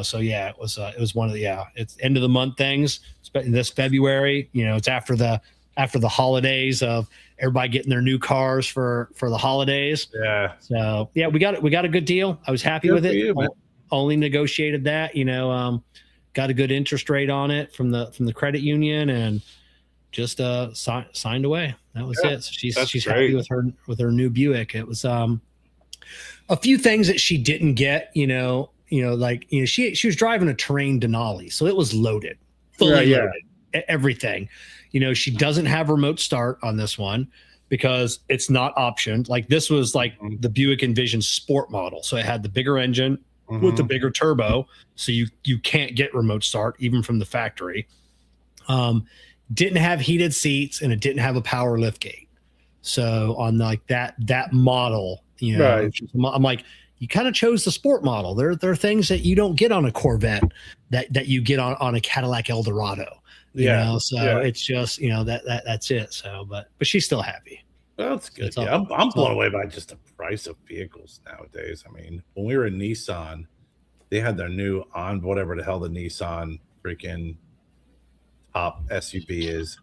Speaker 2: so yeah, it was one of the, it's end of the month things. This February, it's after the holidays of everybody getting their new cars for the holidays.
Speaker 3: Yeah.
Speaker 2: So yeah, we got a good deal. I was happy
Speaker 3: Good
Speaker 2: with
Speaker 3: for
Speaker 2: it.
Speaker 3: you, man.
Speaker 2: Only negotiated that, got a good interest rate on it from the credit union and just signed away. That was it. So she's happy with her new Buick. It was a few things that she didn't get, she was driving a terrain Denali, so it was loaded, fully loaded, everything. She doesn't have remote start on this one because it's not optioned. Like this was like the Buick Envision Sport model, so it had the bigger engine with the bigger turbo, so you can't get remote start even from the factory. Didn't have heated seats and it didn't have a power lift gate. So on like that model, I'm like, you kind of chose the sport model. There are things that you don't get on a Corvette that you get on a Cadillac Eldorado. It's just that's it. So but she's still happy.
Speaker 3: Well, that's good. I'm blown away by just the price of vehicles nowadays. I mean, when we were in Nissan, they had their new whatever the hell the Nissan freaking top SUV is,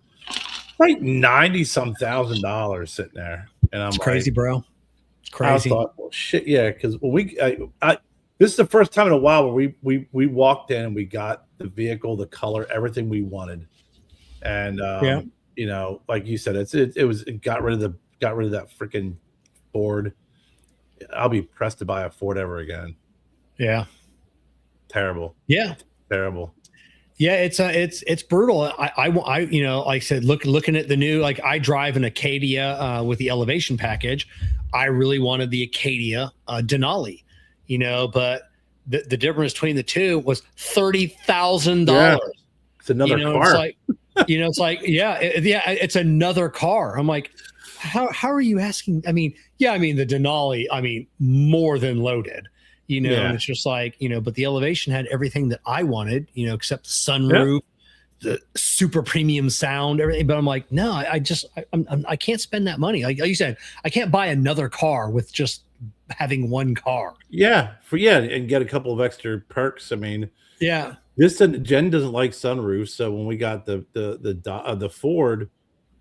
Speaker 3: like $90-some thousand sitting there, and I'm
Speaker 2: crazy, bro. It's crazy.
Speaker 3: I thought, well, shit, yeah, because this is the first time in a while where we walked in and we got the vehicle, the color, everything we wanted, and like you said, it got rid of that freaking Ford. I'll be pressed to buy a Ford ever again.
Speaker 2: Yeah.
Speaker 3: Terrible.
Speaker 2: Yeah.
Speaker 3: Terrible.
Speaker 2: Yeah, it's brutal. I like I said, looking at the new, like I drive an Acadia with the elevation package. I really wanted the Acadia Denali, but the difference between the two was $30,000.
Speaker 3: It's another car.
Speaker 2: It's another car. I'm like, how are you asking? I mean, the Denali, more than loaded. And it's just like, but the elevation had everything that I wanted, except the sunroof, the super premium sound, everything. But I'm like, no, I can't spend that money. Like you said, I can't buy another car with just having one car.
Speaker 3: Yeah. And get a couple of extra perks. I mean, Jen doesn't like sunroofs. So when we got the Ford,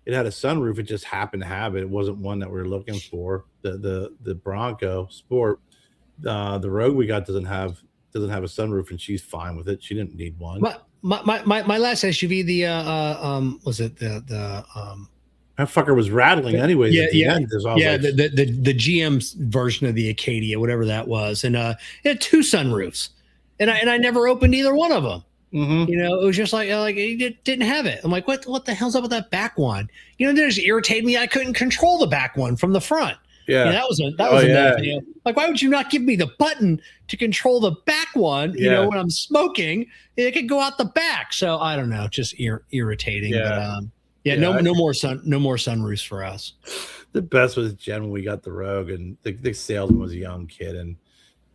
Speaker 3: it had a sunroof. It just happened to have it. It wasn't one that we were looking for. The Bronco Sport. The Rogue we got doesn't have a sunroof, and she's fine with it. She didn't need one.
Speaker 2: My last SUV,
Speaker 3: that fucker was rattling anyways. The
Speaker 2: GM's version of the Acadia, whatever that was, and it had two sunroofs, and I never opened either one of them. It was just like it didn't have it. I'm like, what the hell's up with that back one? They just irritated me. I couldn't control the back one from the front. Yeah, that was another thing. Like, why would you not give me the button to control the back one? When I'm smoking, it could go out the back. So I don't know, just irritating.
Speaker 3: Yeah.
Speaker 2: But no more sunroofs for us.
Speaker 3: The best was Jen when we got the Rogue, and the salesman was a young kid, and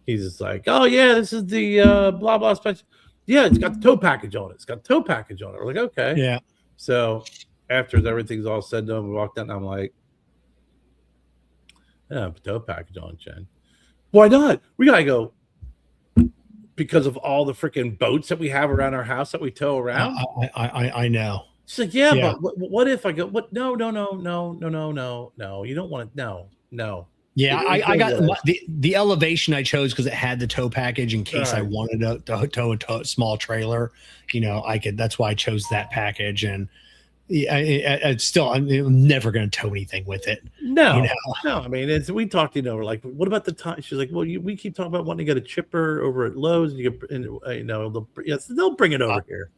Speaker 3: he's just like, "Oh yeah, this is the blah blah special. Yeah, it's got the tow package on it. We're like, okay,
Speaker 2: yeah.
Speaker 3: So after everything's all said and done, we walked out, and I'm like, tow package on, Jen. Why not? We gotta go because of all the freaking boats that we have around our house that we tow around.
Speaker 2: I know.
Speaker 3: She's like, yeah. But what if I go? What? No. You don't want to. No.
Speaker 2: Yeah, I got the elevation I chose because it had the tow package in case I wanted to tow a small trailer. I could. That's why I chose that package, and I'm never going to tow anything with it.
Speaker 3: No. I mean, we talked. We're like, what about the time? She's like, well, we keep talking about wanting to get a chipper over at Lowe's, and they'll bring it over here.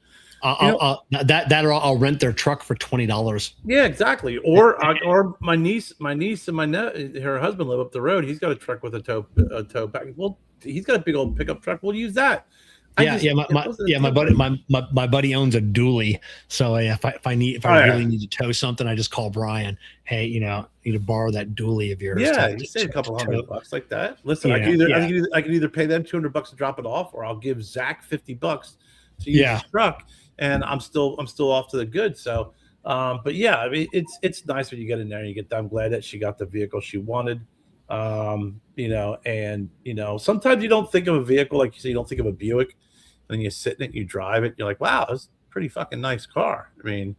Speaker 2: I'll rent their truck for $20.
Speaker 3: Yeah, exactly. Or my niece and her husband live up the road. He's got a truck with a tow package. Well, he's got a big old pickup truck. We'll use that.
Speaker 2: My buddy owns a dually. So if I really need to tow something, I just call Brian. Hey, need to borrow that dually of yours.
Speaker 3: Yeah, you save a couple $100 like that. Listen, I can either pay them $200 to drop it off, or I'll give Zach $50 to use his truck, and I'm still off to the good. So, but yeah, I mean, it's nice when you get in there and you get that. I'm glad that she got the vehicle she wanted. And sometimes you don't think of a vehicle, like you say, you don't think of a Buick, and then you sit in it, you drive it, you're like, wow, it's a pretty fucking nice car. I mean,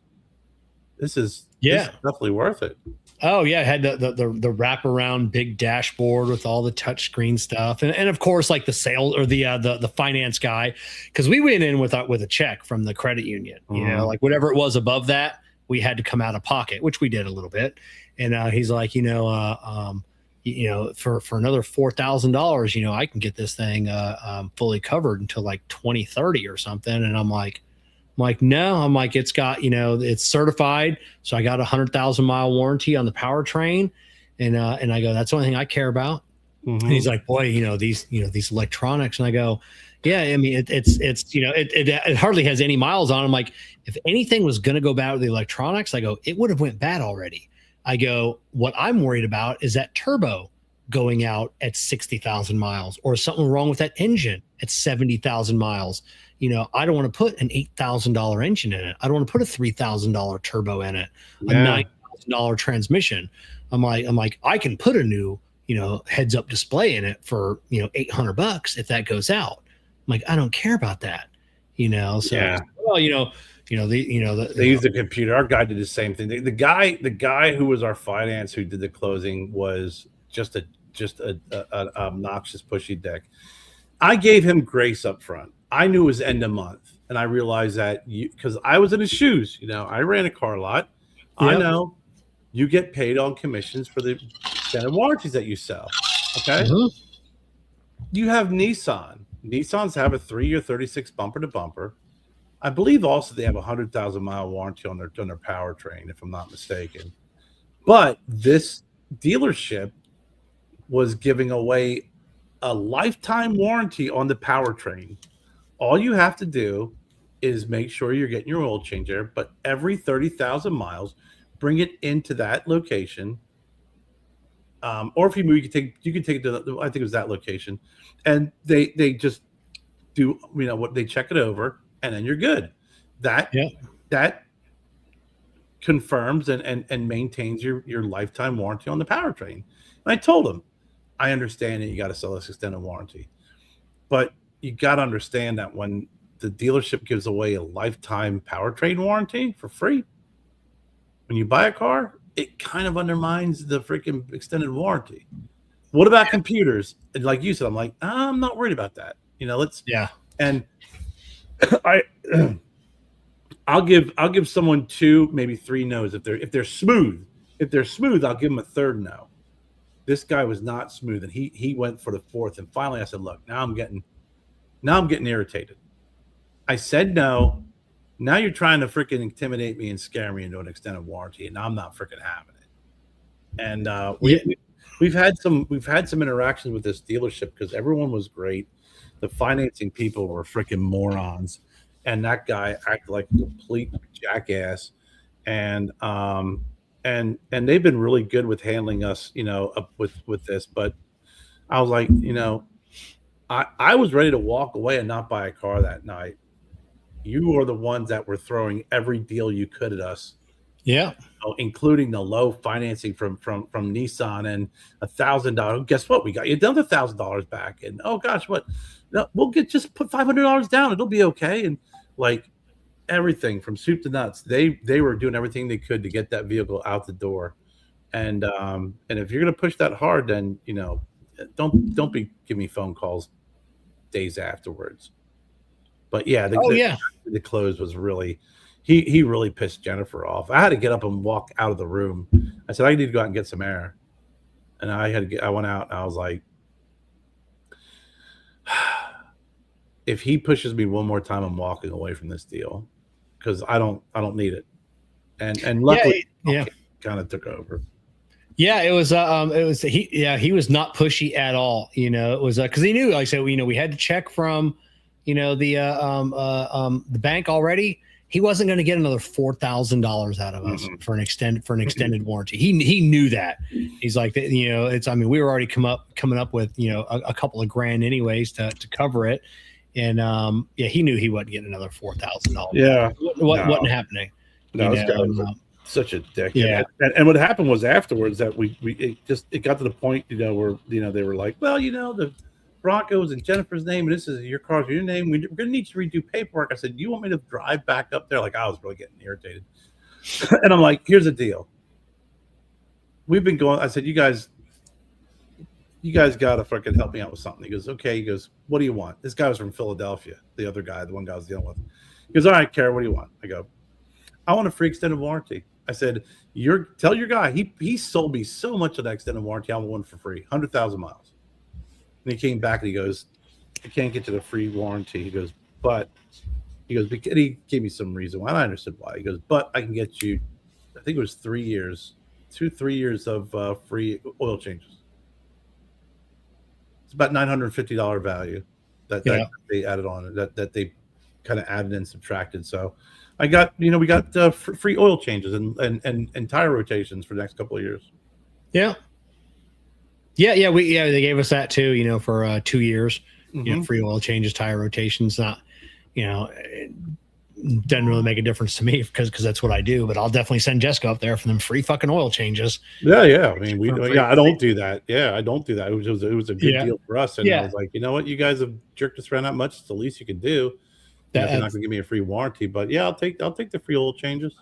Speaker 3: this is definitely worth it.
Speaker 2: Oh yeah, it had the wraparound big dashboard with all the touchscreen stuff, and of course like the sales or the finance guy, because we went in with a check from the credit union. Like whatever it was above that, we had to come out of pocket, which we did a little bit. And he's like, for another $4,000, I can get this thing fully covered until like 2030 or something. And I'm like, no, it's got, it's certified. So I got 100,000 mile warranty on the powertrain. And I go, that's the only thing I care about. And he's like, boy, these electronics. And I go, yeah, I mean, it hardly has any miles on. I'm like, if anything was going to go bad with the electronics, I go, it would have went bad already. I go, what I'm worried about is that turbo going out at 60,000 miles, or something wrong with that engine at 70,000 miles. I don't want to put an $8,000 engine in it. I don't want to put a $3,000 turbo in it, a $9,000 transmission. I'm like, I can put a new, heads up display in it for, $800 if that goes out. I'm like, I don't care about that, so, well, they
Speaker 3: use the computer. Our guy did the same thing. The guy who was our finance, who did the closing, was just a obnoxious pushy dick. I gave him grace up front. I knew it was end of month, and I realized that because I was in his shoes. I ran a car lot. Yep. I know you get paid on commissions for the extended warranties that you sell. Okay, you have Nissan. Nissans have a 3-year 36 bumper to bumper. I believe also they have a 100,000 mile warranty on their powertrain, if I'm not mistaken. But this dealership was giving away a lifetime warranty on the powertrain. All you have to do is make sure you're getting your oil change there, but every 30,000 miles, bring it into that location. Or if you move, you can take it to I think it was that location, and they just do what they check it over, and then you're good. That confirms and maintains your lifetime warranty on the powertrain. And I told him, I understand that you got to sell this extended warranty, but you got to understand that when the dealership gives away a lifetime powertrain warranty for free, when you buy a car, it kind of undermines the freaking extended warranty. What about computers? And like you said, I'm like, I'm not worried about that. And I'll give someone 2, maybe 3 no's if they're smooth. If they're smooth, I'll give them a 3rd no. This guy was not smooth, and he went for the 4th. And finally, I said, "Look, now I'm getting irritated." I said no. Now you're trying to freaking intimidate me and scare me into an extended warranty, and I'm not freaking having it. And we've had some interactions with this dealership because everyone was great. The financing people were freaking morons, and that guy acted like a complete jackass. And they've been really good with handling us, with this. But I was like, I was ready to walk away and not buy a car that night. You are the ones that were throwing every deal you could at us.
Speaker 2: Yeah.
Speaker 3: Including the low financing from Nissan and $1,000. Guess what? We got you another $1,000 back. And oh gosh, what? No, we'll just put $500 down. It'll be okay. And like everything from soup to nuts, they were doing everything they could to get that vehicle out the door. And if you're gonna push that hard, then don't be giving me phone calls days afterwards. But yeah, the close was really. He really pissed Jennifer off. I had to get up and walk out of the room. I said, I need to go out and get some air. And I went out and I was like, if he pushes me one more time, I'm walking away from this deal because I don't need it. And luckily kind of took over.
Speaker 2: Yeah, it was he was not pushy at all. It was because he knew, like I said, we had to check from the bank already. He wasn't going to get another $4,000 out of us for an extended warranty. He knew that. He's like, it's. I mean, we were already coming up with a couple of grand anyways to cover it, and he knew he wasn't getting another $4,000.
Speaker 3: Yeah,
Speaker 2: wasn't happening.
Speaker 3: No, this guy was such a dick.
Speaker 2: Yeah,
Speaker 3: and what happened was afterwards that it got to the point where they were like, well, the Broncos in Jennifer's name, and this is your car's your name. We're going to need to redo paperwork. I said, you want me to drive back up there? Like, I was really getting irritated. And I'm like, here's the deal. We've been going. I said, you guys got to fucking help me out with something. He goes, okay. He goes, what do you want? This guy was from Philadelphia. The other guy, the one guy I was dealing with. He goes, all right, Kerr, what do you want? I go, I want a free extended warranty. I said, tell your guy. He sold me so much of that extended warranty. I want one for free, 100,000 miles. And he came back and he goes, I can't get to the free warranty. He goes, he gave me some reason why. I understood why. He goes, but I can get you, I think it was 3 years of free oil changes. It's about $950 value that they added on, that they kind of added and subtracted. So I got, we got free oil changes and tire rotations for the next couple of years.
Speaker 2: Yeah. Yeah, they gave us that too, for 2 years, free oil changes, tire rotations. Not, it doesn't really make a difference to me because that's what I do. But I'll definitely send Jessica up there for them free fucking oil changes.
Speaker 3: Yeah. I mean, I don't do that. Yeah, I don't do that. It was a good deal for us. And I was like, you know what, you guys have jerked us around that much. It's the least you can do. If you're not gonna give me a free warranty, but yeah, I'll take the free oil changes.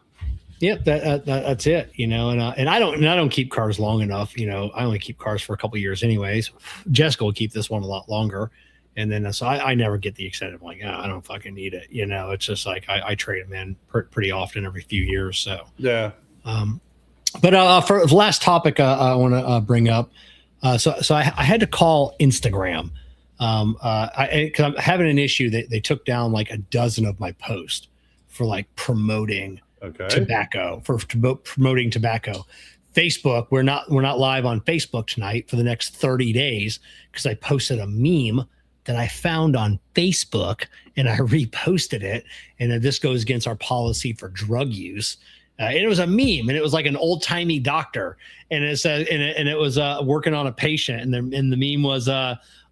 Speaker 2: Yep, that's it, and I don't keep cars long enough, I only keep cars for a couple of years anyways. Jessica will keep this one a lot longer, and then so I never get the extended. I'm like, I don't fucking need it, it's just like I trade them in pretty often every few years. So
Speaker 3: yeah.
Speaker 2: But for the last topic I want to bring up, so I had to call Instagram because I'm having an issue that they took down like a dozen of my posts for like promoting. Tobacco for promoting tobacco. Facebook, we're not live on Facebook tonight for the next 30 days because I posted a meme that I found on Facebook and I reposted it, and this goes against our policy for drug use. It was a meme, and it was like an old timey doctor, and it said, and it was working on a patient, and the meme was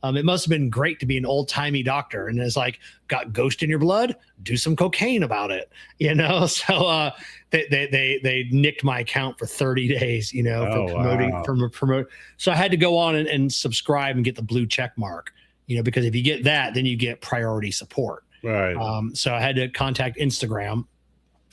Speaker 2: it must have been great to be an old timey doctor, and it's like, got ghost in your blood, do some cocaine about it, So they nicked my account for 30 days, for promoting. So I had to go on and subscribe and get the blue check mark, because if you get that, then you get priority support.
Speaker 3: Right.
Speaker 2: So I had to contact Instagram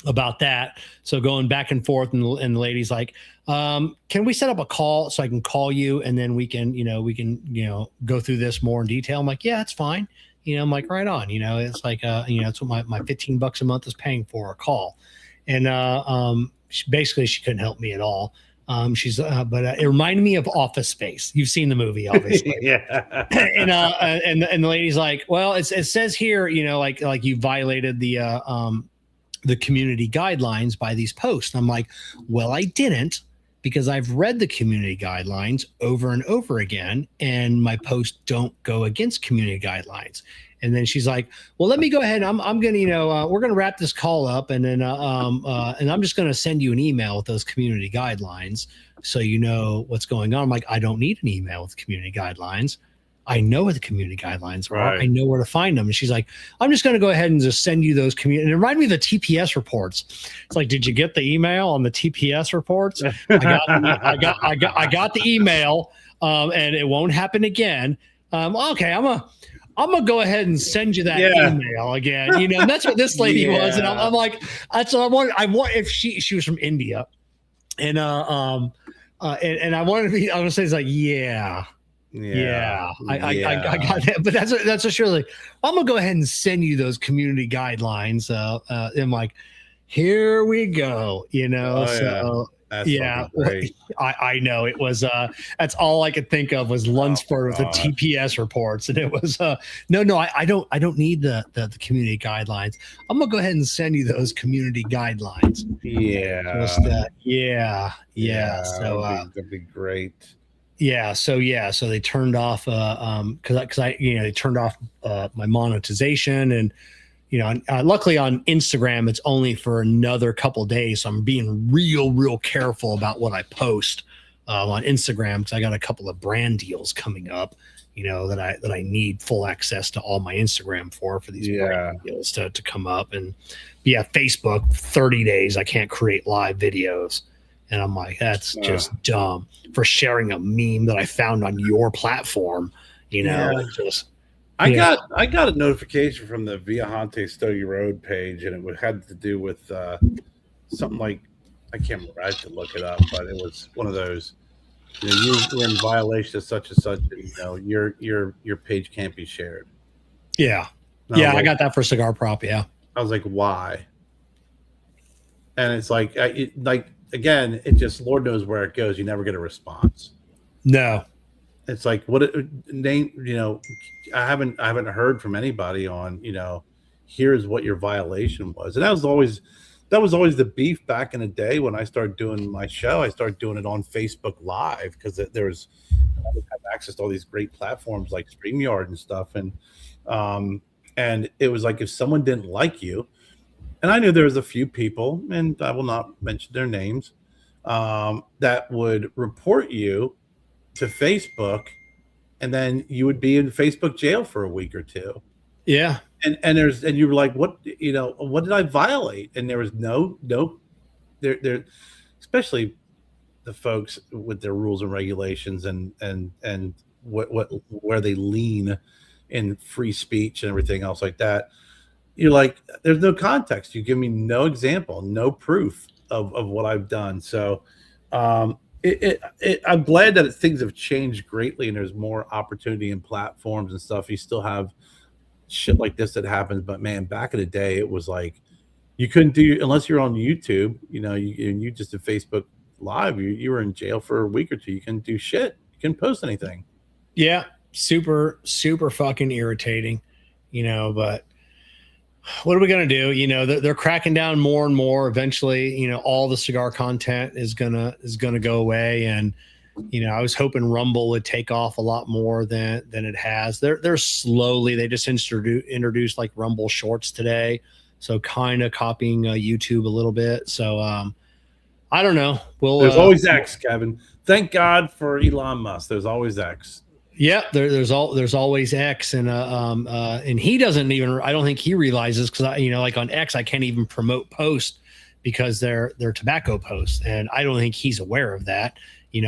Speaker 2: about that. So going back and forth, and the lady's like, can we set up a call so I can call you and then we can go through this more in detail? I'm like, yeah, it's fine. I'm like, right on. It's like, it's what my $15 a month is paying for a call. And she couldn't help me at all. But it reminded me of Office Space. You've seen the movie, obviously.
Speaker 3: Yeah.
Speaker 2: and the lady's like, well, it says here, like you violated the community guidelines by these posts. And I'm like, well, I didn't, because I've read the community guidelines over and over again, and my posts don't go against community guidelines. And then she's like, well, let me go ahead. I'm going to, we're going to wrap this call up, and then, and I'm just going to send you an email with those community guidelines so you know what's going on. I'm like, I don't need an email with community guidelines. I know what the community guidelines are. Right. I know where to find them. And she's like, I'm just going to go ahead and just send you those community. And it reminded me of the TPS reports. It's like, did you get the email on the TPS reports? I got the email, and it won't happen again. Okay, I'm gonna go ahead and send you that email again. And that's what this lady was. And I'm like, that's what I want. If she was from India, and I wanted to be. I was say it's like, I got that, but that's a surely. I'm gonna go ahead and send you those community guidelines. And like, here we go. I know it was. That's all I could think of was Lunsford with the TPS reports, and it was. No, I don't need the community guidelines. I'm gonna go ahead and send you those community guidelines.
Speaker 3: Yeah.
Speaker 2: So
Speaker 3: that'd be great.
Speaker 2: So they turned off because I they turned off my monetization, and luckily on Instagram it's only for another couple days, so I'm being real careful about what I post on Instagram, because I got a couple of brand deals coming up, that I need full access to all my Instagram for these brand deals to come up. And Facebook 30 days I can't create live videos. And I'm like, that's just dumb, for sharing a meme that I found on your platform.
Speaker 3: I got a notification from the Viajante Stogie Road page, and it had to do with something like, I can't remember. I had to look it up, but it was one of those. You're in violation of such and such. And, your page can't be shared.
Speaker 2: Yeah, I got that for Cigar Prop. Yeah,
Speaker 3: I was like, why? And it's like, again, it just, Lord knows where it goes. You never get a response.
Speaker 2: No,
Speaker 3: it's like, what name? I haven't heard from anybody on. Here's what your violation was, and that was always the beef back in the day when I started doing my show. I started doing it on Facebook Live because I would have access to all these great platforms like StreamYard and stuff, and it was like, if someone didn't like you. And I knew there was a few people, and I will not mention their names, that would report you to Facebook, and then you would be in Facebook jail for a week or two.
Speaker 2: Yeah.
Speaker 3: And you were like, what did I violate? And there was no there, especially the folks with their rules and regulations and where they lean in free speech and everything else like that. You're like, there's no context. You give me no example, no proof of what I've done. So I'm glad that things have changed greatly and there's more opportunity in platforms and stuff. You still have shit like this that happens, but man, back in the day, it was like you couldn't do, unless you're on YouTube, you just did Facebook Live, you were in jail for a week or two. You couldn't do shit. You couldn't post anything.
Speaker 2: Yeah, super fucking irritating, but what are we going to do? They're cracking down more and more. Eventually, all the cigar content is gonna go away. And, I was hoping Rumble would take off a lot more than it has. They're slowly, they just introduced like Rumble Shorts today. So kind of copying YouTube a little bit. So, I don't know.
Speaker 3: There's always X, Kevin. Thank God for Elon Musk. There's always X.
Speaker 2: Yeah, there's always X, and he doesn't even, I don't think he realizes, because like on X I can't even promote posts because they're tobacco posts, and I don't think he's aware of that.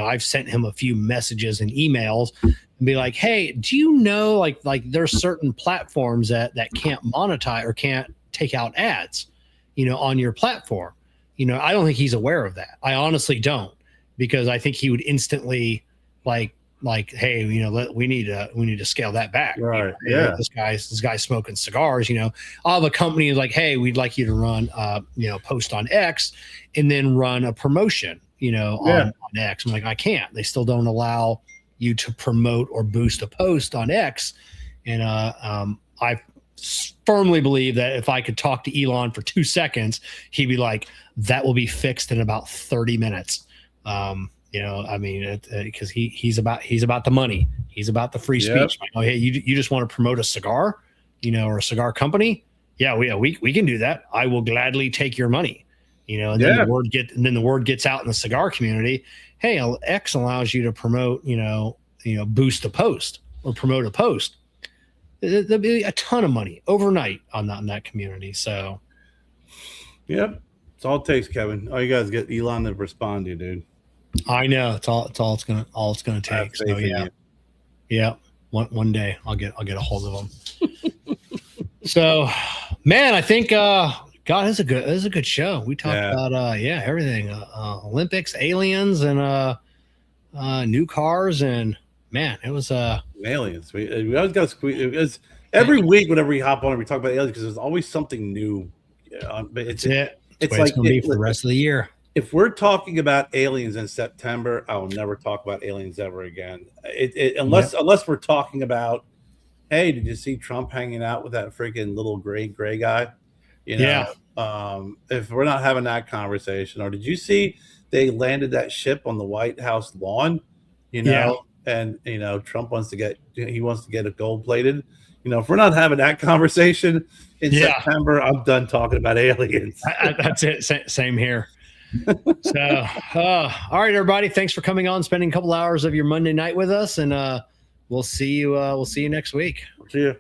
Speaker 2: I've sent him a few messages and emails and be like, hey, do you know like there's certain platforms that can't monetize or can't take out ads, on your platform. I don't think he's aware of that. I honestly don't, because I think he would instantly like, hey, we need to scale that back.
Speaker 3: Right.
Speaker 2: Yeah. This guy's smoking cigars. I'll have a company like, hey, we'd like you to run, post on X and then run a promotion, on X. I'm like, I can't. They still don't allow you to promote or boost a post on X. And I firmly believe that if I could talk to Elon for 2 seconds, he'd be like, that will be fixed in about 30 minutes. Because he's about the money. He's about the free speech. Like, oh, hey, you just want to promote a cigar, or a cigar company? Yeah, we can do that. I will gladly take your money. And then the word gets out in the cigar community. Hey, X allows you to promote, boost a post or promote a post. There'll be a ton of money overnight on that community. So,
Speaker 3: yep, it's all it takes, Kevin. All you guys get Elon to respond to you, dude.
Speaker 2: I know it's all it's gonna take. So yeah. One day I'll get a hold of them. So, man, I think God, this is a good show. We talked about everything, Olympics, aliens, and new cars, and man, it was
Speaker 3: aliens. We always got to squeeze. It was every week whenever we hop on and we talk about aliens, because there's always something new. But it's like
Speaker 2: it's going to be for the rest of the year.
Speaker 3: If we're talking about aliens in September, I will never talk about aliens ever again. Unless we're talking about, hey, did you see Trump hanging out with that freaking little gray guy? If we're not having that conversation, or did you see they landed that ship on the White House lawn? you know, and Trump wants to get it gold plated. If we're not having that conversation in September, I'm done talking about aliens.
Speaker 2: That's it. Same here. So, all right, everybody. Thanks for coming on, spending a couple hours of your Monday night with us, and we'll see you. We'll see you next week.
Speaker 3: See you.